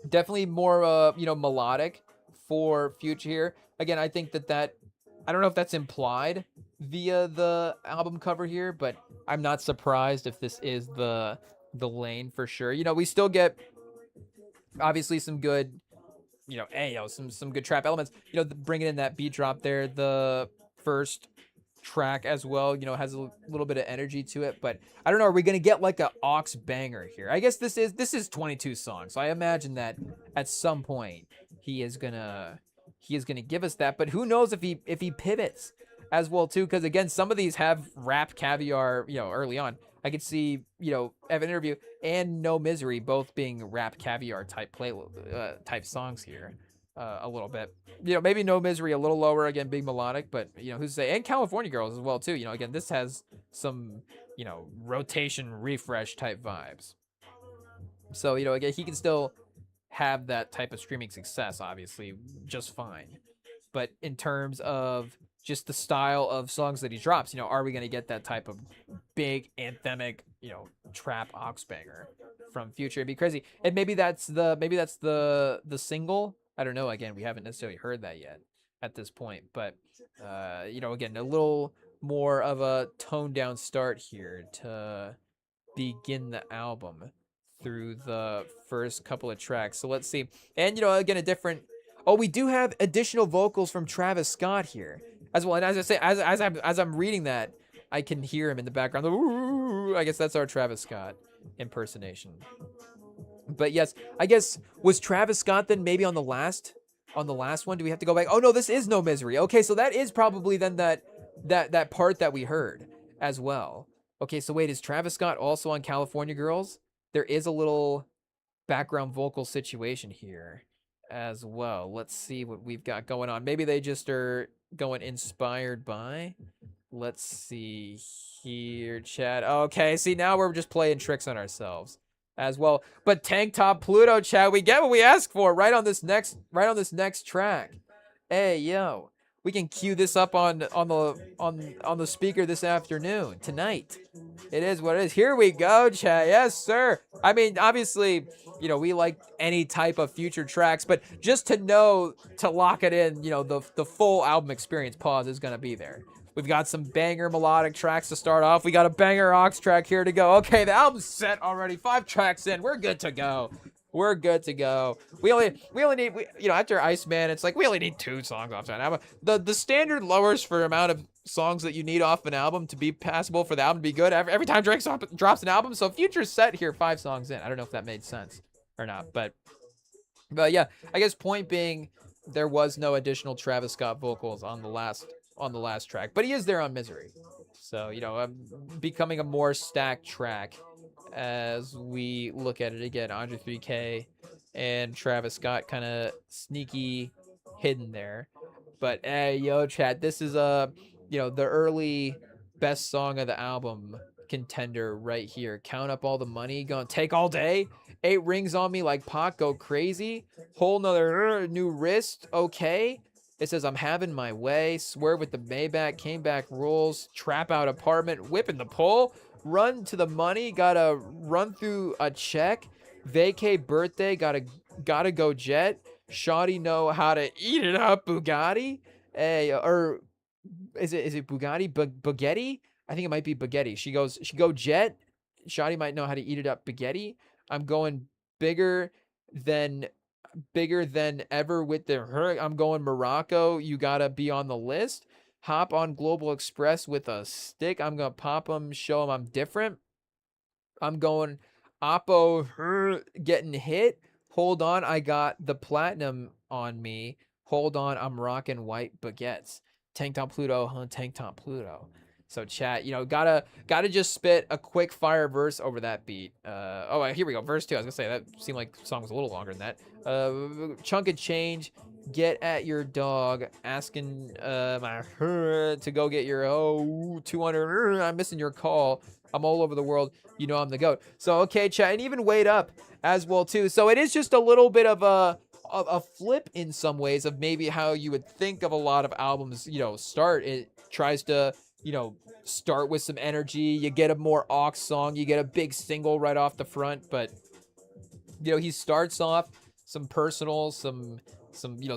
definitely more melodic for Future here. Again, I think that I don't know if that's implied via the album cover here, but I'm not surprised if this is the lane for sure. We still get obviously some good some good trap elements. Bringing in that beat drop there, the first track as well, has a little bit of energy to it. But I don't know, are we gonna get like a aux banger here? I guess this is 22 songs, so I imagine that at some point he is gonna give us that. But who knows if he pivots as well too? Because again, some of these have rap caviar, early on. I could see, have an interview and No Misery both being rap caviar type type songs here, a little bit. Maybe No Misery a little lower again, being melodic, but who's to say? And California Girls as well too. Again, this has some rotation refresh type vibes. So again, he can still have that type of streaming success, obviously, just fine. But in terms of just the style of songs that he drops, are we going to get that type of big anthemic, trap aux banger from Future? It'd be crazy. And maybe that's the single. I don't know. Again, we haven't necessarily heard that yet at this point, but again, a little more of a toned down start here to begin the album through the first couple of tracks. So let's see. And again, a different. Oh, we do have additional vocals from Travis Scott here as well. And as I say, as I'm reading that, I can hear him in the background. Ooh, I guess that's our Travis Scott impersonation. But yes, I guess was Travis Scott then maybe on the last one? Do we have to go back? Oh no, this is No Misery. Okay, so that is probably then that part that we heard as well. Okay, so wait, is Travis Scott also on California Girls? There is a little background vocal situation here as well. Let's see what we've got going on. Maybe they just are going inspired by. Let's see here, chat. Okay, see, now we're just playing tricks on ourselves as well. But Tank Top Pluto, chat, we get what we ask for right on this next track. Hey, yo. We can cue this up on the speaker this afternoon, tonight. It is what it is. Here we go, chat. Yes, sir. I mean, obviously, we like any type of Future tracks, but just to know, to lock it in, the full album experience pause is going to be there. We've got some banger melodic tracks to start off. We got a banger aux track here to go. Okay, the album's set already. 5 tracks in. We're good to go. We're good to go. We only need, after Iceman, it's like we only need 2 songs off that album. The standard lowers for amount of songs that you need off an album to be passable for the album to be good every time Drake drops an album. So Future's set here 5 songs in. I don't know if that made sense or not, but yeah, I guess point being, there was no additional Travis Scott vocals on the last track, but he is there on Misery. So becoming a more stacked track as we look at it again. Andre 3K and Travis Scott kind of sneaky hidden there. But hey, yo, chat, this is the early best song of the album contender right here. Count Up All the Money, gonna take all day. 8 Rings on Me like Pac, go crazy. Whole nother new wrist, okay. It says I'm having my way. Swerve with the Maybach, came back rules. Trap out apartment, whipping the pole. Run to the money, gotta run through a check. Vacay birthday, gotta go jet. Shawty know how to eat it up, Bugatti. Hey, or is it Bugatti? Baguetti? I think it might be Baguetti. She go jet. Shawty might know how to eat it up, Baguetti. I'm going bigger than ever with the her. I'm going Morocco. You gotta be on the list. Hop on Global Express with a stick. I'm gonna pop them, show them I'm different. I'm going Oppo, her getting hit. Hold on, I got the platinum on me. Hold on, I'm rocking white baguettes. Tank top Pluto, huh? Tank top Pluto. So chat, gotta just spit a quick fire verse over that beat. Here we go. Verse 2. I was gonna say that seemed like the song was a little longer than that. Chunk of change. Get at your dog, asking my to go get your 200. I'm missing your call. I'm all over the world. You know I'm the goat. So okay, chat, and even wait up as well too. So it is just a little bit of a flip in some ways of maybe how you would think of a lot of albums. Start. It tries to start with some energy. You get a more aux song. You get a big single right off the front, but he starts off some personal, some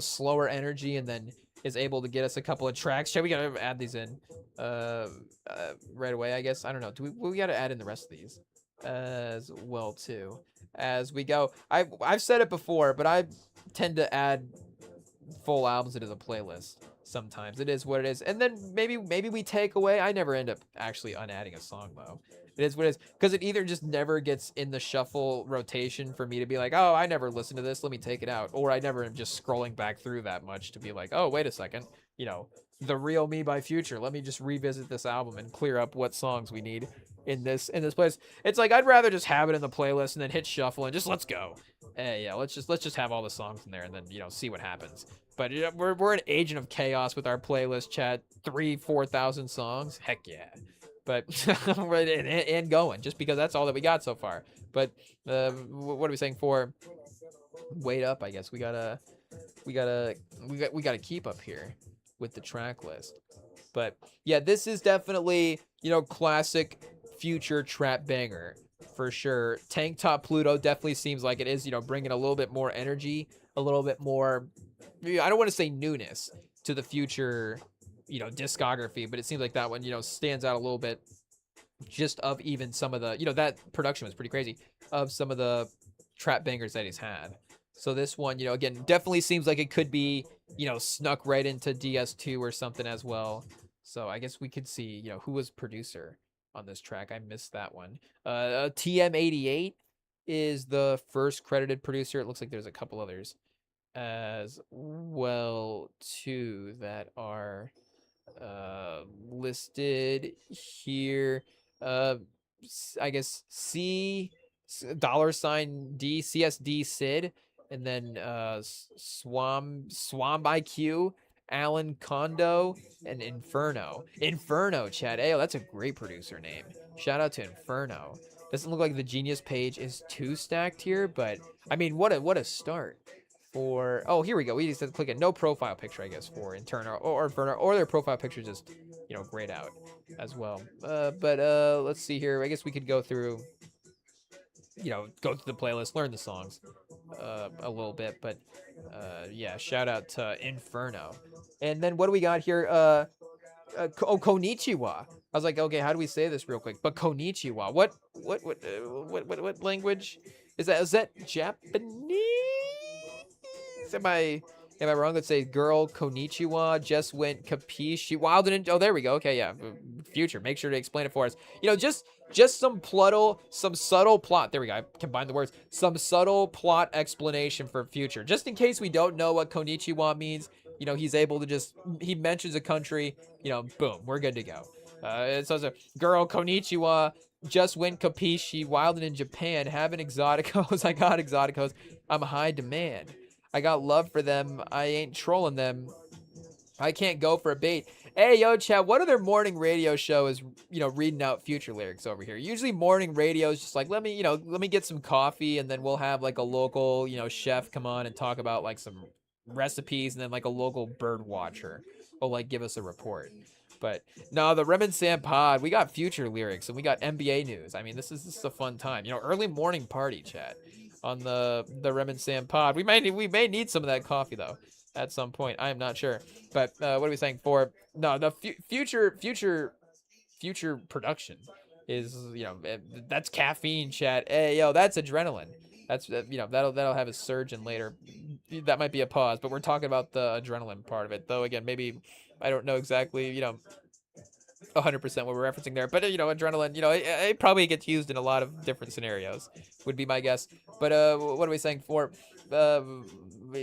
slower energy, and then is able to get us a couple of tracks. Shall we gotta add these in right away? I guess I don't know. We gotta add in the rest of these as well too as we go. I've said it before, but I tend to add full albums into the playlist. Sometimes it is what it is, and then maybe we take away. I never end up actually unadding a song though. It is what it is, because it either just never gets in the shuffle rotation for me to be like, oh, I never listened to this, let me take it out, or I never am just scrolling back through that much to be like, oh, wait a second, The Real Me by Future. Let me just revisit this album and clear up what songs we need in this place. It's like I'd rather just have it in the playlist and then hit shuffle and just let's go. Yeah, let's just have all the songs in there and then see what happens. But we're an agent of chaos with our playlist, chat. 3,000-4,000 songs. Heck yeah. But and going just because that's all that we got so far. But what are we saying for wait up? I guess we gotta keep up here with the track list. But yeah, this is definitely classic Future trap banger for sure. Tank top Pluto definitely seems like it is bringing a little bit more energy, a little bit more. I don't want to say newness to the Future discography, but it seems like that one stands out a little bit just of even some of the that production was pretty crazy of some of the trap bangers that he's had. So this one again definitely seems like it could be snuck right into DS2 or something as well. So I guess we could see who was producer on this track. I missed that one. TM88 is the first credited producer. It looks like there's a couple others as well too that are listed here. I guess C $D CSD Sid, and then Swamp IQ, Alan Kondo, and Inferno, Chad. Hey, that's a great producer name. Shout out to Inferno. Doesn't look like the Genius page is too stacked here, but I mean, what a start. Here we go. We just have to click a no profile picture, I guess, for Inferno or Inferno, or their profile picture just grayed out as well. But let's see here. I guess we could go through the playlist, learn the songs a little bit. But yeah, shout out to Inferno. And then what do we got here? Konnichiwa. I was like, okay, how do we say this real quick? But Konnichiwa. What language is that? Is that Japanese? Am I wrong? Let's say girl Konnichiwa just went capiche wild and oh, there we go. Okay, yeah. Future, make sure to explain it for us. Just some subtle plot. There we go. I combined the words. Some subtle plot explanation for Future, just in case we don't know what Konnichiwa means. He's able to he mentions a country. Boom, we're good to go. So it's a girl Konnichiwa just went capiche wildin' in Japan having exoticos. I got exoticos. I'm high demand. I got love for them. I ain't trolling them. I can't go for a bait. Hey, yo, chat, what other morning radio show is, reading out Future lyrics over here? Usually morning radio is just like, let me get some coffee, and then we'll have, like, a local, chef come on and talk about, like, some recipes, and then, like, a local bird watcher will, like, give us a report. But, no, the Rem and Sam pod, we got Future lyrics, and we got NBA news. I mean, this is a fun time. Early morning party, chat, on the Rem and Sam pod. We may need some of that coffee, though, at some point. I am not sure. But what are we saying for? No, the future production is that's caffeine, chat. Hey, yo, that's adrenaline. That's that'll have a surge in later. That might be a pause, but we're talking about the adrenaline part of it, though. Again, maybe I don't know exactly 100% what we're referencing there. But adrenaline, it probably gets used in a lot of different scenarios, would be my guess. But what are we saying for? Uh,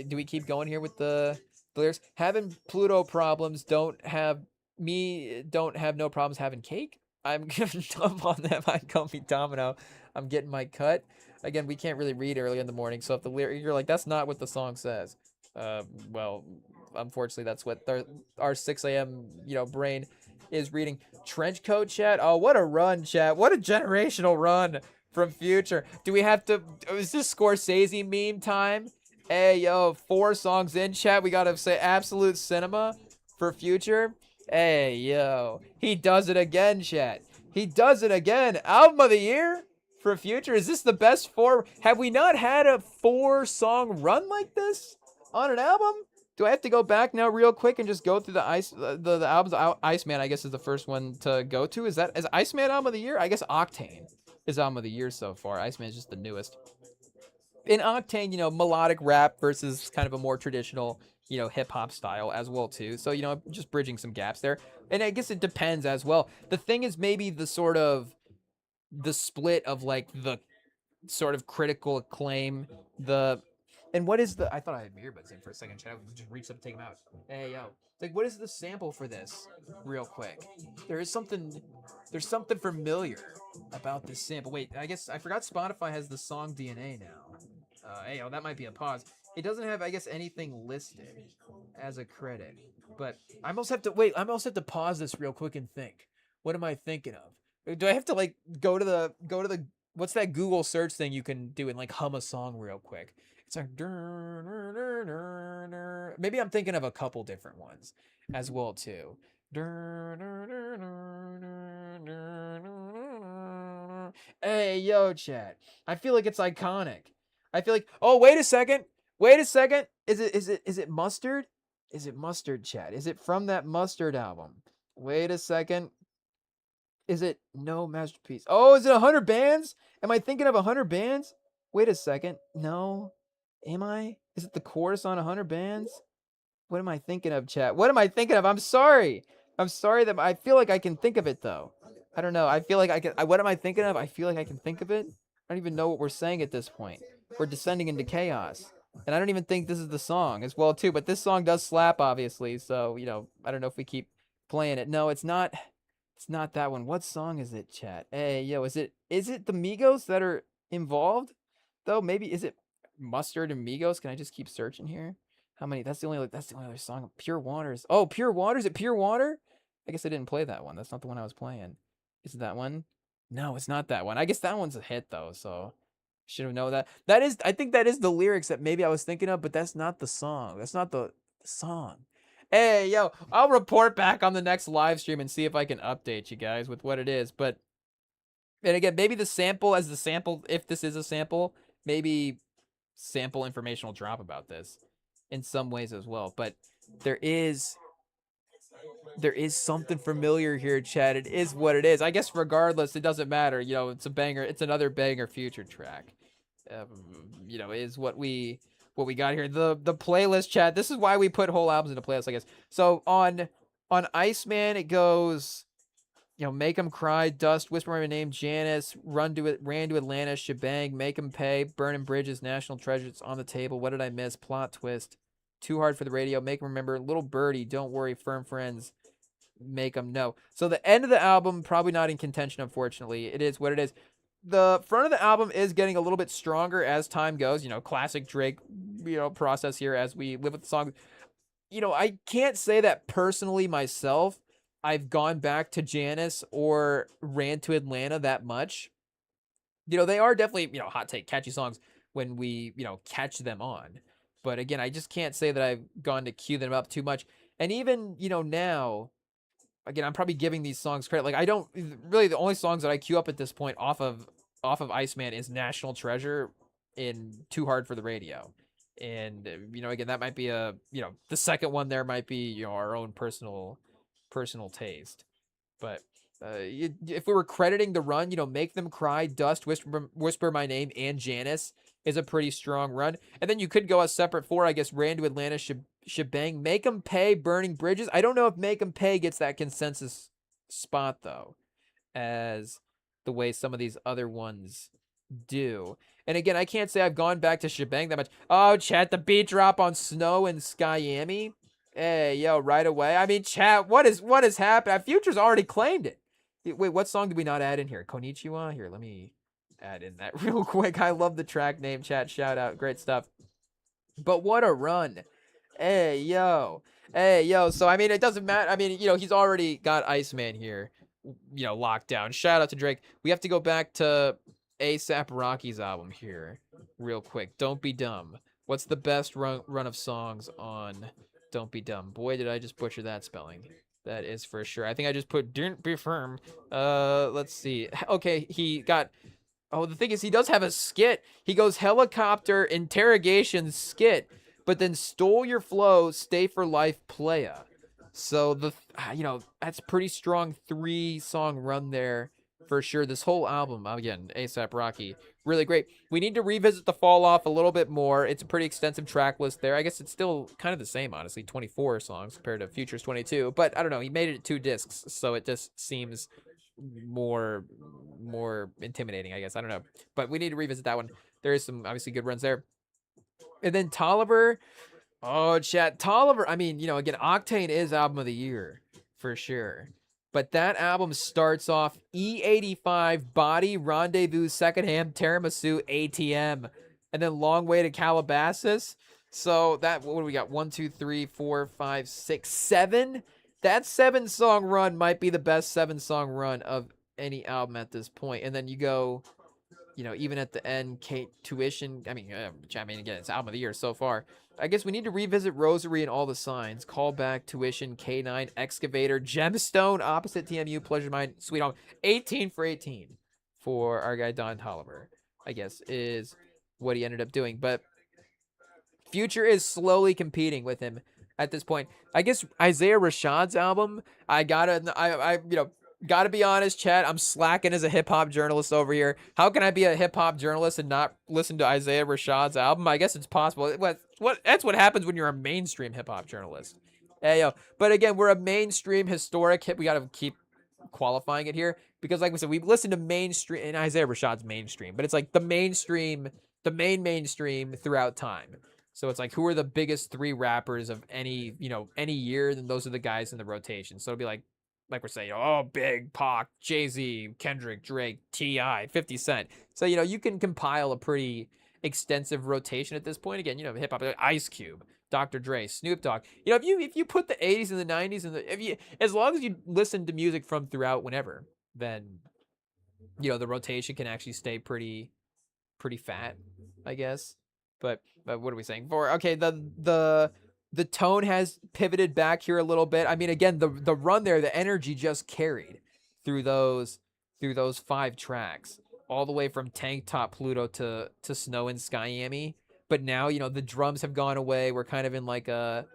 do we keep going here with the lyrics? Having Pluto problems don't have no problems having cake. I'm gonna dump on them. I call me Domino. I'm getting my cut. Again, we can't really read early in the morning, so if the lyric you're like, that's not what the song says. Well, unfortunately, that's what our 6 a.m. Brain is reading. Trench coat chat. Oh, what a run, chat! What a generational run from Future. Do we have to? Is this Scorsese meme time? Hey, yo, 4 songs in, chat. We gotta say absolute cinema for Future. Hey, yo, he does it again, chat. He does it again. Album of the year for Future. Is this the best 4? Have we not had a 4-song run like this on an album? Do I have to go back now real quick and just go through the albums? Iceman, I guess, is the first one to go to. Is Iceman album of the year? I guess Octane is album of the year so far. Iceman is just the newest. In Octane, melodic rap versus kind of a more traditional, hip hop style as well too. So, just bridging some gaps there. And I guess it depends as well. The thing is maybe the split of like the sort of critical acclaim, and what is I thought I had my earbuds in for a second. Chat. I just reached up to take them out. Hey, yo. Like, what is the sample for this? Real quick. There's something familiar about this sample. Wait, I guess I forgot Spotify has the song DNA now. Hey, yo, that might be a pause. It doesn't have, I guess, anything listed as a credit. But I almost have to pause this real quick and think. What am I thinking of? Do I have to like go to the what's that Google search thing you can do and like hum a song real quick? It's like maybe I'm thinking of a couple different ones as well too. Hey, yo, chat. I feel like it's iconic. I feel like, oh, wait a second. Is it Mustard? Is it Mustard, chat? Is it from that Mustard album? Wait a second. Is it no masterpiece? Oh, is it 100 bands? Am I thinking of 100 bands? Wait a second. No. Am I? Is it the chorus on 100 bands? What am I thinking of, chat? What am I thinking of? I'm sorry. That I feel like I can think of it though. I don't know. I feel like I can. What am I thinking of? I feel like I can think of it. I don't even know what we're saying at this point. We're descending into chaos. And I don't even think this is the song as well too, but this song does slap obviously. So, I don't know if we keep playing it. No, it's not. It's not that one. What song is it, chat? Hey, yo, is it the Migos that are involved? Though maybe is it Mustard and Migos? Can I just keep searching here? How many? That's the only other song. Pure Waters. Oh, Pure Water. Is it Pure Water? I guess I didn't play that one. That's not the one I was playing. Is it that one? No, it's not that one. I guess that one's a hit though, so should have known that. I think that is the lyrics that maybe I was thinking of, but that's not the song. That's not the song. Hey, yo, I'll report back on the next live stream and see if I can update you guys with what it is. But, and again, maybe the sample, if this is a sample, maybe sample information will drop about this in some ways as well. But there is something familiar here, Chad. It is what it is. I guess regardless, it doesn't matter. It's a banger. It's another banger Future track. Is what we got here. The playlist, chat. This is why we put whole albums into playlists, I guess. So on Iceman, it goes, Make 'em Cry, Dust, Whisper My Name, Janice, Ran to Atlanta, Shebang, Make 'em Pay, Burning Bridges, National Treasures, On the Table, What Did I Miss, Plot Twist, Too Hard for the Radio, Make 'em Remember, Little Birdie, Don't Worry, Firm Friends, Make 'em Know. So the end of the album, probably not in contention, unfortunately. It is what it is. The front of the album is getting a little bit stronger as time goes. Classic Drake, process here as we live with the song. I can't say that personally myself. I've gone back to Janice or Ran to Atlanta that much. They are definitely, hot take, catchy songs when we, catch them on. But again, I just can't say that I've gone to cue them up too much. And even, now, again, I'm probably giving these songs credit. Like, I don't really, the only songs that I queue up at this point off of Iceman is National Treasure and Too Hard for the Radio. And, again, that might be the second one there might be, our own personal taste. But if we were crediting the run, Make Them Cry, Dust, Whisper My Name, and Janice is a pretty strong run. And then you could go a separate 4, I guess, Ran to Atlanta, Shebang, Make 'em Pay, Burning Bridges. I don't know if Make 'em Pay gets that consensus spot though as the way some of these other ones do. And again, I can't say I've gone back to Shebang that much. Oh, chat, the beat drop on Snow and Skyami. Hey, yo, right away. I mean, chat, what is happening? Future's already claimed it. Wait, what song did we not add in here? Konnichiwa? Here, let me add in that real quick. I love the track name, chat. Shout out. Great stuff. But what a run. Hey, yo. Hey, yo. So, I mean, it doesn't matter. I mean, he's already got Iceman here, locked down. Shout out to Drake. We have to go back to ASAP Rocky's album here real quick. Don't Be Dumb. What's the best run of songs on Don't Be Dumb? Boy, did I just butcher that spelling. That is for sure. I think I just put Don't Be Firm. Let's see. Okay, he got... Oh, the thing is, he does have a skit. He goes helicopter interrogation skit, but then stole your flow, stay for life, playa. So that's pretty strong 3-song run there for sure. This whole album, again, ASAP Rocky, really great. We need to revisit the Fall Off a little bit more. It's a pretty extensive track list there. I guess it's still kind of the same, honestly, 24 songs compared to Future's 22. But I don't know, he made it 2 discs, so it just seems more intimidating, I guess. I don't know. But we need to revisit that one. There is some obviously good runs there. And then Tolliver. Oh, chat. Tolliver. I mean, again, Octane is album of the year for sure. But that album starts off E85, Body, Rendezvous, Secondhand, Tiramisu, ATM, and then Long Way to Calabasas. So that, what do we got? 1, 2, 3, 4, 5, 6, 7. That 7-song run might be the best 7-song run of any album at this point. And then you go, even at the end, Kate Tuition. I mean, again, it's album of the year so far. I guess we need to revisit Rosary and All the Signs. Callback, Tuition, K9, Excavator, Gemstone, Opposite TMU, Pleasure Mind, Sweet Home. 18 for 18 for our guy Don Tolliver, I guess, is what he ended up doing. But Future is slowly competing with him at this point. I guess Isaiah Rashad's album, I gotta be honest, chat, I'm slacking as a hip-hop journalist over here. How can I be a hip-hop journalist and not listen to Isaiah Rashad's album? I guess it's possible. That's what happens when you're a mainstream hip-hop journalist. Hey, yo. But again, we're a mainstream historic hip. We gotta keep qualifying it here. Because like we said, we've listened to mainstream, and Isaiah Rashad's mainstream. But it's like the mainstream, the mainstream throughout time. So it's like, who are the biggest 3 rappers of any year? Then those are the guys in the rotation. So it'll be like we're saying, Big, Pac, Jay-Z, Kendrick, Drake, T.I., 50 Cent. So, you can compile a pretty extensive rotation at this point. Again, hip-hop, Ice Cube, Dr. Dre, Snoop Dogg. If you put the 80s and the 90s, and as long as you listen to music from throughout whenever, then, the rotation can actually stay pretty fat, I guess. But what are we saying? Okay, the tone has pivoted back here a little bit. I mean, again, the run there, the energy just carried through those 5 tracks, all the way from Tank Top Pluto to Snow and Skyami. But now, the drums have gone away. We're kind of in like a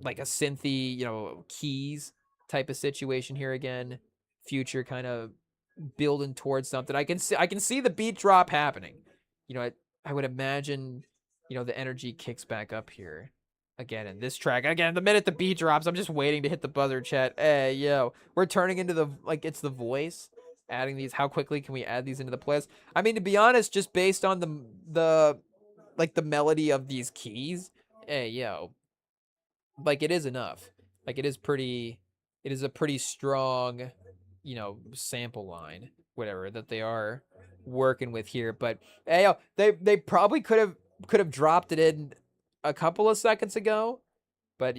synthy, keys type of situation here again. Future kind of building towards something. I can see the beat drop happening. I would imagine, the energy kicks back up here again in this track. Again, the minute the beat drops, I'm just waiting to hit the buzzer, chat. Hey, yo, we're turning into it's The Voice. Adding these, how quickly can we add these into the playlist? I mean, to be honest, just based on the melody of these keys, hey, yo, it is enough. It is a pretty strong, sample line, whatever, that they are working with here. But hey, yo, they probably could have dropped it in a couple of seconds ago, but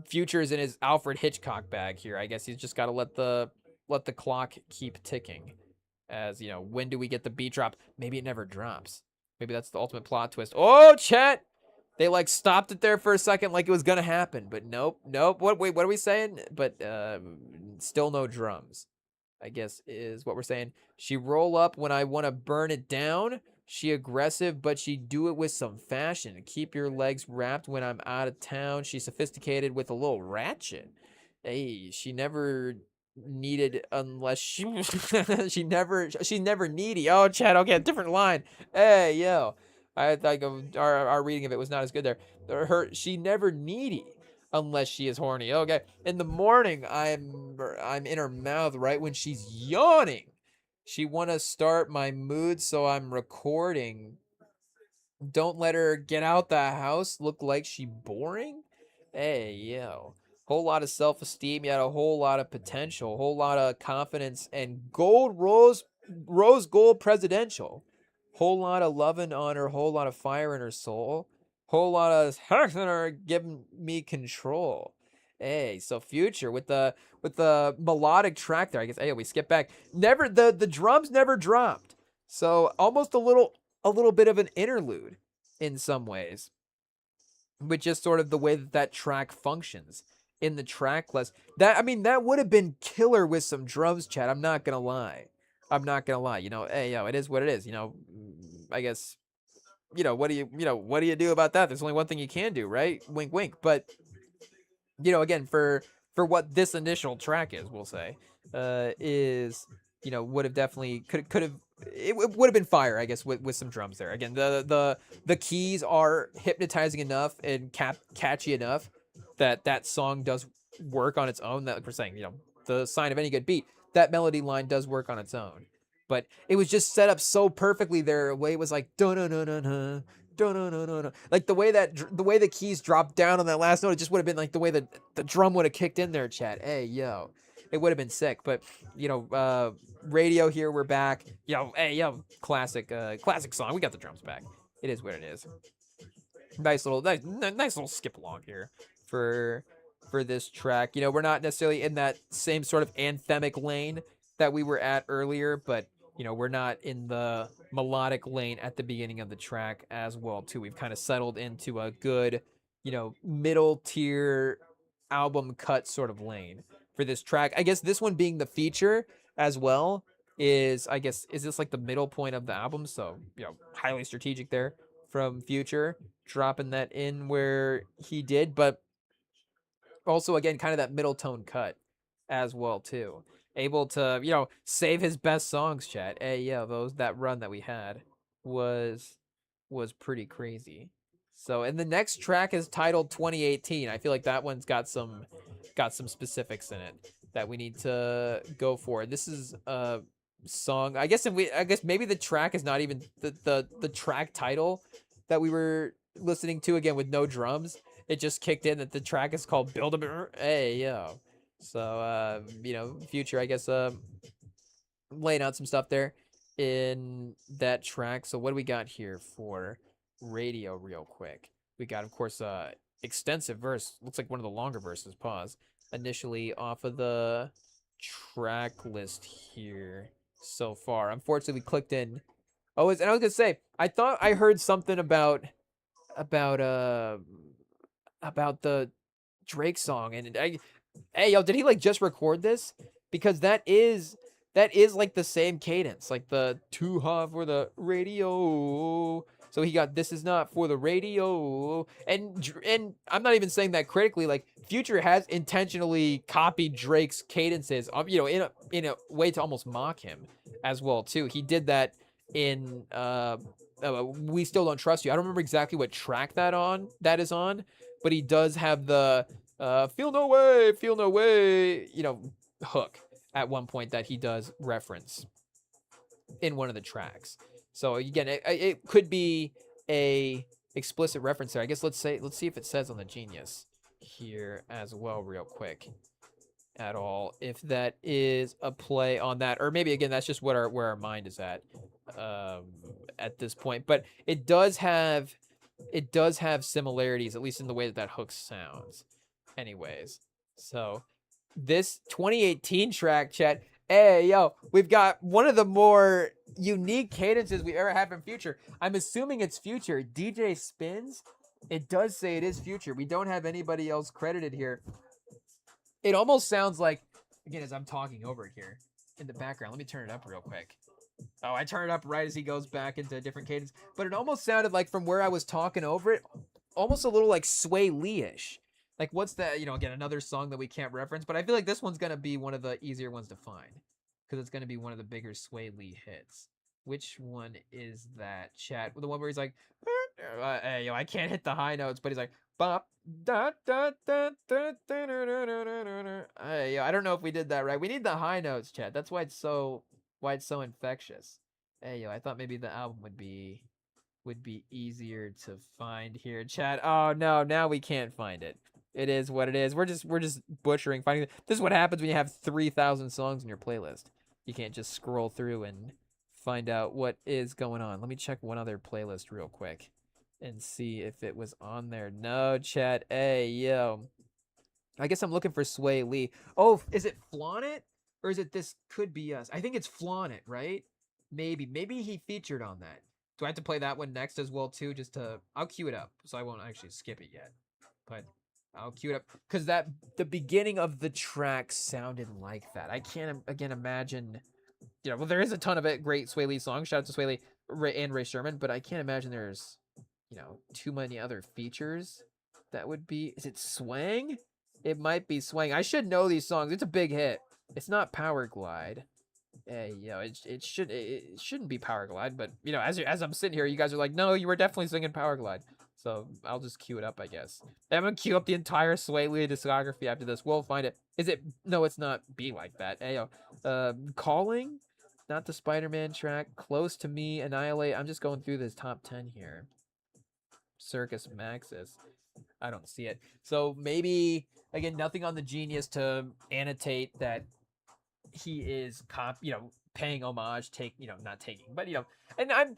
Future's in his Alfred Hitchcock bag here. I guess he's just got to let the clock keep ticking. As when do we get the beat drop? Maybe it never drops. Maybe that's the ultimate plot twist. Oh, chat, they stopped it there for a second, like it was gonna happen, but nope. What are we saying? But still no drums, I guess is what we're saying. She roll up when I want to burn it down. She aggressive, but she do it with some fashion. Keep your legs wrapped when I'm out of town. She's sophisticated with a little ratchet. Hey, she never needed unless she she never needy. Oh, Chad, okay, a different line. Hey, yo. I thought our reading of it was not as good there. She never needy unless she is horny. Okay. In the morning, I'm in her mouth right when she's yawning. She wanna start my mood, so I'm recording. Don't let her get out the house look like she boring. Hey, yo. Whole lot of self-esteem, yet a whole lot of potential, whole lot of confidence, and rose gold presidential. Whole lot of love and honor, whole lot of fire in her soul. Whole lot of heart in her giving me control. Hey, so Future with the melodic track there. I guess hey, we skip back. Never the drums never dropped. So almost a little bit of an interlude in some ways, with just sort of the way that that track functions in the track list. That I mean, that would have been killer with some drums, Chad. I'm not gonna lie. I'm not gonna lie. You know, hey, yo, it is what it is. You know, I guess. What do you do about that? There's only one thing you can do, right? Wink, wink. But again, for what this initial track is, we'll say, is would have definitely could have it would have been fire, I guess, with some drums there. Again, the keys are hypnotizing enough and catchy enough that that song does work on its own. That like we're saying, the sign of any good beat. That melody line does work on its own, but it was just set up so perfectly there. A way it was like dun dun dun dun dun. Like the way the keys dropped down on that last note, it just would have been like the way that the drum would have kicked in there, Chad. Hey, yo, it would have been sick. But radio here, we're back. Yo, hey, yo, classic song. We got the drums back. It is what it is. Nice little skip along here for this track. We're not necessarily in that same sort of anthemic lane that we were at earlier, but we're not in the melodic lane at the beginning of the track as well too. We've kind of settled into a good, middle tier album cut sort of lane for this track. I guess this one being the feature as well is this like the middle point of the album, so highly strategic there from Future dropping that in where he did, but also again kind of that middle tone cut as well too, able to save his best songs, chat. Hey, yeah, that run that we had was pretty crazy. So, and the next track is titled 2018. I feel like that one's got some specifics in it that we need to go for. This is a song, I guess maybe the track is not even the track title that we were listening to, again with no drums. It just kicked in that the track is called Build a Hey, yo. So, Future, I guess, laying out some stuff there in that track. So what do we got here for radio real quick? We got, of course, extensive verse. Looks like one of the longer verses, pause. Initially off of the track list here so far. Unfortunately, we clicked in. Oh, and I was gonna say, I thought I heard something about the Drake song, and hey, yo, did he like just record this? Because that is like the same cadence, like the too hot for the radio. So he got this is not for the radio, and I'm not even saying that critically. Like Future has intentionally copied Drake's cadences, in a way to almost mock him as well too. He did that in We Still Don't Trust You. I don't remember exactly what track that is on, but he does have the feel no way, hook at one point that he does reference in one of the tracks. So again, it could be a explicit reference there. I guess let's see if it says on the Genius here as well real quick at all, if that is a play on that, or maybe again that's just where our mind is at this point. But it does have similarities, at least in the way that hook sounds anyways. So this 2018 track, chat, hey, yo, we've got one of the more unique cadences we ever had from Future. I'm assuming it's Future. DJ Spins, it does say it is Future. We don't have anybody else credited here. It almost sounds like, again, as I'm talking over it here in the background, let me turn it up real quick. Oh, I turn it up right as he goes back into a different cadence. But it almost sounded like, from where I was talking over it, almost a little like Sway Lee-ish. Like, what's that? Again, another song that we can't reference, but I feel like this one's going to be one of the easier ones to find because it's going to be one of the bigger Sway Lee hits. Which one is that, chat? The one where he's like, Hey, yo, I can't hit the high notes, but he's like, bop, da, da, da, da, da, da, da, da, da, da. Hey, yo, I don't know if we did that right. We need the high notes, Chad. That's why it's so infectious. Hey, yo, I thought maybe the album would be easier to find here, Chad. Oh no, now we can't find it. It is what it is. We're just butchering finding it. This is what happens when you have 3,000 songs in your playlist. You can't just scroll through and find out what is going on. Let me check one other playlist real quick and see if it was on there. No, Chad. Hey, yo. I guess I'm looking for Sway Lee. Oh, is it Flaunt It? Or is it This Could Be Us? I think it's Flaunt It, right? Maybe he featured on that. Do I have to play that one next as well too? Just to I'll cue it up, so I won't actually skip it yet. But I'll cue it up because the beginning of the track sounded like that. I can't again imagine. Well, there is a ton of great Sway Lee songs. Shout out to Sway Lee and Ray Sherman, but I can't imagine there's too many other features that would be. Is it Swang? It might be Swang. I should know these songs. It's a big hit. It's not Power Glide. It shouldn't be Power Glide, but as I'm sitting here, you guys are like, no, you were definitely singing Power Glide. So I'll just cue it up, I guess. I'm gonna cue up the entire Sway Lee discography after this. We'll find it. Is it? No, it's not. Be Like That. Calling, not the Spider-Man track. Close to Me, Annihilate. I'm just going through this top 10 here. Circus Maxis. I don't see it. So maybe again, nothing on the Genius to annotate that he is paying homage, not taking, but and I'm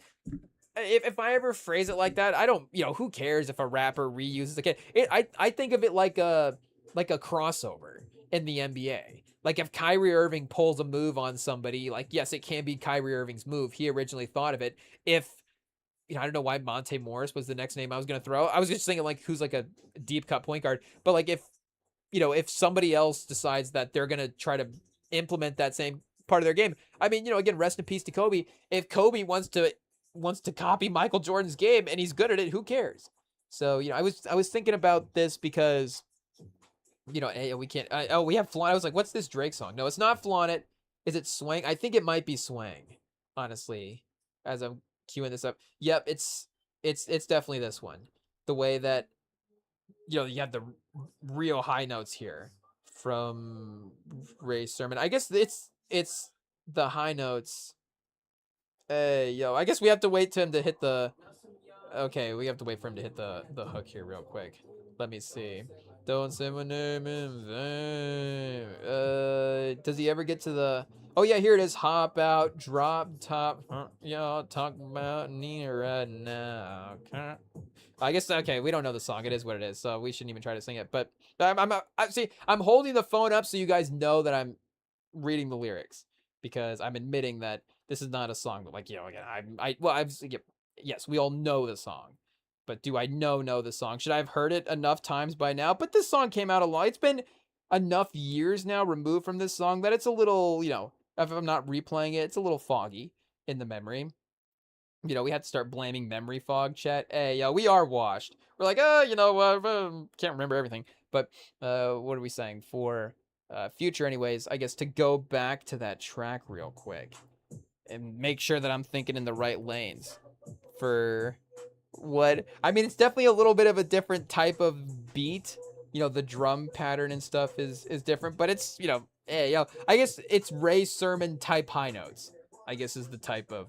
if I ever phrase it like that, I don't, who cares if a rapper reuses a kid? I think of it like a crossover in the NBA. Like if Kyrie Irving pulls a move on somebody, like yes, it can be Kyrie Irving's move. He originally thought of it. If I don't know why Monte Morris was the next name I was gonna throw. I was just thinking like who's like a deep cut point guard, but like if somebody else decides that they're gonna try to implement that same part of their game. I mean, again, rest in peace to Kobe. If Kobe wants to copy Michael Jordan's game and he's good at it, who cares? So, I was thinking about this because, we can't. We have Flaunt. I was like, what's this Drake song? No, it's not Flaunt It. Is it Swang? I think it might be Swang. Honestly, as I'm queuing this up. Yep, it's definitely this one. The way that you have the real high notes here from Ray Sherman. I guess it's the high notes. I guess we have to wait to him to hit the. Okay, we have to wait for him to hit the hook here real quick. Let me see. Don't say my name in vain. Does he ever get to the? Oh yeah, here it is. Hop out, drop top. Y'all talk about Nina right now. Okay. I guess okay. We don't know the song. It is what it is. So we shouldn't even try to sing it. But I'm holding the phone up so you guys know that I'm reading the lyrics because I'm admitting that this is not a song. But again, yes, we all know the song. But do I know the song? Should I have heard it enough times by now? But this song came out a lot. It's been enough years now removed from this song that it's a little, if I'm not replaying it, it's a little foggy in the memory. We had to start blaming memory fog, chat. Hey, we are washed. We're like, can't remember everything. But what are we saying? For future anyways, I guess to go back to that track real quick and make sure that I'm thinking in the right lanes for what I mean. It's definitely a little bit of a different type of beat. The drum pattern and stuff is different, but it's I guess it's Ray Sherman type high notes, I guess, is the type of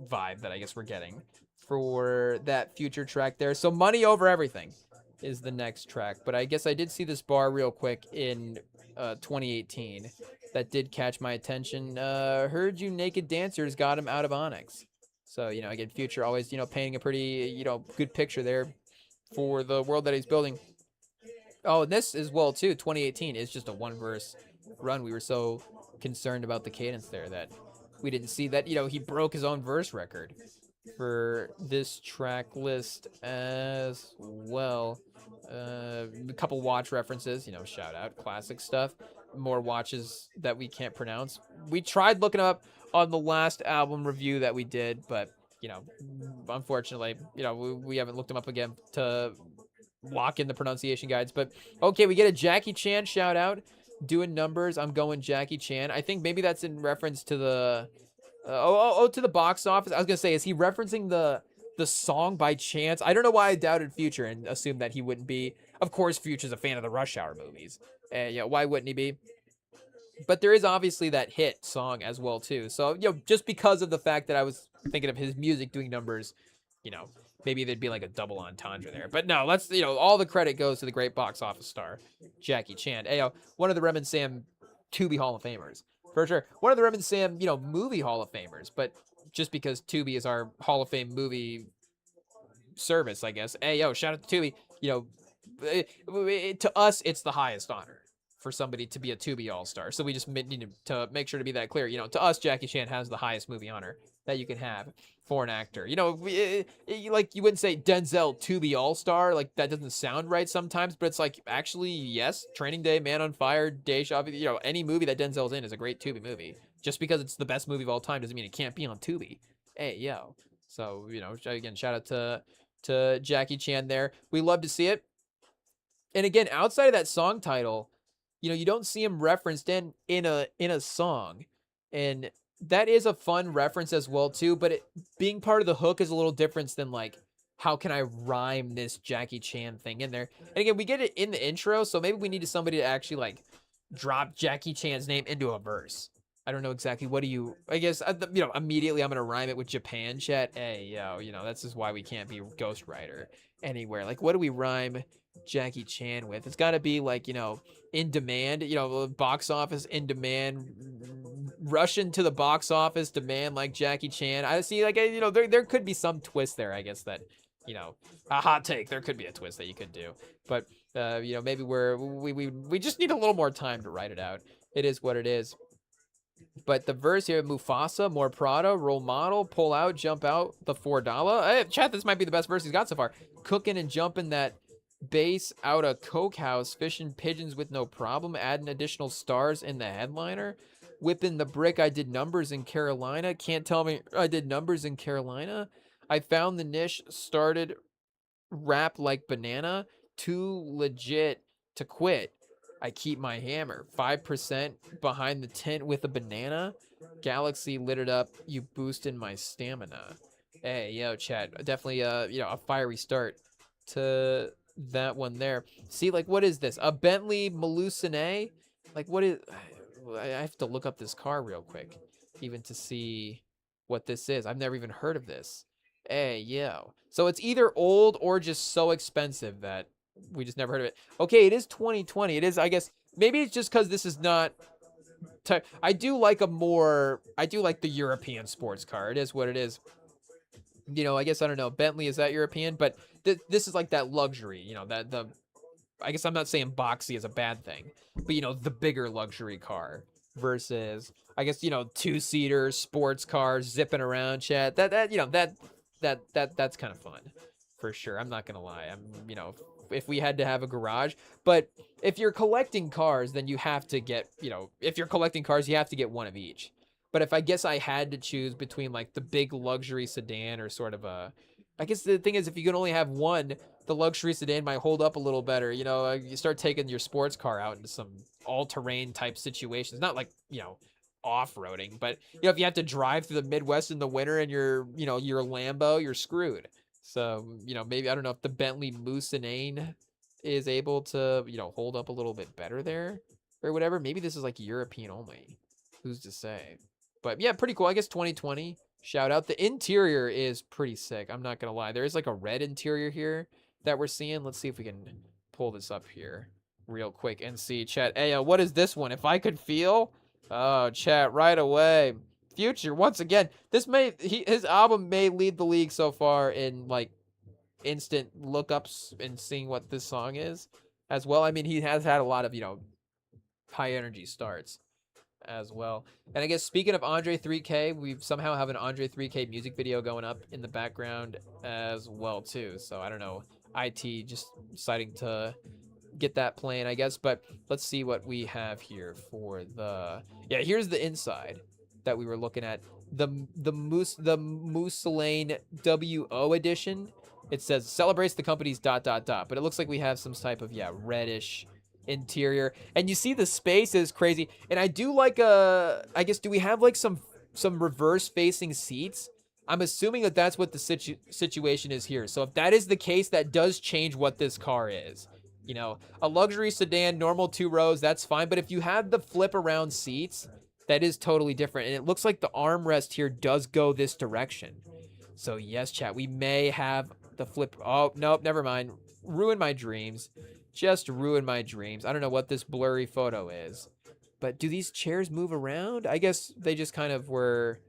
vibe that I guess we're getting for that future track there. So Money Over Everything is the next track, but I guess I did see this bar real quick in 2018 that did catch my attention. Heard You Naked Dancers got him out of Onyx. So, again, Future always, painting a pretty, good picture there for the world that he's building. Oh, and this as well, too, 2018 is just a one-verse run. We were so concerned about the cadence there that we didn't see that, he broke his own verse record for this track list as well. A couple watch references, shout out, classic stuff. More watches that we can't pronounce. We tried looking up on the last album review that we did, but unfortunately, we haven't looked them up again to lock in the pronunciation guides. But okay, we get a Jackie Chan shout out, doing numbers. I'm going Jackie Chan. I think maybe that's in reference to the to the box office. I was gonna say, is he referencing the the song by chance. I don't know why I doubted Future and assumed that he wouldn't be. Of course, Future's a fan of the Rush Hour movies. And, why wouldn't he be? But there is obviously that hit song as well too. So just because of the fact that I was thinking of his music doing numbers, you know, maybe there'd be like a double entendre there. But no, let's all the credit goes to the great box office star, Jackie Chan. Ayo, one of the Rem and Sam Tubi Hall of Famers for sure. One of the Rem and Sam movie Hall of Famers. But just because Tubi is our Hall of Fame movie service, I guess. Hey, shout out to Tubi. To us, it's the highest honor for somebody to be a Tubi All-Star. So we just need to make sure to be that clear. To us, Jackie Chan has the highest movie honor that you can have for an actor. Like you wouldn't say Denzel Tubi All-Star. Like that doesn't sound right sometimes, but it's like actually, yes, Training Day, Man on Fire, Deja Vu, any movie that Denzel's in is a great Tubi movie. Just because it's the best movie of all time doesn't mean it can't be on Tubi. Hey, yo. So, again, shout out to Jackie Chan there. We love to see it. And again, outside of that song title, you don't see him referenced in a song. And that is a fun reference as well too, but being part of the hook is a little different than like how can I rhyme this Jackie Chan thing in there. And again, we get it in the intro, so maybe we needed somebody to actually like drop Jackie Chan's name into a verse. I don't know exactly. What do you? I guess immediately I'm gonna rhyme it with Japan chat. Hey, that's just why we can't be Ghostwriter anywhere. Like, what do we rhyme Jackie Chan with? It's got to be like in demand. Box office in demand. Russian to the box office demand like Jackie Chan. I see like there could be some twist there. I guess that a hot take. There could be a twist that you could do, but maybe we just need a little more time to write it out. It is what it is. But the verse here, Mufasa, more Prada, role model, pull out, jump out, the $4. Hey, chat, this might be the best verse he's got so far. Cooking and jumping that bass out a coke house, fishing pigeons with no problem, adding additional stars in the headliner. Whipping the brick, I did numbers in Carolina. Can't tell me I did numbers in Carolina. I found the niche, started rap like banana. Too legit to quit. I keep my hammer. 5% behind the tent with a banana. Galaxy lit it up. You boosting my stamina. Hey, chat. Definitely, a fiery start to that one there. See, like, what is this? A Bentley Malucine? Like, what is... I have to look up this car real quick, even to see what this is. I've never even heard of this. Hey, So it's either old or just so expensive that we just never heard of it. Okay, it is 2020. It is, I guess, maybe it's just because this is not... I do like the European sports car. It is what it is. I guess, I don't know, Bentley, is that European? But this is like that luxury, I guess I'm not saying boxy is a bad thing, but the bigger luxury car versus, I guess, two-seater sports cars zipping around, chat. That's kind of fun for sure. I'm not gonna lie. If we had to have a garage, but if you're collecting cars, then you have to get, if you're collecting cars, you have to get one of each. But if I guess I had to choose between like the big luxury sedan or sort of I guess the thing is, if you can only have one, the luxury sedan might hold up a little better. You start taking your sports car out into some all-terrain type situations. Not like, off-roading, but, if you have to drive through the Midwest in the winter and your Lambo, you're screwed. So, maybe, I don't know if the Bentley Moussinane is able to, hold up a little bit better there or whatever. Maybe this is like European only. Who's to say? But yeah, pretty cool. I guess 2020. Shout out. The interior is pretty sick. I'm not going to lie. There is like a red interior here that we're seeing. Let's see if we can pull this up here real quick and see. Chat. Hey, what is this one? If I could feel. Oh, chat, right away. Future, once again. His album may lead the league so far in like instant lookups and seeing what this song is as well. I mean, he has had a lot of, high energy starts as well. And I guess speaking of Andre 3K, we somehow have an Andre 3K music video going up in the background as well too. So I don't know, IT just deciding to get that playing, I guess. But let's see what we have here for here's the inside that we were looking at. The Mousselane WO edition. It says celebrates the company's ... But it looks like we have some type of reddish interior, and you see the space is crazy. And I do like I guess, do we have like some reverse facing seats? I'm assuming that that's what the situation is here. So if that is the case, that does change what this car is. You know, a luxury sedan, normal 2 rows, that's fine. But if you have the flip around seats, that is totally different. And it looks like the armrest here does go this direction. So yes, chat, we may have the flip. Oh, nope, never mind. Ruin my dreams. Just ruin my dreams. I don't know what this blurry photo is. But do these chairs move around? I guess they just kind of were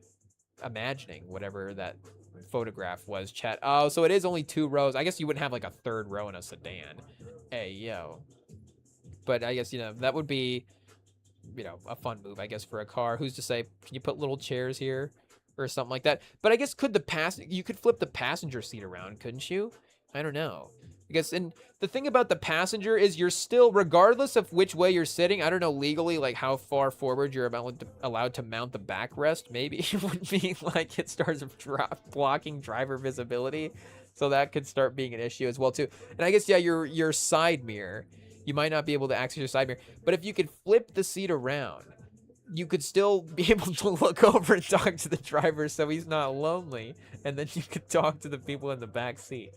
imagining whatever that photograph was, chat. Oh, so it is only 2 rows. I guess you wouldn't have like a 3rd row in a sedan. Hey, yo. But I guess, that would be, a fun move, I guess, for a car. Who's to say, can you put little chairs here or something like that? But I guess you could flip the passenger seat around, couldn't you? I don't know. I guess, and the thing about the passenger is you're still, regardless of which way you're sitting, I don't know legally, like how far forward you're allowed to mount the backrest. Maybe it would be like it starts blocking driver visibility. So that could start being an issue as well too. And I guess, yeah, your side mirror, you might not be able to access your side mirror, but if you could flip the seat around, you could still be able to look over and talk to the driver so he's not lonely, and then you could talk to the people in the back seat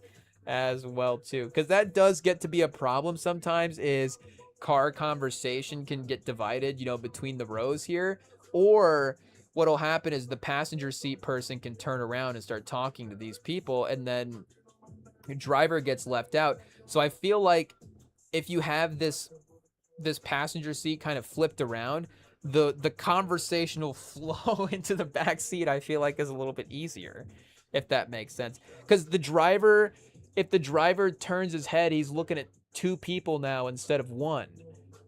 as well too, because that does get to be a problem sometimes. Is car conversation can get divided, between the rows here, or what'll happen is the passenger seat person can turn around and start talking to these people, and then the driver gets left out. So I feel like if you have this passenger seat kind of flipped around, the conversational flow into the back seat, I feel like, is a little bit easier, if that makes sense. Because if the driver turns his head, he's looking at 2 people now instead of 1.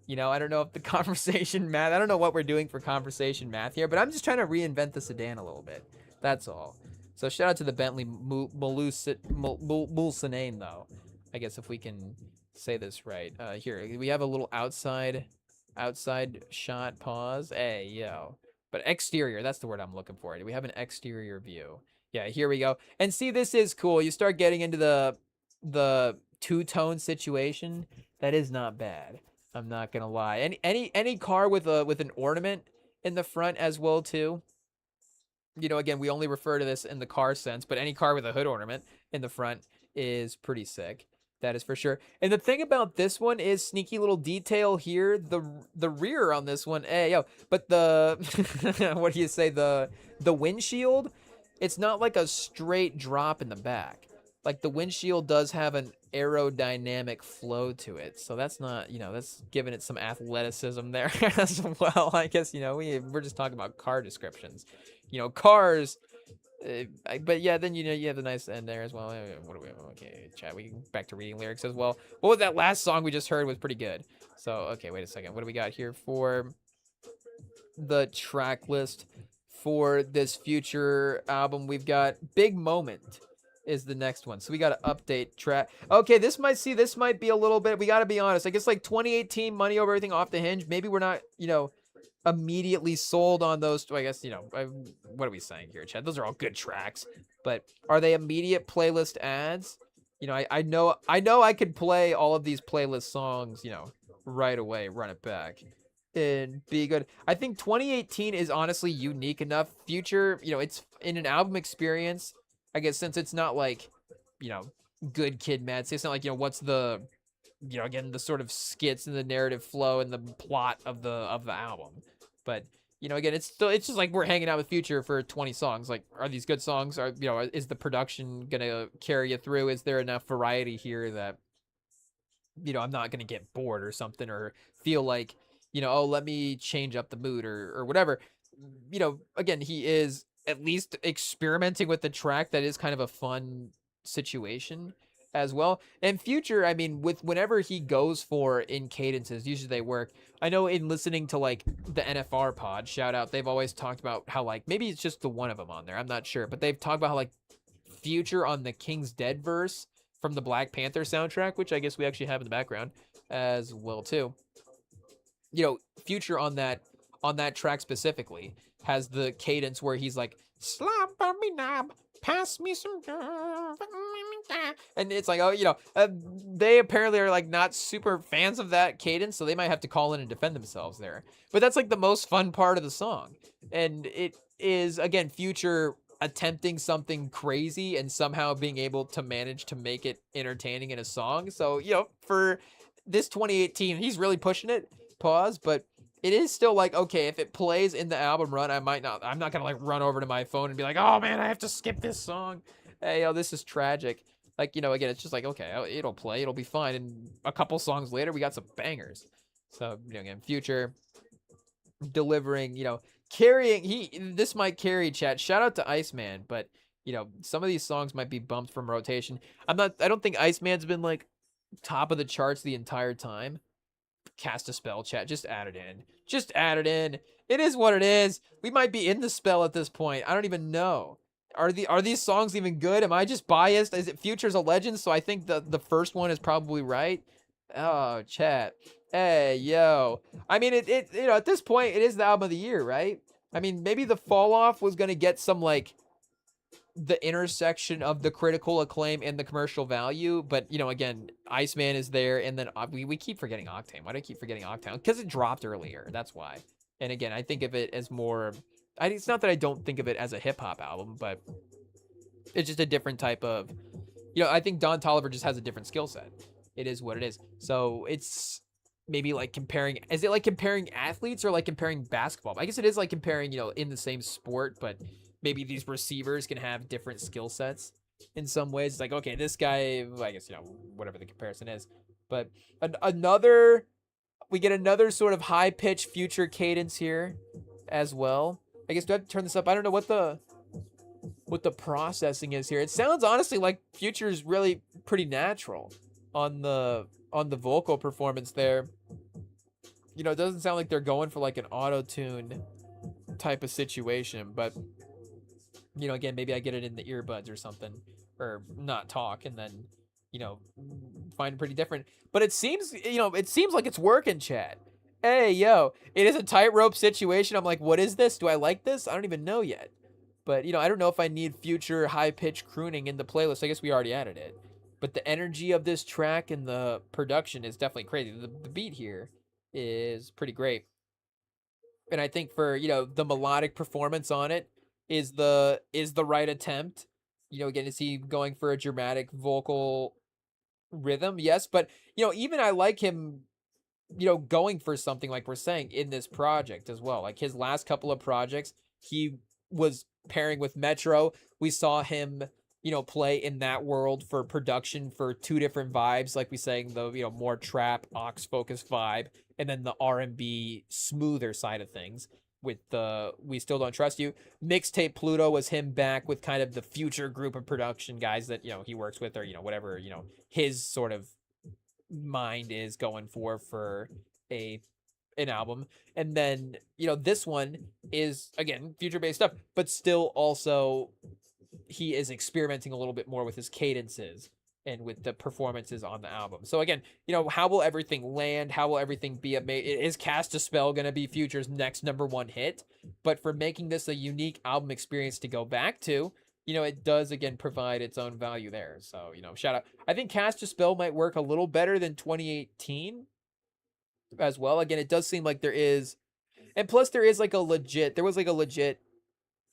I don't know if the conversation math, I don't know what we're doing for conversation math here, but I'm just trying to reinvent the sedan a little bit. That's all. So shout out to the Bentley Mulsanane, though. I guess if we can say this right. Here, we have a little outside shot, pause. Hey, yo. But exterior, that's the word I'm looking for. We have an exterior view. Yeah, here we go. And see, this is cool. You start getting into the two-tone situation. That is not bad. I'm not gonna lie. Any car with an ornament in the front as well too. Again, we only refer to this in the car sense, but any car with a hood ornament in the front is pretty sick. That is for sure. And the thing about this one is sneaky little detail here. The rear on this one, hey yo, but the what do you say? The windshield, it's not like a straight drop in the back. Like the windshield does have an aerodynamic flow to it. So that's not, that's giving it some athleticism there as well. I guess, we're just talking about car descriptions. Cars, but yeah, then, you have the nice end there as well. What do we have? Okay, chat, we can back to reading lyrics as well. What was that last song we just heard was pretty good. So, okay, wait a second. What do we got here for the track list for this future album? We've got Big Moment is the next one. So we got to update track. Okay, this might be a little bit, we got to be honest. I guess like 2018, Money Over Everything, Off the Hinge. Maybe we're not, immediately sold on those. I guess, what are we saying here, Chad? Those are all good tracks, but are they immediate playlist ads? I know I could play all of these playlist songs, right away, run it back and be good. I think 2018 is honestly unique enough. Future, it's in an album experience, I guess, since it's not like, Good Kid, Mad City. It's not like, what's the, again, the sort of skits and the narrative flow and the plot of the album. But, again, it's just like we're hanging out with Future for 20 songs. Like, are these good songs? Is the production gonna carry you through? Is there enough variety here that, I'm not gonna get bored or something, or feel like, oh, let me change up the mood or whatever. Again, he is at least experimenting with the track. That is kind of a fun situation as well. And Future, I mean, with whenever he goes for in cadences, usually they work. I know in listening to like the NFR pod, shout out, they've always talked about how like, maybe it's just the one of them on there, I'm not sure, but they've talked about how like Future on the King's Dead verse from the Black Panther soundtrack, which I guess we actually have in the background as well too. Future on that track specifically has the cadence where he's like, slap on me knob, pass me some girl. And it's like, they apparently are like not super fans of that cadence, so they might have to call in and defend themselves there. But that's like the most fun part of the song. And it is, again, Future attempting something crazy and somehow being able to manage to make it entertaining in a song. So, for this 2018, he's really pushing it. Pause, but it is still like, okay, if it plays in the album run, I'm not gonna like run over to my phone and be like, oh man, I have to skip this song. Hey, this is tragic. Like, again, it's just like, okay, it'll play, it'll be fine. And a couple songs later, we got some bangers. So, again, Future delivering, carrying, this might carry, chat. Shout out to Iceman, but some of these songs might be bumped from rotation. I don't think Iceman's been like top of the charts the entire time. Cast a spell, chat. Just add it in. Just add it in. It is what it is. We might be in the spell at this point. I don't even know. Are these songs even good? Am I just biased? Is it Future's a Legend? So I think the first one is probably right. Oh, chat. Hey, yo. I mean, it at this point, it is the album of the year, right? I mean, maybe the fall off was going to get some, like, the intersection of the critical acclaim and the commercial value. But, again, Iceman is there. And then we keep forgetting Octane. Why do I keep forgetting Octane? Because it dropped earlier. That's why. And again, I think of it as more... it's not that I don't think of it as a hip-hop album, but it's just a different type of... I think Don Toliver just has a different skill set. It is what it is. So it's maybe like comparing... Is it like comparing athletes or like comparing basketball? I guess it is like comparing, in the same sport, but maybe these receivers can have different skill sets in some ways. It's like, okay, this guy... I guess, whatever the comparison is. But we get another sort of high-pitched Future cadence here as well. I guess do I have to turn this up? I don't know what the processing is here. It sounds honestly like Future's really pretty natural on the vocal performance there. It doesn't sound like they're going for like an auto-tune type of situation, but again, maybe I get it in the earbuds or something, or not talk, and then find it pretty different. But it seems like it's working, chat. Hey, yo, it is a tightrope situation. I'm like, what is this? Do I like this? I don't even know yet. But, I don't know if I need Future high-pitched crooning in the playlist. I guess we already added it. But the energy of this track and the production is definitely crazy. The beat here is pretty great. And I think for, the melodic performance on it is the right attempt. Again, is he going for a dramatic vocal rhythm? Yes, but, even I like him going for something like we're saying in this project as well. Like his last couple of projects, he was pairing with Metro. We saw him, play in that world for production for two different vibes. Like we saying the, more trap, aux focused vibe, and then the R&B smoother side of things with the We Still Don't Trust You. Mixtape Pluto was him back with kind of the Future group of production guys that, he works with, or, whatever, his sort of mind is going for an album. And then this one is again Future based stuff, but still also he is experimenting a little bit more with his cadences and with the performances on the album. So again, how will everything land? How will everything be is Cast a Spell gonna be Future's next #1 hit? But for making this a unique album experience to go back to, it does, again, provide its own value there. So, shout out. I think Cast a Spell might work a little better than 2018 as well. Again, it does seem like there is, and plus there was like a legit,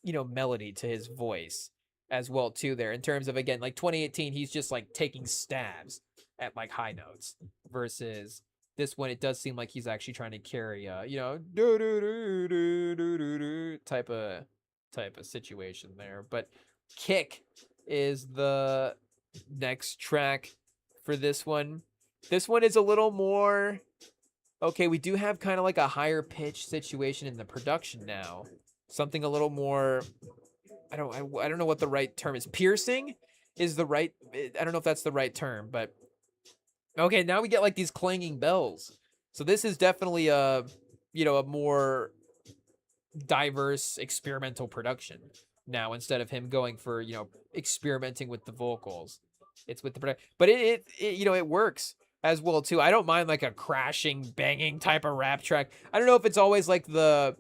melody to his voice as well, too, there. In terms of, again, like 2018, he's just like taking stabs at like high notes versus this one. It does seem like he's actually trying to carry type of situation there. But Kick is the next track for this one. This one is a little more... Okay, we do have kind of like a higher pitch situation in the production now. Something a little more... I don't know what the right term is. Piercing is the right... I don't know if that's the right term, but... Okay, now we get like these clanging bells. So this is definitely a more diverse experimental production now, instead of him going for experimenting with the vocals. It's with the production, but it works as well too. I don't mind like a crashing banging type of rap track. I don't know if it's always like the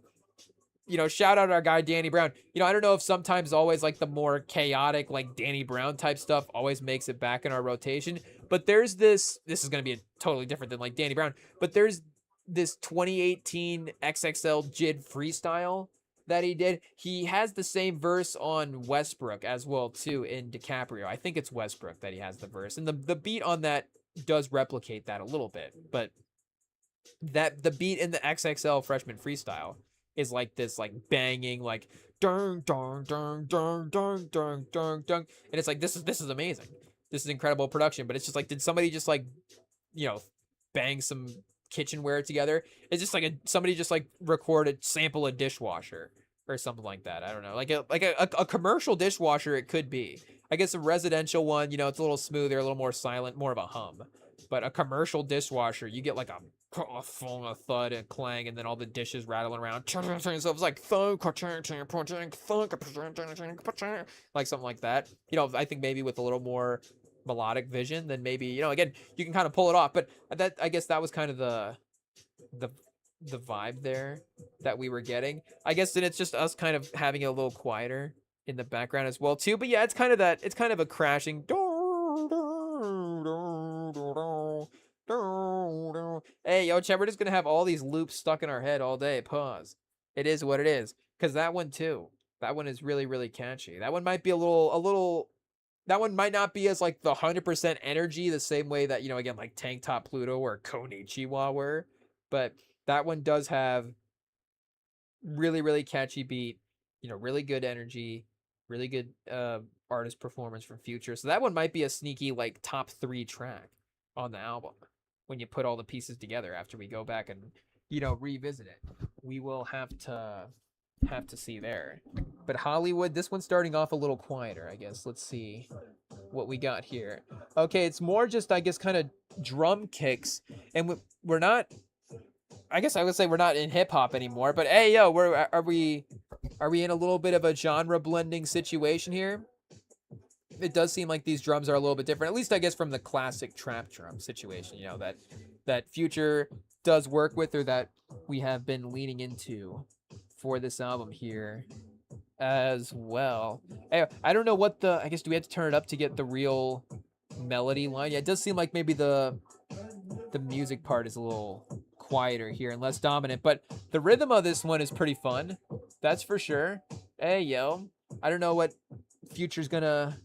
shout out our guy Danny Brown. I don't know if sometimes always like the more chaotic like Danny Brown type stuff always makes it back in our rotation, but there's this is going to be totally different than like Danny Brown, but there's this 2018 XXL JID freestyle that he did. He has the same verse on Westbrook as well too in DiCaprio. I think it's Westbrook that he has the verse, and the beat on that does replicate that a little bit, but that the beat in the XXL freshman freestyle is like this like banging like dung dung dung dung dung dung dung dung, and it's like this is amazing. This is incredible production, but it's just like, did somebody just like, you know, bang some kitchenware together? It's just like somebody just like recorded sample a dishwasher or something like that. I don't know, like a commercial dishwasher it could be. I guess a residential one, you know, it's a little smoother, a little more silent, more of a hum. But a commercial dishwasher, you get like a thud and clang, and then all the dishes rattling around. So it's like like something like that. You know, I think maybe with a little more melodic vision, then maybe, you know, again, you can kind of pull it off. But that, I guess that was kind of the vibe there that we were getting. I guess then it's just us kind of having it a little quieter in the background as well too. But yeah, it's kind of that. It's kind of a crashing. Hey, yo, Chad, we're just gonna have all these loops stuck in our head all day. Pause. It is what it is. Cause that one too. That one is really, really catchy. That one might be a little. That one might not be as like the 100% energy the same way that, you know, again, like Tank Top Pluto or Konichiwa were, but that one does have really, really catchy beat, you know, really good energy, really good artist performance from Future. So that one might be a sneaky like top 3 track on the album when you put all the pieces together after we go back and, you know, revisit it. We will have to see there. But Hollywood, this one's starting off a little quieter, I guess. Let's see what we got here. Okay, it's more just, I guess, kind of drum kicks, and we're not, I guess I would say we're not in hip hop anymore, but hey, yo, are we in a little bit of a genre blending situation here? It does seem like these drums are a little bit different, at least I guess from the classic trap drum situation, you know, that Future does work with, or that we have been leaning into for this album here as well. Hey, I don't know what I guess, do we have to turn it up to get the real melody line? Yeah, it does seem like maybe the music part is a little quieter here and less dominant, but the rhythm of this one is pretty fun. That's for sure. Hey, yo, I don't know what Future's gonna,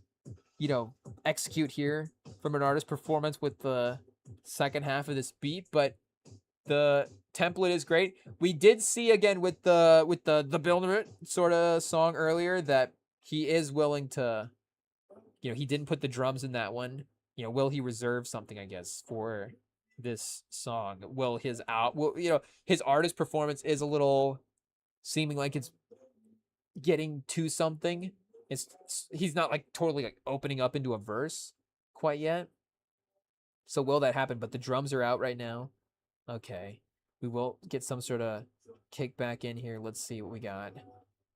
you know, execute here from an artist performance with the second half of this beat, but the template is great. We did see again with the Builder sort of song earlier that he is willing to, you know, he didn't put the drums in that one. You know, will he reserve something, I guess, for this song? Will you know, his artist performance is a little seeming like it's getting to something. He's not like totally like opening up into a verse quite yet. So will that happen? But the drums are out right now. Okay. We will get some sort of kickback in here. Let's see what we got.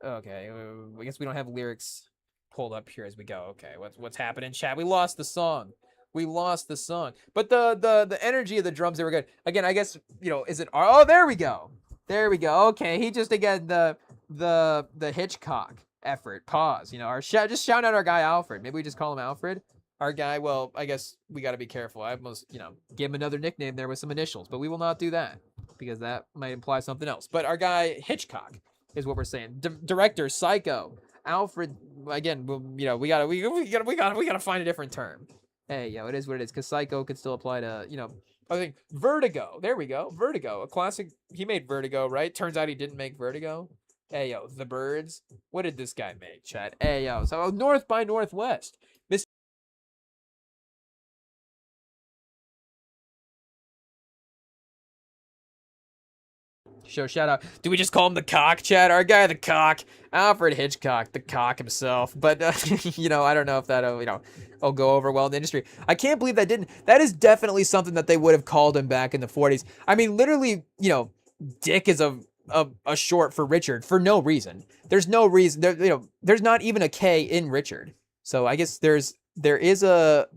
Okay. I guess we don't have lyrics pulled up here as we go. Okay. What's happening, chat? We lost the song. But the energy of the drums, they were good. Again, I guess, you know, is it, oh, there we go. Okay. He just, again, the Hitchcock effort. Pause. You know, just shout out our guy Alfred. Maybe we just call him Alfred. Our guy, well, I guess we got to be careful. I almost, you know, give him another nickname there with some initials, but we will not do that because that might imply something else. But our guy Hitchcock is what we're saying. Director Psycho Alfred. Again, you know, we gotta find a different term. Hey, yo, it is what it is, because Psycho could still apply to, you know, I think Vertigo. There we go, Vertigo, a classic. He made Vertigo, right? Turns out he didn't make Vertigo. Hey, yo, The Birds. What did this guy make, chat? Hey, yo, so North by Northwest. Shout out. Do we just call him the Cock, Chad? Our guy, the Cock, Alfred Hitchcock, the Cock himself. But you know, I don't know if that'll, you know, will go over well in the industry. I can't believe that didn't. That is definitely something that they would have called him back in the 40s. I mean, literally, you know, Dick is a short for Richard for no reason. There's no reason. There, you know, there's not even a K in Richard. So I guess there is a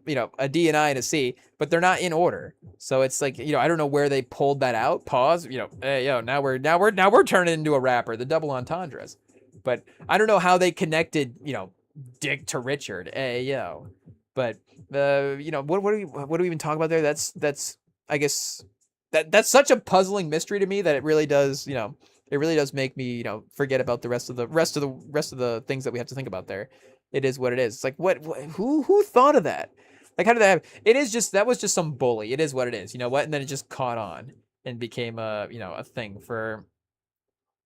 you know, a D and I and a C, but they're not in order. So it's like, you know, I don't know where they pulled that out. Pause. You know, hey, yo, now we're turning into a rapper. The double entendres. But I don't know how they connected, you know, Dick to Richard. Hey, yo. But you know, what do we even talk about there? That's I guess that's such a puzzling mystery to me that it really does, you know, it really does make me, forget about the rest of the things that we have to think about there. It is what it is. It's like, who thought of that? Like, how did that happen? That was just some bully. It is what it is. You know what? And then it just caught on and became a thing for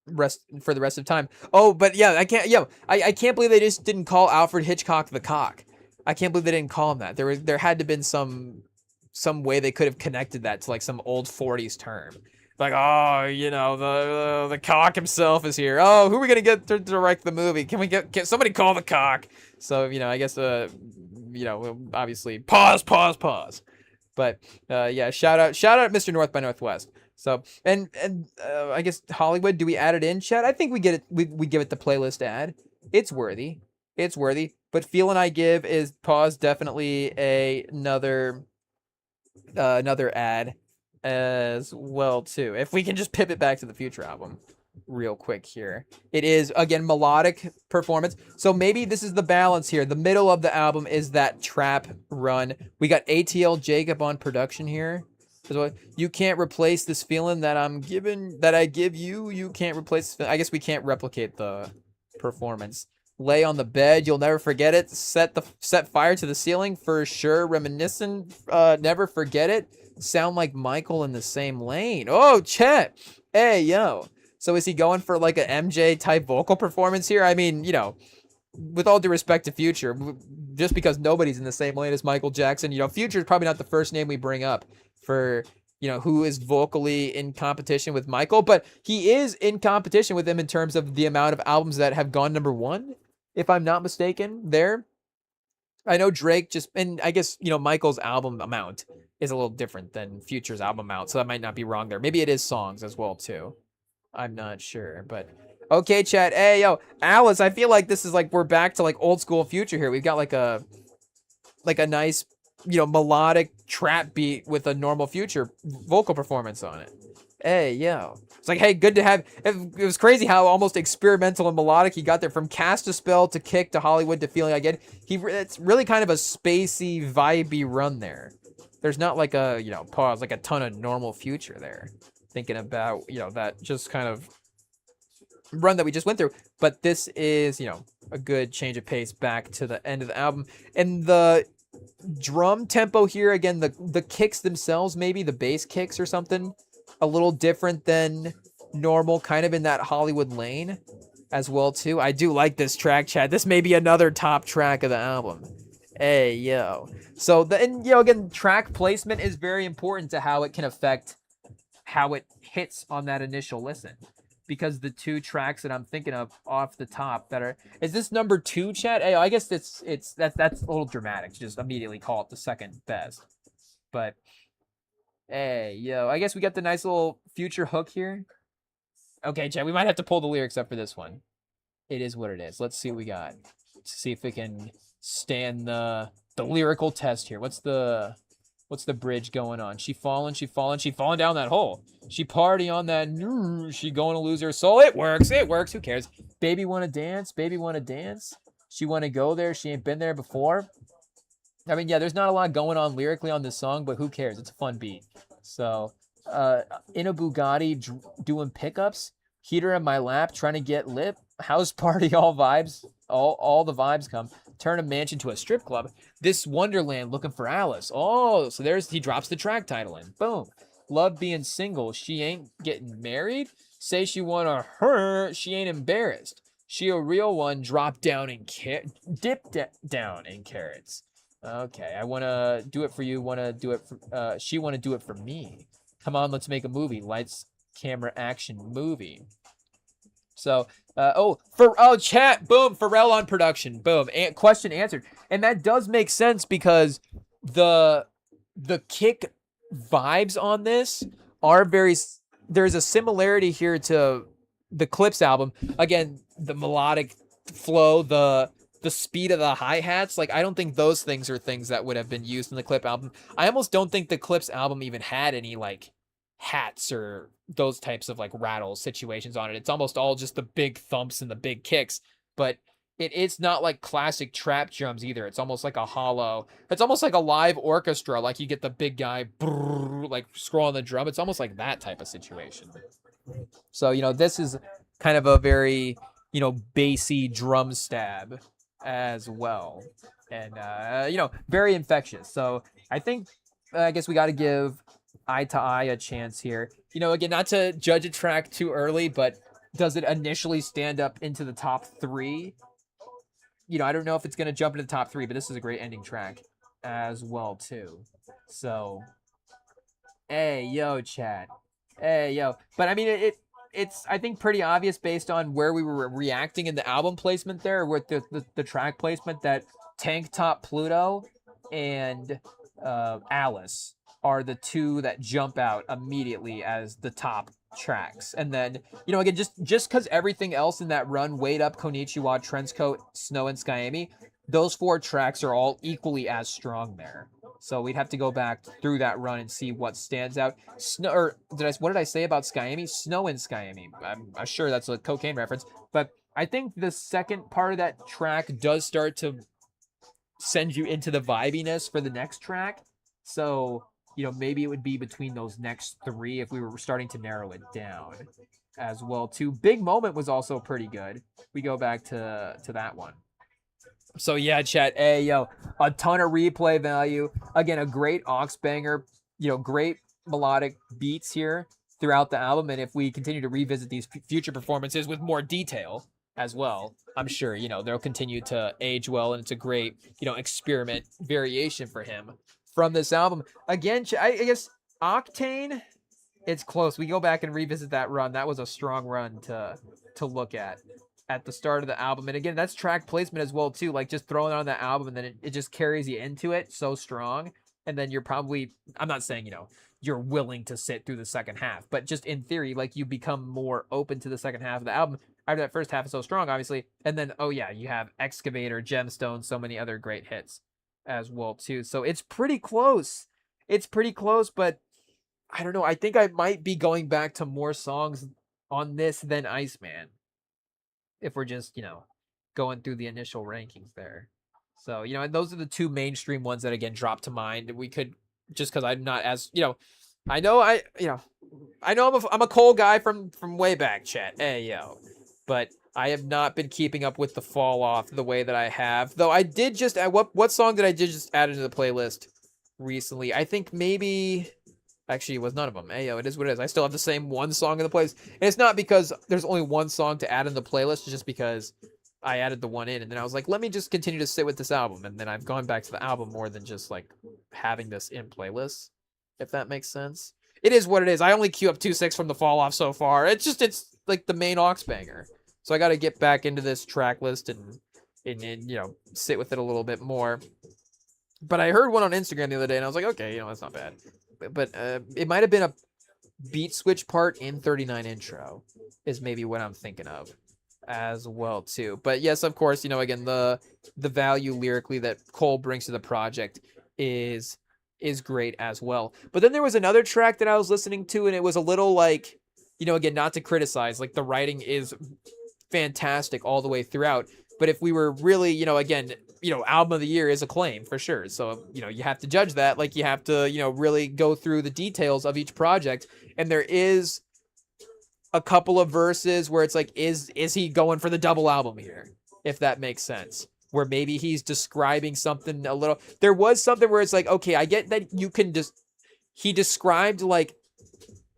the rest of time. Oh, but yeah, I can't believe they just didn't call Alfred Hitchcock the cock. I can't believe they didn't call him that. There had to have been some way they could have connected that to like some old 40s term. Like, oh, the cock himself is here. Oh, who are we gonna get to direct the movie? Can somebody call the cock? So, I guess obviously pause. But yeah, shout out Mr. North by Northwest. So, and I guess Hollywood, do we add it in, chat? I think we get it. We give it the playlist ad. It's worthy. But feeling I give is pause, definitely another ad as well too. If we can just pivot back to the Future album real quick here. It is, again, melodic performance. So maybe this is the balance here. The middle of the album is that trap run. We got ATL Jacob on production here. You can't replace this feeling that I give you. You can't replace. I guess we can't replicate the performance. Lay on the bed, you'll never forget it. Set fire to the ceiling for sure. Reminiscent, never forget it. Sound like Michael in the same lane. Oh, Chet. Hey, yo. So is he going for like a MJ type vocal performance here? I mean, with all due respect to Future, just because nobody's in the same lane as Michael Jackson, Future is probably not the first name we bring up for, who is vocally in competition with Michael, but he is in competition with him in terms of the amount of albums that have gone number one, if I'm not mistaken there. I know Drake and I guess, Michael's album amount is a little different than Future's album amount, so that might not be wrong there. Maybe it is songs as well, too. I'm not sure, but okay, chat. Hey, yo, Alice, I feel like this is like we're back to like old school Future here. We've got like a nice, melodic trap beat with a normal Future vocal performance on it. Hey, yo. It's like, hey, good to have. It was crazy how almost experimental and melodic he got there, from Cast a Spell to Kick to Hollywood to Feeling Again. It's really kind of a spacey, vibey run there. There's not like a, pause, like a ton of normal Future there. Thinking about, that just kind of run that we just went through. But this is, a good change of pace back to the end of the album. And the drum tempo here, again, the kicks themselves, maybe the bass kicks or something, a little different than normal, kind of in that Hollywood lane as well, too. I do like this track, chat. This may be another top track of the album. Hey, yo. So, again, track placement is very important to how it can affect how it hits on that initial listen, because the two tracks that I'm thinking of off the top is this number 2, chat? Hey, I guess that's a little dramatic to just immediately call it the second best, but hey, yo, I guess we got the nice little Future hook here. Okay, chat, we might have to pull the lyrics up for this one. It is what it is. Let's see what we got. Let's see if it can stand the lyrical test here. What's the bridge going on? She falling down that hole. She party on that, she going to lose her soul. It works, who cares? Baby wanna dance, she wanna go there, she ain't been there before. I mean, yeah, there's not a lot going on lyrically on this song, but who cares? It's a fun beat. So, in a Bugatti doing pickups, heater in my lap, trying to get lit, house party, all vibes, all the vibes come. Turn a mansion to a strip club. This Wonderland looking for Alice. Oh, so he drops the track title in. Boom. Love being single. She ain't getting married. Say she wanna her. She ain't embarrassed. She a real one. Drop down and down in carrots. Okay, I wanna do it for you. Wanna do it for she wanna do it for me. Come on, let's make a movie. Lights, camera, action movie. So, chat, boom, Pharrell on production, boom, question answered. And that does make sense because the kick vibes on this are there's a similarity here to the Clips album. Again, the melodic flow, the speed of the hi-hats, like I don't think those things are things that would have been used in the Clip album. I almost don't think the Clips album even had any like hats or those types of like rattle situations on it. It's almost all just the big thumps and the big kicks, but it's not like classic trap drums either. It's almost like it's almost like a live orchestra, like you get the big guy like scrolling the drum. It's almost like that type of situation. So, this is kind of a very, bassy drum stab as well. And, very infectious. So I think, I guess we got to give Eye to Eye a chance here. Again, not to judge a track too early, but does it initially stand up into the top three? I don't know if it's going to jump into the top three, but this is a great ending track as well, too. So, hey, yo, chat. Hey, yo. But I mean, it's I think pretty obvious based on where we were reacting in the album placement there with the track placement that Tank Top Pluto and Alice are the two that jump out immediately as the top tracks. And then, again, just because everything else in that run, Wait Up, Konichiwa, Trenchcoat, Snow, and Skyami, those four tracks are all equally as strong there. So we'd have to go back through that run and see what stands out. Snow, or what did I say about Skyami? Snow and Skyami. I'm sure that's a cocaine reference, but I think the second part of that track does start to send you into the vibiness for the next track. So, maybe it would be between those next three if we were starting to narrow it down as well too. Big Moment was also pretty good. We go back to that one. So yeah, chat. Hey, yo, a ton of replay value. Again, a great aux banger. Great melodic beats here throughout the album. And if we continue to revisit these future performances with more detail as well, I'm sure they'll continue to age well, and it's a great experiment variation for him from this album. Again, I guess Octane. It's close. We go back and revisit that run. That was a strong run to look at the start of the album. And again, that's track placement as well too. Like just throwing it on that album and then it just carries you into it so strong. And then you're probably, I'm not saying, you're willing to sit through the second half, but just in theory, like you become more open to the second half of the album after that first half is so strong, obviously. And then, oh yeah, you have Excavator, Gemstone, so many other great hits as well too. So it's pretty close. It's pretty close, but I don't know. I think I might be going back to more songs on this than Iceman, if we're just, going through the initial rankings there. So, and those are the two mainstream ones that again drop to mind. We could, just because I'm not as, I know I'm a Cole guy from way back, chat. Hey yo, but I have not been keeping up with the fall off the way that I have. Though I did just add, what song did I just add into the playlist recently? I think maybe. Actually, it was none of them. Hey, yo, it is what it is. I still have the same one song in the playlist. And it's not because there's only one song to add in the playlist. It's just because I added the one in. And then I was like, let me just continue to sit with this album. And then I've gone back to the album more than just, like, having this in playlists, if that makes sense. It is what it is. I only queue up 2-6 from the fall off so far. It's like the main aux banger. So I got to get back into this track list and, sit with it a little bit more. But I heard one on Instagram the other day, and I was like, okay, that's not bad. But it might have been a beat switch part in 39 intro is maybe what I'm thinking of as well too. But yes, of course, again, the value lyrically that Cole brings to the project is great as well. But then there was another track that I was listening to, and it was a little like, again, not to criticize, like the writing is fantastic all the way throughout. But if we were really, again, album of the year is Acclaim for sure. So, you have to judge that. Like you have to, really go through the details of each project. And there is a couple of verses where it's like, is he going for the double album here? If that makes sense. Where maybe he's describing something a little. There was something where it's like, okay, I get that you can just. He described like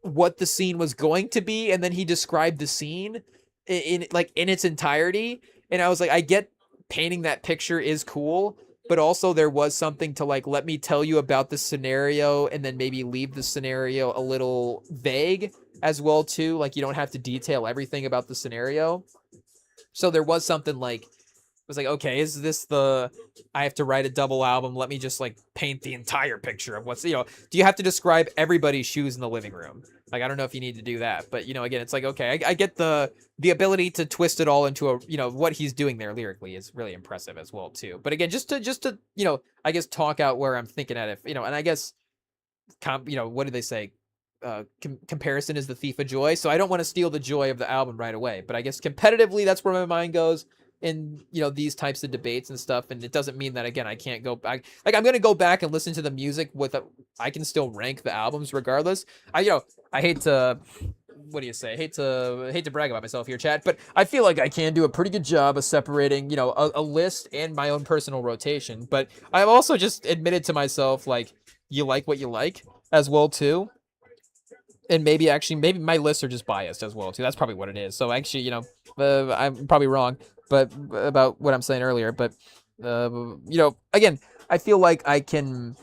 what the scene was going to be, and then he described the scene in its entirety. And I was like, I get painting that picture is cool, but also there was something to like, let me tell you about the scenario and then maybe leave the scenario a little vague as well too. Like you don't have to detail everything about the scenario. So there was something like, it was like, okay, is this I have to write a double album. Let me just like paint the entire picture of what's, do you have to describe everybody's shoes in the living room? Like, I don't know if you need to do that, but again, it's like, okay, I get the ability to twist it all into a, what he's doing there lyrically is really impressive as well too. But again, just to, I guess talk out where I'm thinking at it, and I guess, what do they say? Comparison is the thief of joy. So I don't want to steal the joy of the album right away, but I guess competitively, that's where my mind goes in, these types of debates and stuff. And it doesn't mean that, again, I can't go back. Like, I'm going to go back and listen to the music I can still rank the albums regardless. I hate to what do you say? Hate to brag about myself here, chat, but I feel like I can do a pretty good job of separating, a list and my own personal rotation. But I've also just admitted to myself, like, you like what you like as well too. And maybe my lists are just biased as well too. That's probably what it is. So actually, I'm probably wrong, but about what I'm saying earlier. But again, I feel like I can,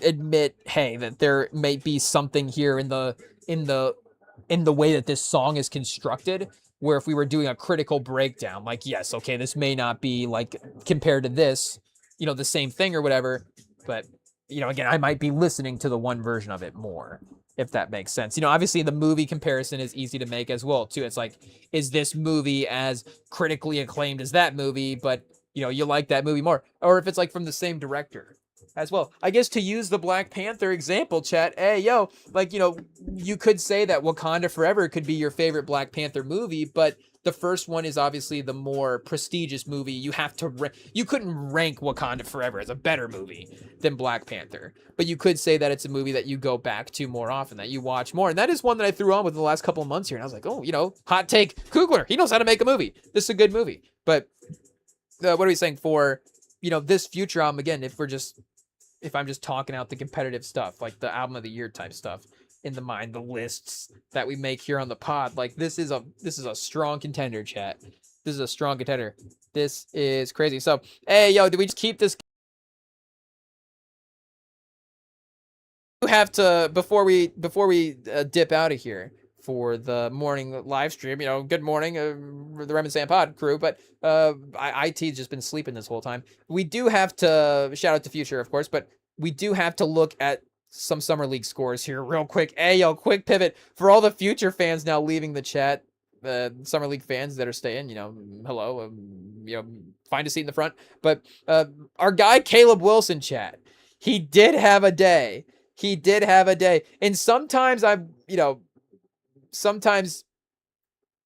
admit, hey, that there may be something here in the in the way that this song is constructed. Where if we were doing a critical breakdown, like, yes, okay, this may not be like compared to this, the same thing or whatever, but again, I might be listening to the one version of it more, if that makes sense. Obviously the movie comparison is easy to make as well, too. It's like, is this movie as critically acclaimed as that movie, but, you like that movie more? Or if it's like from the same director as well. I guess to use the Black Panther example, chat, hey, yo, like, you could say that Wakanda Forever could be your favorite Black Panther movie, but the first one is obviously the more prestigious movie. You have to you couldn't rank Wakanda Forever as a better movie than Black Panther, but you could say that it's a movie that you go back to more often, that you watch more. And that is one that I threw on within the last couple of months here, and I was like, oh, hot take, Kugler, he knows how to make a movie. This is a good movie. But what are we saying for this future album? Again, if I'm just talking out the competitive stuff, like the album of the year type stuff in the mind, the lists that we make here on the pod, like this is a strong contender, chat. This is a strong contender. This is crazy. So, hey, yo, do we just keep this? You have to, before we dip out of here for the morning live stream, good morning, the Rem and Sam pod crew, but IT's just been sleeping this whole time. We do have to shout out to Future, of course, but we do have to look at some Summer League scores here real quick. Hey, yo, quick pivot for all the Future fans now leaving the chat. Summer League fans that are staying, hello, find a seat in the front. But our guy Caleb Wilson, chat, he did have a day. And sometimes sometimes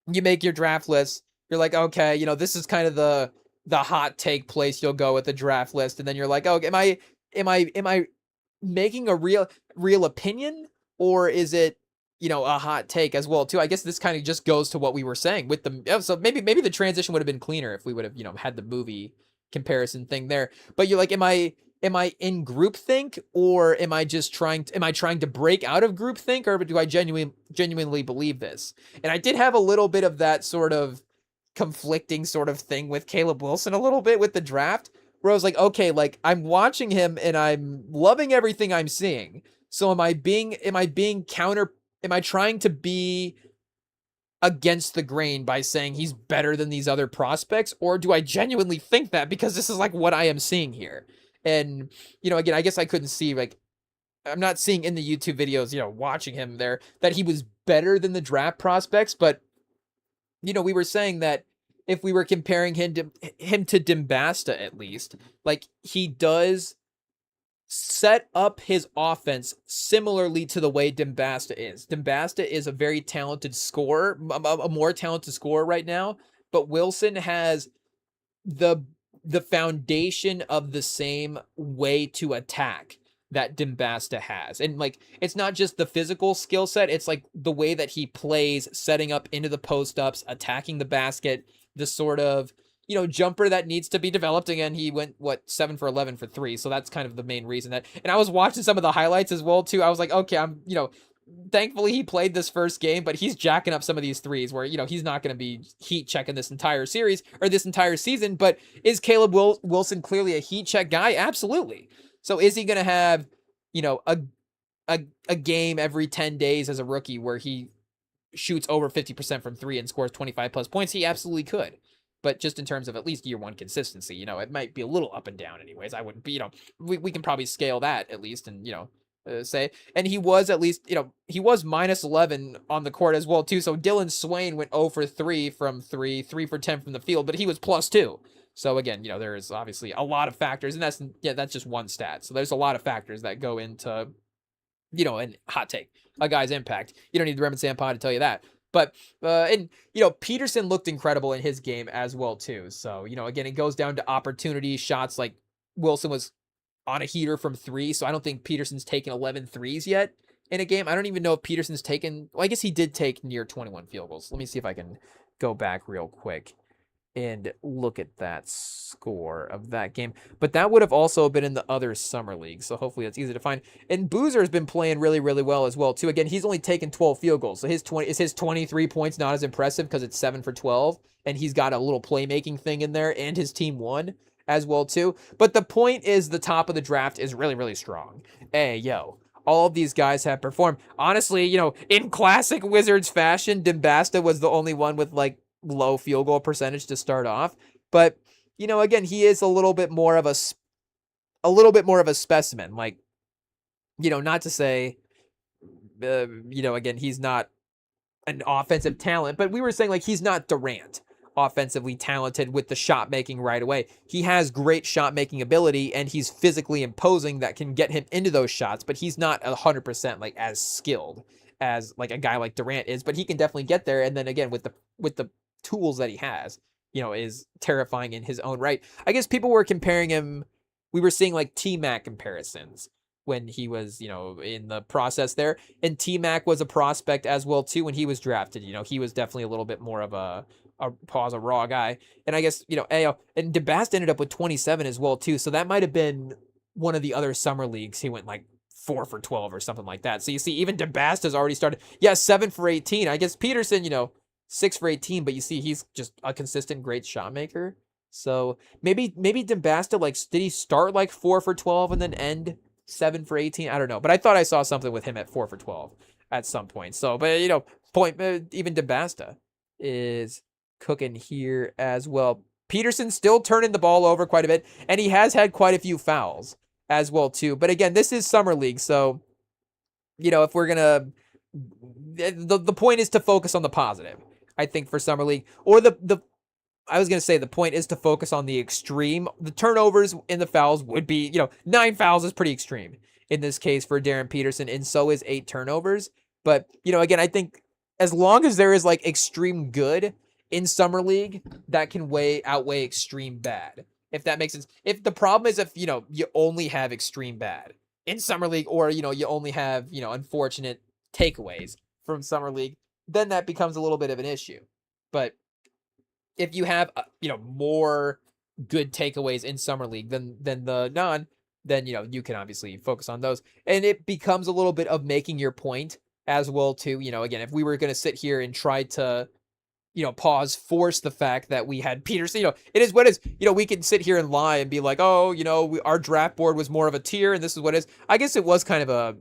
you make your draft list. You're like, okay, this is kind of the hot take place you'll go with the draft list, and then you're like, oh, am I making a real opinion, or is it a hot take as well too? I guess this kind of just goes to what we were saying with the so maybe the transition would have been cleaner if we would have had the movie comparison thing there. But you're like, am I in groupthink, or am I trying to break out of groupthink, or do I genuinely believe this? And I did have a little bit of that sort of conflicting sort of thing with Caleb Wilson a little bit with the draft, where I was like, okay, like I'm watching him and I'm loving everything I'm seeing. So am I trying to be against the grain by saying he's better than these other prospects, or do I genuinely think that because this is like what I am seeing here? And, again, I guess I couldn't see, like, I'm not seeing in the YouTube videos, watching him there, that he was better than the draft prospects. But, we were saying that if we were comparing him to Dembasta, at least, like, he does set up his offense similarly to the way Dembasta is. Dembasta is a very talented scorer, a more talented scorer right now, but Wilson has the foundation of the same way to attack that Dembasta has. And like, it's not just the physical skill set, it's like the way that he plays, setting up into the post-ups, attacking the basket, the sort of, jumper that needs to be developed. Again, he went 7 for 11 for 3, so that's kind of the main reason that. And I was watching some of the highlights as well too. I was like, okay, I'm, thankfully he played this first game, but he's jacking up some of these threes where, he's not going to be heat checking this entire series or this entire season. But is Caleb Wilson clearly a heat check guy? Absolutely. So is he going to have, a game every 10 days as a rookie where he shoots over 50% from 3 and scores 25 plus points? He absolutely could. But just in terms of at least year one consistency, it might be a little up and down anyways. I wouldn't be, we can probably scale that at least and, say. And he was at least, he was minus 11 on the court as well too. So Dylan Swain went 0 for 3 from 3 for 10 from the field, but he was plus 2. So again, there is obviously a lot of factors, and that's just one stat. So there's a lot of factors that go into, and hot take, a guy's impact. You don't need the Rem and Sam pod to tell you that. But, and, Peterson looked incredible in his game as well, too. So, again, it goes down to opportunity shots. Like, Wilson was on a heater from 3, so I don't think Peterson's taken 11 threes yet in a game. I don't even know if Peterson's taken. Well, I guess he did take near 21 field goals. Let me see if I can go back real quick and look at that score of that game. But that would have also been in the other summer league, so hopefully that's easy to find. And Boozer has been playing really, really well as well too. Again, he's only taken 12 field goals, so his 23 points not as impressive because it's 7 for 12, and he's got a little playmaking thing in there, and his team won as well too. But the point is, the top of the draft is really, really strong. Hey, yo. All of these guys have performed. Honestly, in classic Wizards fashion, Dembasta was the only one with like low field goal percentage to start off. But, again, he is a little bit more of a specimen. Like, not to say, again, he's not an offensive talent, but we were saying like he's not Durant, offensively talented with the shot making right away. He has great shot making ability, and he's physically imposing that can get him into those shots, but he's not 100% like as skilled as like a guy like Durant is, but he can definitely get there. And then again, with the tools that he has, is terrifying in his own right. I guess people were comparing him. We were seeing like T-Mac comparisons when he was, in the process there. And T-Mac was a prospect as well too when he was drafted. He was definitely a little bit more of a raw guy. And I guess, Ayo and DeBast ended up with 27 as well too. So that might have been one of the other summer leagues. He went like 4 for 12 or something like that. So you see, even DeBast has already started. Yeah, 7 for 18. I guess Peterson, 6 for 18, but you see, he's just a consistent great shot maker. So maybe DeBasta, like, did he start like 4 for 12 and then end 7 for 18? I don't know. But I thought I saw something with him at 4 for 12 at some point. So, but even DeBasta is cooking here as well. Peterson still turning the ball over quite a bit, and he has had quite a few fouls as well too. But again, this is summer league, so if we're gonna, the point is to focus on the positive. I think for summer league, or I was gonna say the point is to focus on the extreme. The turnovers and the fouls would be 9 fouls is pretty extreme in this case for Darren Peterson, and so is 8 turnovers. But again, I think as long as there is like extreme good in summer league, that can outweigh extreme bad, if that makes sense. If the problem is if you only have extreme bad in summer league, or you only have unfortunate takeaways from summer league, then that becomes a little bit of an issue. But if you have more good takeaways in summer league than the non, then you can obviously focus on those, and it becomes a little bit of making your point as well too. Again, if we were going to sit here and try to force the fact that we had Peterson, it is what it is. We can sit here and lie and be like, oh, our draft board was more of a tier, and this is what it is. I guess it was kind of a,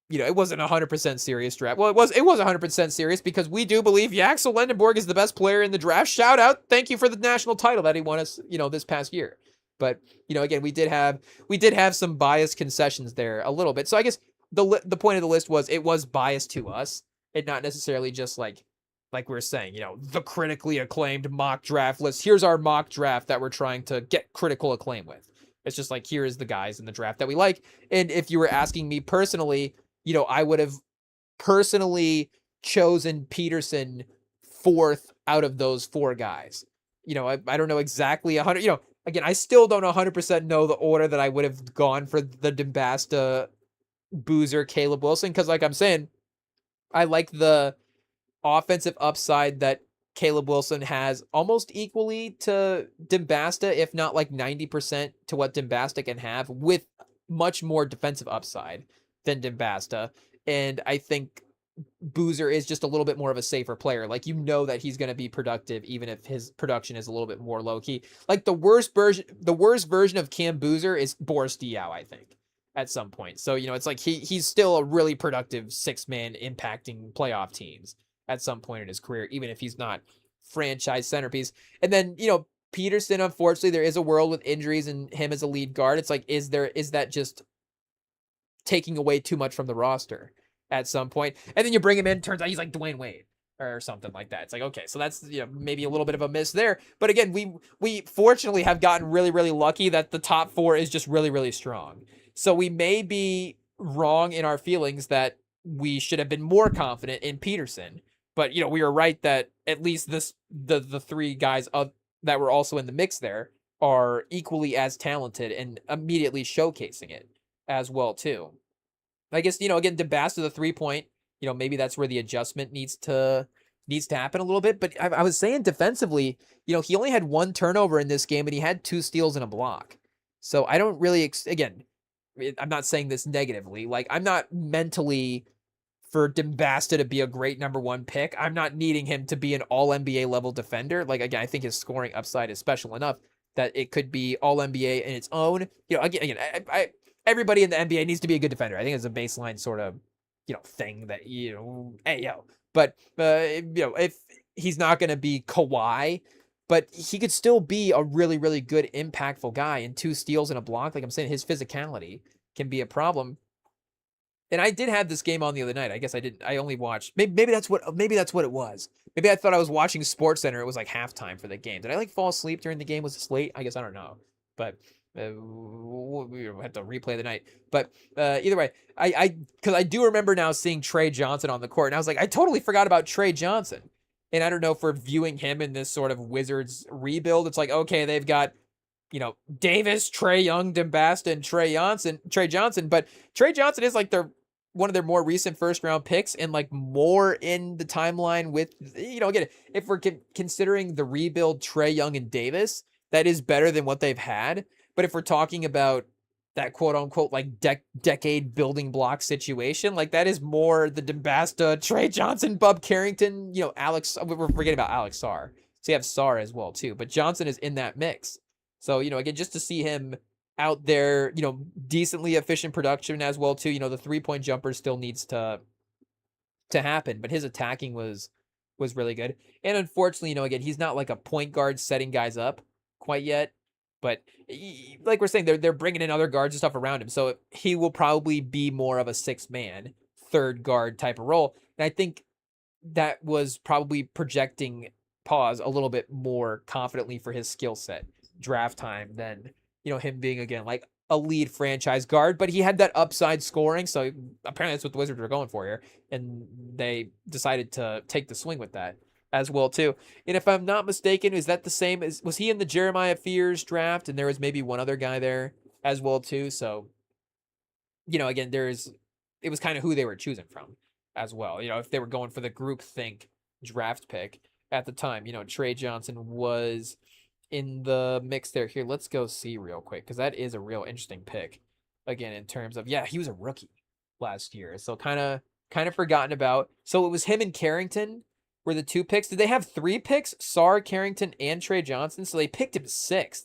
it wasn't 100% serious draft. Well, it was 100% serious, because we do believe Yaxel Lendenborg is the best player in the draft. Shout out. Thank you for the national title that he won us, this past year. But, again, we did have some biased concessions there a little bit. So I guess the point of the list was, it was biased to us, and not necessarily just like we were saying, the critically acclaimed mock draft list. Here's our mock draft that we're trying to get critical acclaim with. It's just like, here is the guys in the draft that we like. And if you were asking me personally, I would have personally chosen Peterson 4th out of those 4 guys. I don't know exactly 100, again, I still don't 100% know the order that I would have gone for the Dembasta, Boozer, Caleb Wilson. Cause like I'm saying, I like the offensive upside that Caleb Wilson has almost equally to Dembasta, if not like 90% to what Dembasta can have, with much more defensive upside than Dembasta. And I think Boozer is just a little bit more of a safer player. Like, that he's going to be productive, even if his production is a little bit more low key. Like, the worst version of Cam Boozer is Boris Diaw, I think, at some point. So, it's like he's still a really productive 6-man impacting playoff teams at some point in his career, even if he's not franchise centerpiece. And then, Peterson, unfortunately, there is a world with injuries and him as a lead guard. It's like, is that just taking away too much from the roster at some point? And then you bring him in, turns out he's like Dwayne Wade or something like that. It's like, okay, so that's, maybe a little bit of a miss there. But again, we fortunately have gotten really, really lucky that the top 4 is just really, really strong. So we may be wrong in our feelings that we should have been more confident in Peterson. But, we were right that at least the 3 guys that were also in the mix there are equally as talented and immediately showcasing it as well too. I guess, again, DeBass to the 3-point, maybe that's where the adjustment needs to happen a little bit. But I was saying defensively, he only had one turnover in this game and he had 2 steals and a block. So I don't really, again, I'm not saying this negatively. Like, I'm not mentally for Dembasta to be a great number 1 pick. I'm not needing him to be an all NBA level defender. Like, again, I think his scoring upside is special enough that it could be all NBA in its own. Again, everybody in the NBA needs to be a good defender. I think it's a baseline sort of, thing that, hey, yo. But, if he's not going to be Kawhi, but he could still be a really, really good, impactful guy, and 2 steals and a block. Like I'm saying, his physicality can be a problem. And I did have this game on the other night. I guess I didn't. I only watched. Maybe that's what it was. Maybe I thought I was watching SportsCenter. It was like halftime for the game. Did I like fall asleep during the game? Was this late? I guess I don't know. But we have to replay the night. But either way, because I do remember now seeing Trey Johnson on the court, and I was like, I totally forgot about Trey Johnson. And I don't know if we're viewing him in this sort of Wizards rebuild. It's like, okay, they've got, Davis, Trae Young, Dembasta, and Trey Johnson. But Trey Johnson is like one of their more recent first round picks and like more in the timeline with, again, if we're considering the rebuild Trey Young and Davis, that is better than what they've had. But if we're talking about that quote unquote like decade building block situation, like that is more the Dembasta, Trey Johnson, Bub Carrington, Alex. We're forgetting about Alex Sarr. So you have Sarr as well too, but Johnson is in that mix. So, again, just to see him out there, decently efficient production as well too. The 3-point jumper still needs to happen, but his attacking was really good. And unfortunately, again, he's not like a point guard setting guys up quite yet. But like we're saying, they're bringing in other guards and stuff around him, so he will probably be more of a 6-man third guard type of role. And I think that was probably projecting pause a little bit more confidently for his skill set draft time than him being again like a lead franchise guard. But he had that upside scoring, so apparently that's what the Wizards were going for here, and they decided to take the swing with that as well too. And if I'm not mistaken, is that the same as, was he in the Jeremiah Fears draft and there was maybe one other guy there as well too? So again, it was kind of who they were choosing from as well. If they were going for the group think draft pick at the time, Trey Johnson was in the mix there. Here, let's go see real quick, because that is a real interesting pick. Again, in terms of, he was a rookie last year, so kind of forgotten about. So it was him and Carrington were the 2 picks. Did they have 3 picks? Sarr, Carrington, and Trey Johnson. So they picked him 6th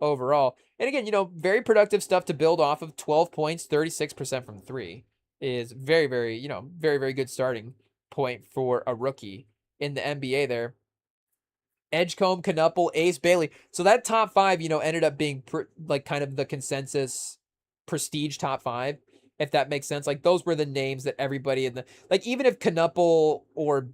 overall. And again, very productive stuff to build off of. 12 points, 36% from 3 is very, very, very, very good starting point for a rookie in the NBA there. Edgecombe, Knuppel, Ace Bailey. So that top 5, ended up being like kind of the consensus prestige top 5, if that makes sense. Like those were the names that everybody in the, like, even if Knuppel or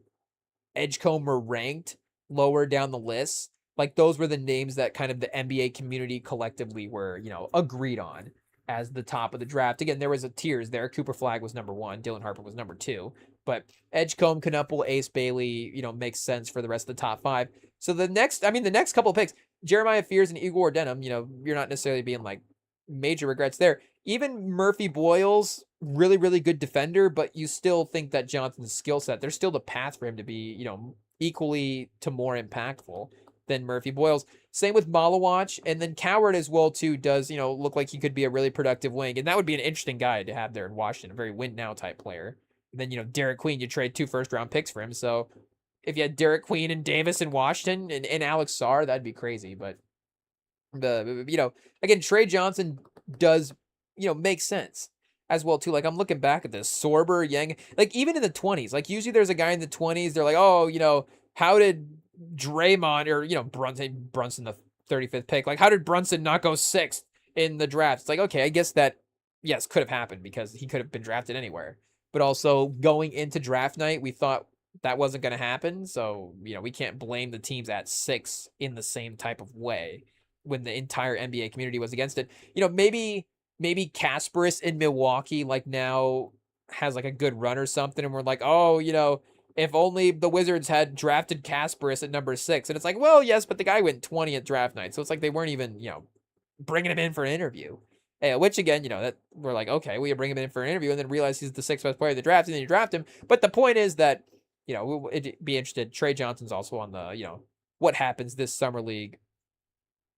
Edgecombe were ranked lower down the list, like those were the names that kind of the NBA community collectively were, agreed on as the top of the draft. Again, there was a tiers there. Cooper Flagg was number 1, Dylan Harper was number 2, but Edgecombe, Knuppel, Ace Bailey, makes sense for the rest of the top 5. So the next couple of picks, Jeremiah Fears and Igor Denham, you're not necessarily being like major regrets there. Even Murphy Boyles, really, really good defender, but you still think that Johnson's skill set, there's still the path for him to be, equally to more impactful than Murphy Boyles. Same with Malawach, and then Coward as well too does, look like he could be a really productive wing, and that would be an interesting guy to have there in Washington, a very win now type player. And then, Derek Queen, you trade 2 first-round picks for him, so if you had Derek Queen and Davis in Washington and Alex Sarr, that'd be crazy. But again, Trey Johnson does, make sense as well too. Like I'm looking back at this, Sorber, Yang, like even in the 20s, like usually there's a guy in the 20s, they're like, oh, how did Draymond or, Brunson the 35th pick, like how did Brunson not go 6th in the draft? It's like, okay, I guess that, yes, could have happened because he could have been drafted anywhere. But also going into draft night, we thought that wasn't going to happen. So, we can't blame the teams at 6 in the same type of way when the entire NBA community was against it. Maybe Kasparis in Milwaukee, like now has like a good run or something. And we're like, if only the Wizards had drafted Kasparis at number 6. And it's like, well, yes, but the guy went 20 at draft night. So it's like they weren't even, bringing him in for an interview Which again, that we're like, okay, we bring him in for an interview and then realize he's the sixth best player of the draft, and then you draft him. But the point is that, it'd be interested. Trey Johnson's also on the, what happens this summer league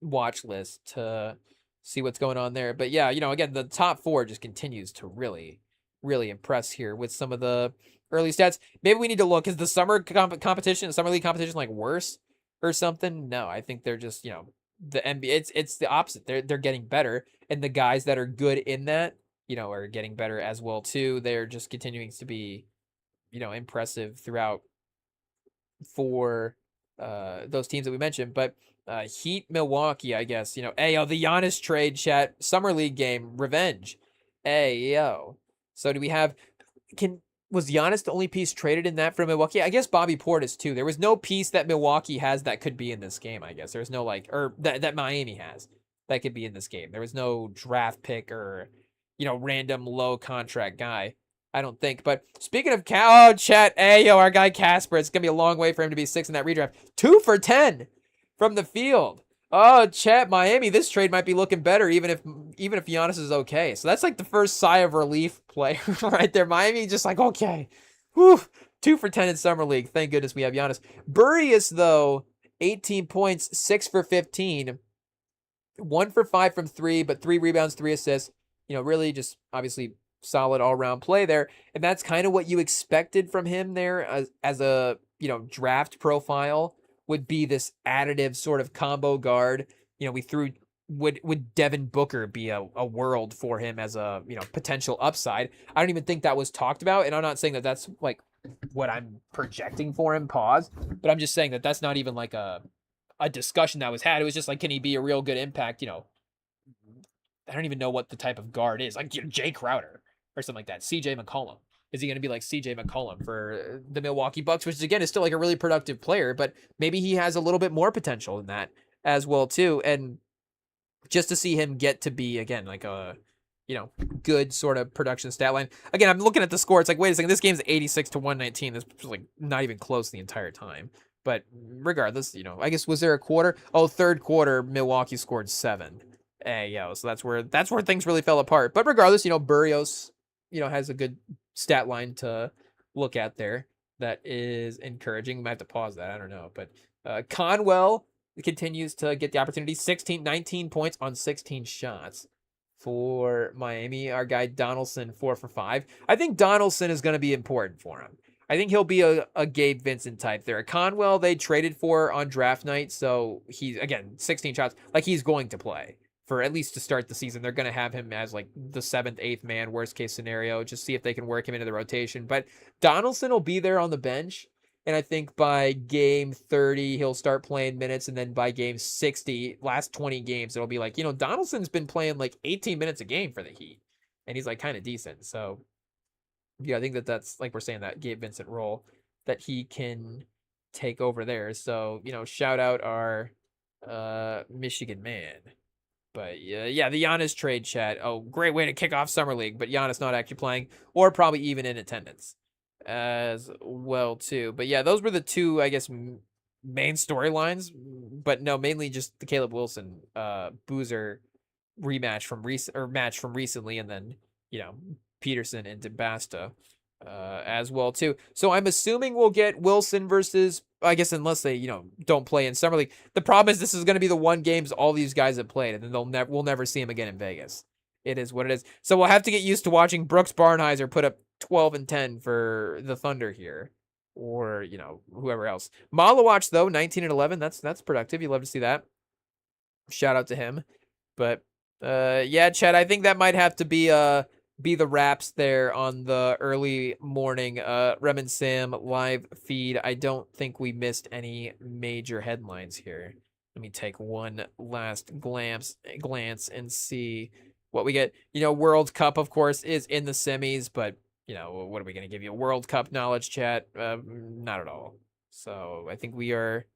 watch list to see what's going on there. But yeah, again, the top four just continues to really, really impress here with some of the early stats. Maybe we need to look, is the summer competition, summer league competition, like worse or something? No, I think they're just, the NBA, it's the opposite. They're getting better, and the guys that are good in that, are getting better as well too. They're just continuing to be, impressive throughout for those teams that we mentioned. But Heat Milwaukee, I guess, the Giannis trade chat, summer league game, revenge. So do we have, was Giannis the only piece traded in that for Milwaukee? I guess Bobby Portis too. There was no piece that Milwaukee has that could be in this game, I guess. There's no or that Miami has that could be in this game. There was no draft pick or, random low contract guy, I don't think. But speaking of chat, our guy Casper, it's going to be a long way for him to be 6 in that redraft. 2 for 10 from the field. Oh, chat, Miami, this trade might be looking better even if Giannis is okay. So that's like the first sigh of relief play right there. Miami just like, okay. Whew. 2 for 10 in Summer League. Thank goodness we have Giannis. Burius, though, 18 points, 6 for 15. 1 for 5 from 3, but 3 rebounds, 3 assists. Really just obviously solid all-around play there. And that's kind of what you expected from him there as a, draft profile. Would be this additive sort of combo guard. Would Devin Booker be a world for him as a, potential upside? I don't even think that was talked about, and I'm not saying that that's like what I'm projecting for him, but I'm just saying that that's not even like a discussion that was had. It was just like, can he be a real good impact, I don't even know what the type of guard is, like Jay Crowder or something like that. CJ McCollum. Is he going to be like CJ McCollum for the Milwaukee Bucks, which again is still like a really productive player, but maybe he has a little bit more potential than that as well too. And just to see him get to be again like a, good sort of production stat line. Again, I'm looking at the score. It's like, wait a second, this game's 86 to 119. This was like not even close the entire time. But regardless, I guess, was there a quarter? Oh, third quarter, Milwaukee scored 7. So that's where things really fell apart. But regardless, Burrios, has a good stat line to look at there that is encouraging. We might have to pause that. I don't know. But Conwell continues to get the opportunity. 19 points on 16 shots for Miami. Our guy Donaldson, 4 for 5. I think Donaldson is going to be important for him. I think he'll be a Gabe Vincent type there. Conwell, they traded for on draft night. So he's, again, 16 shots. Like, he's going to play. For at least to start the season. They're going to have him as like the 7th, 8th man, worst case scenario, just see if they can work him into the rotation. But Donaldson will be there on the bench. And I think by game 30, he'll start playing minutes. And then by game 60, last 20 games, it'll be like, Donaldson's been playing like 18 minutes a game for the Heat. And he's like kind of decent. So yeah, I think that's like we're saying that Gabe Vincent role that he can take over there. So, shout out our Michigan man. But yeah, the Giannis trade chat. Oh, great way to kick off Summer League, but Giannis not actually playing or probably even in attendance as well too. But yeah, those were the two, I guess, main storylines. But no, mainly just the Caleb Wilson, Boozer match from recently, and then Peterson and DeBasta as well too. So I'm assuming we'll get Wilson versus, I guess, unless they, don't play in Summer League. The problem is this is going to be the one games all these guys have played, and then we'll never see him again in Vegas. It is what it is. So we'll have to get used to watching Brooks Barnhizer put up 12 and 10 for the Thunder here, or whoever else. Malawatch though, 19 and 11. That's productive. You love to see that. Shout out to him. But yeah, Chad, I think that might have to be the wraps there on the early morning Rem and Sam live feed. I don't think we missed any major headlines here. Let me take one last glance and see what we get. World Cup, of course, is in the semis, but what are we going to give you? World Cup knowledge, chat? Not at all. So I think we are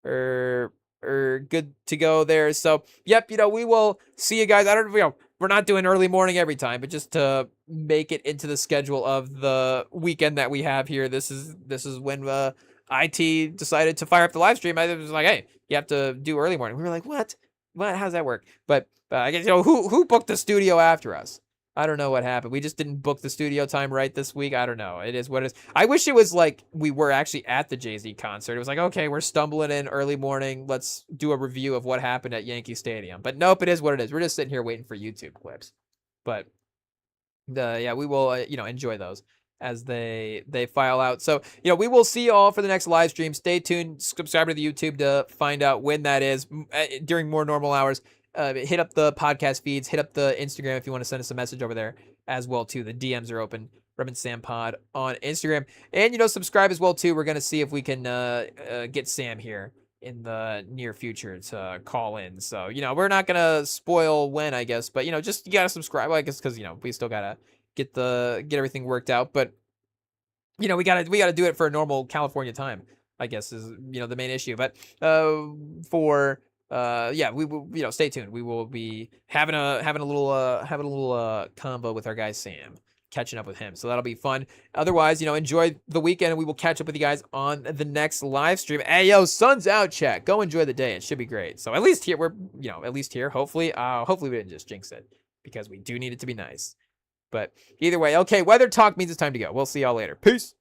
good to go there. So yep, we will see you guys. I don't know, we're not doing early morning every time, but just to make it into the schedule of the weekend that we have here. This is when IT decided to fire up the live stream. I was like, hey, you have to do early morning. We were like, what? What? How's that work? But I guess who booked the studio after us? I don't know what happened. We just didn't book the studio time right this week. I don't know. It is what it is. I wish it was like we were actually at the Jay-Z concert. It was like, okay, we're stumbling in early morning. Let's do a review of what happened at Yankee Stadium. But nope, it is what it is. We're just sitting here waiting for YouTube clips. But yeah, we will enjoy those as they file out. So we will see you all for the next live stream. Stay tuned. Subscribe to the YouTube to find out when that is during more normal hours. Hit up the podcast feeds. Hit up the Instagram if you want to send us a message over there as well too. The DMs are open. Rem and Sam Pod on Instagram, and subscribe as well too. We're gonna see if we can get Sam here in the near future to call in. So, we're not gonna spoil when, I guess, but just you gotta subscribe, I guess, because we still gotta get everything worked out. But we gotta do it for a normal California time, I guess, is the main issue. But yeah, we will stay tuned. We will be having a little combo with our guy Sam, catching up with him. So that'll be fun. Otherwise, enjoy the weekend, and we will catch up with you guys on the next live stream. Hey, yo, sun's out, chat. Go enjoy the day. It should be great. So at least here hopefully we didn't just jinx it, because we do need it to be nice. But either way, okay, weather talk means it's time to go. We'll see y'all later. Peace.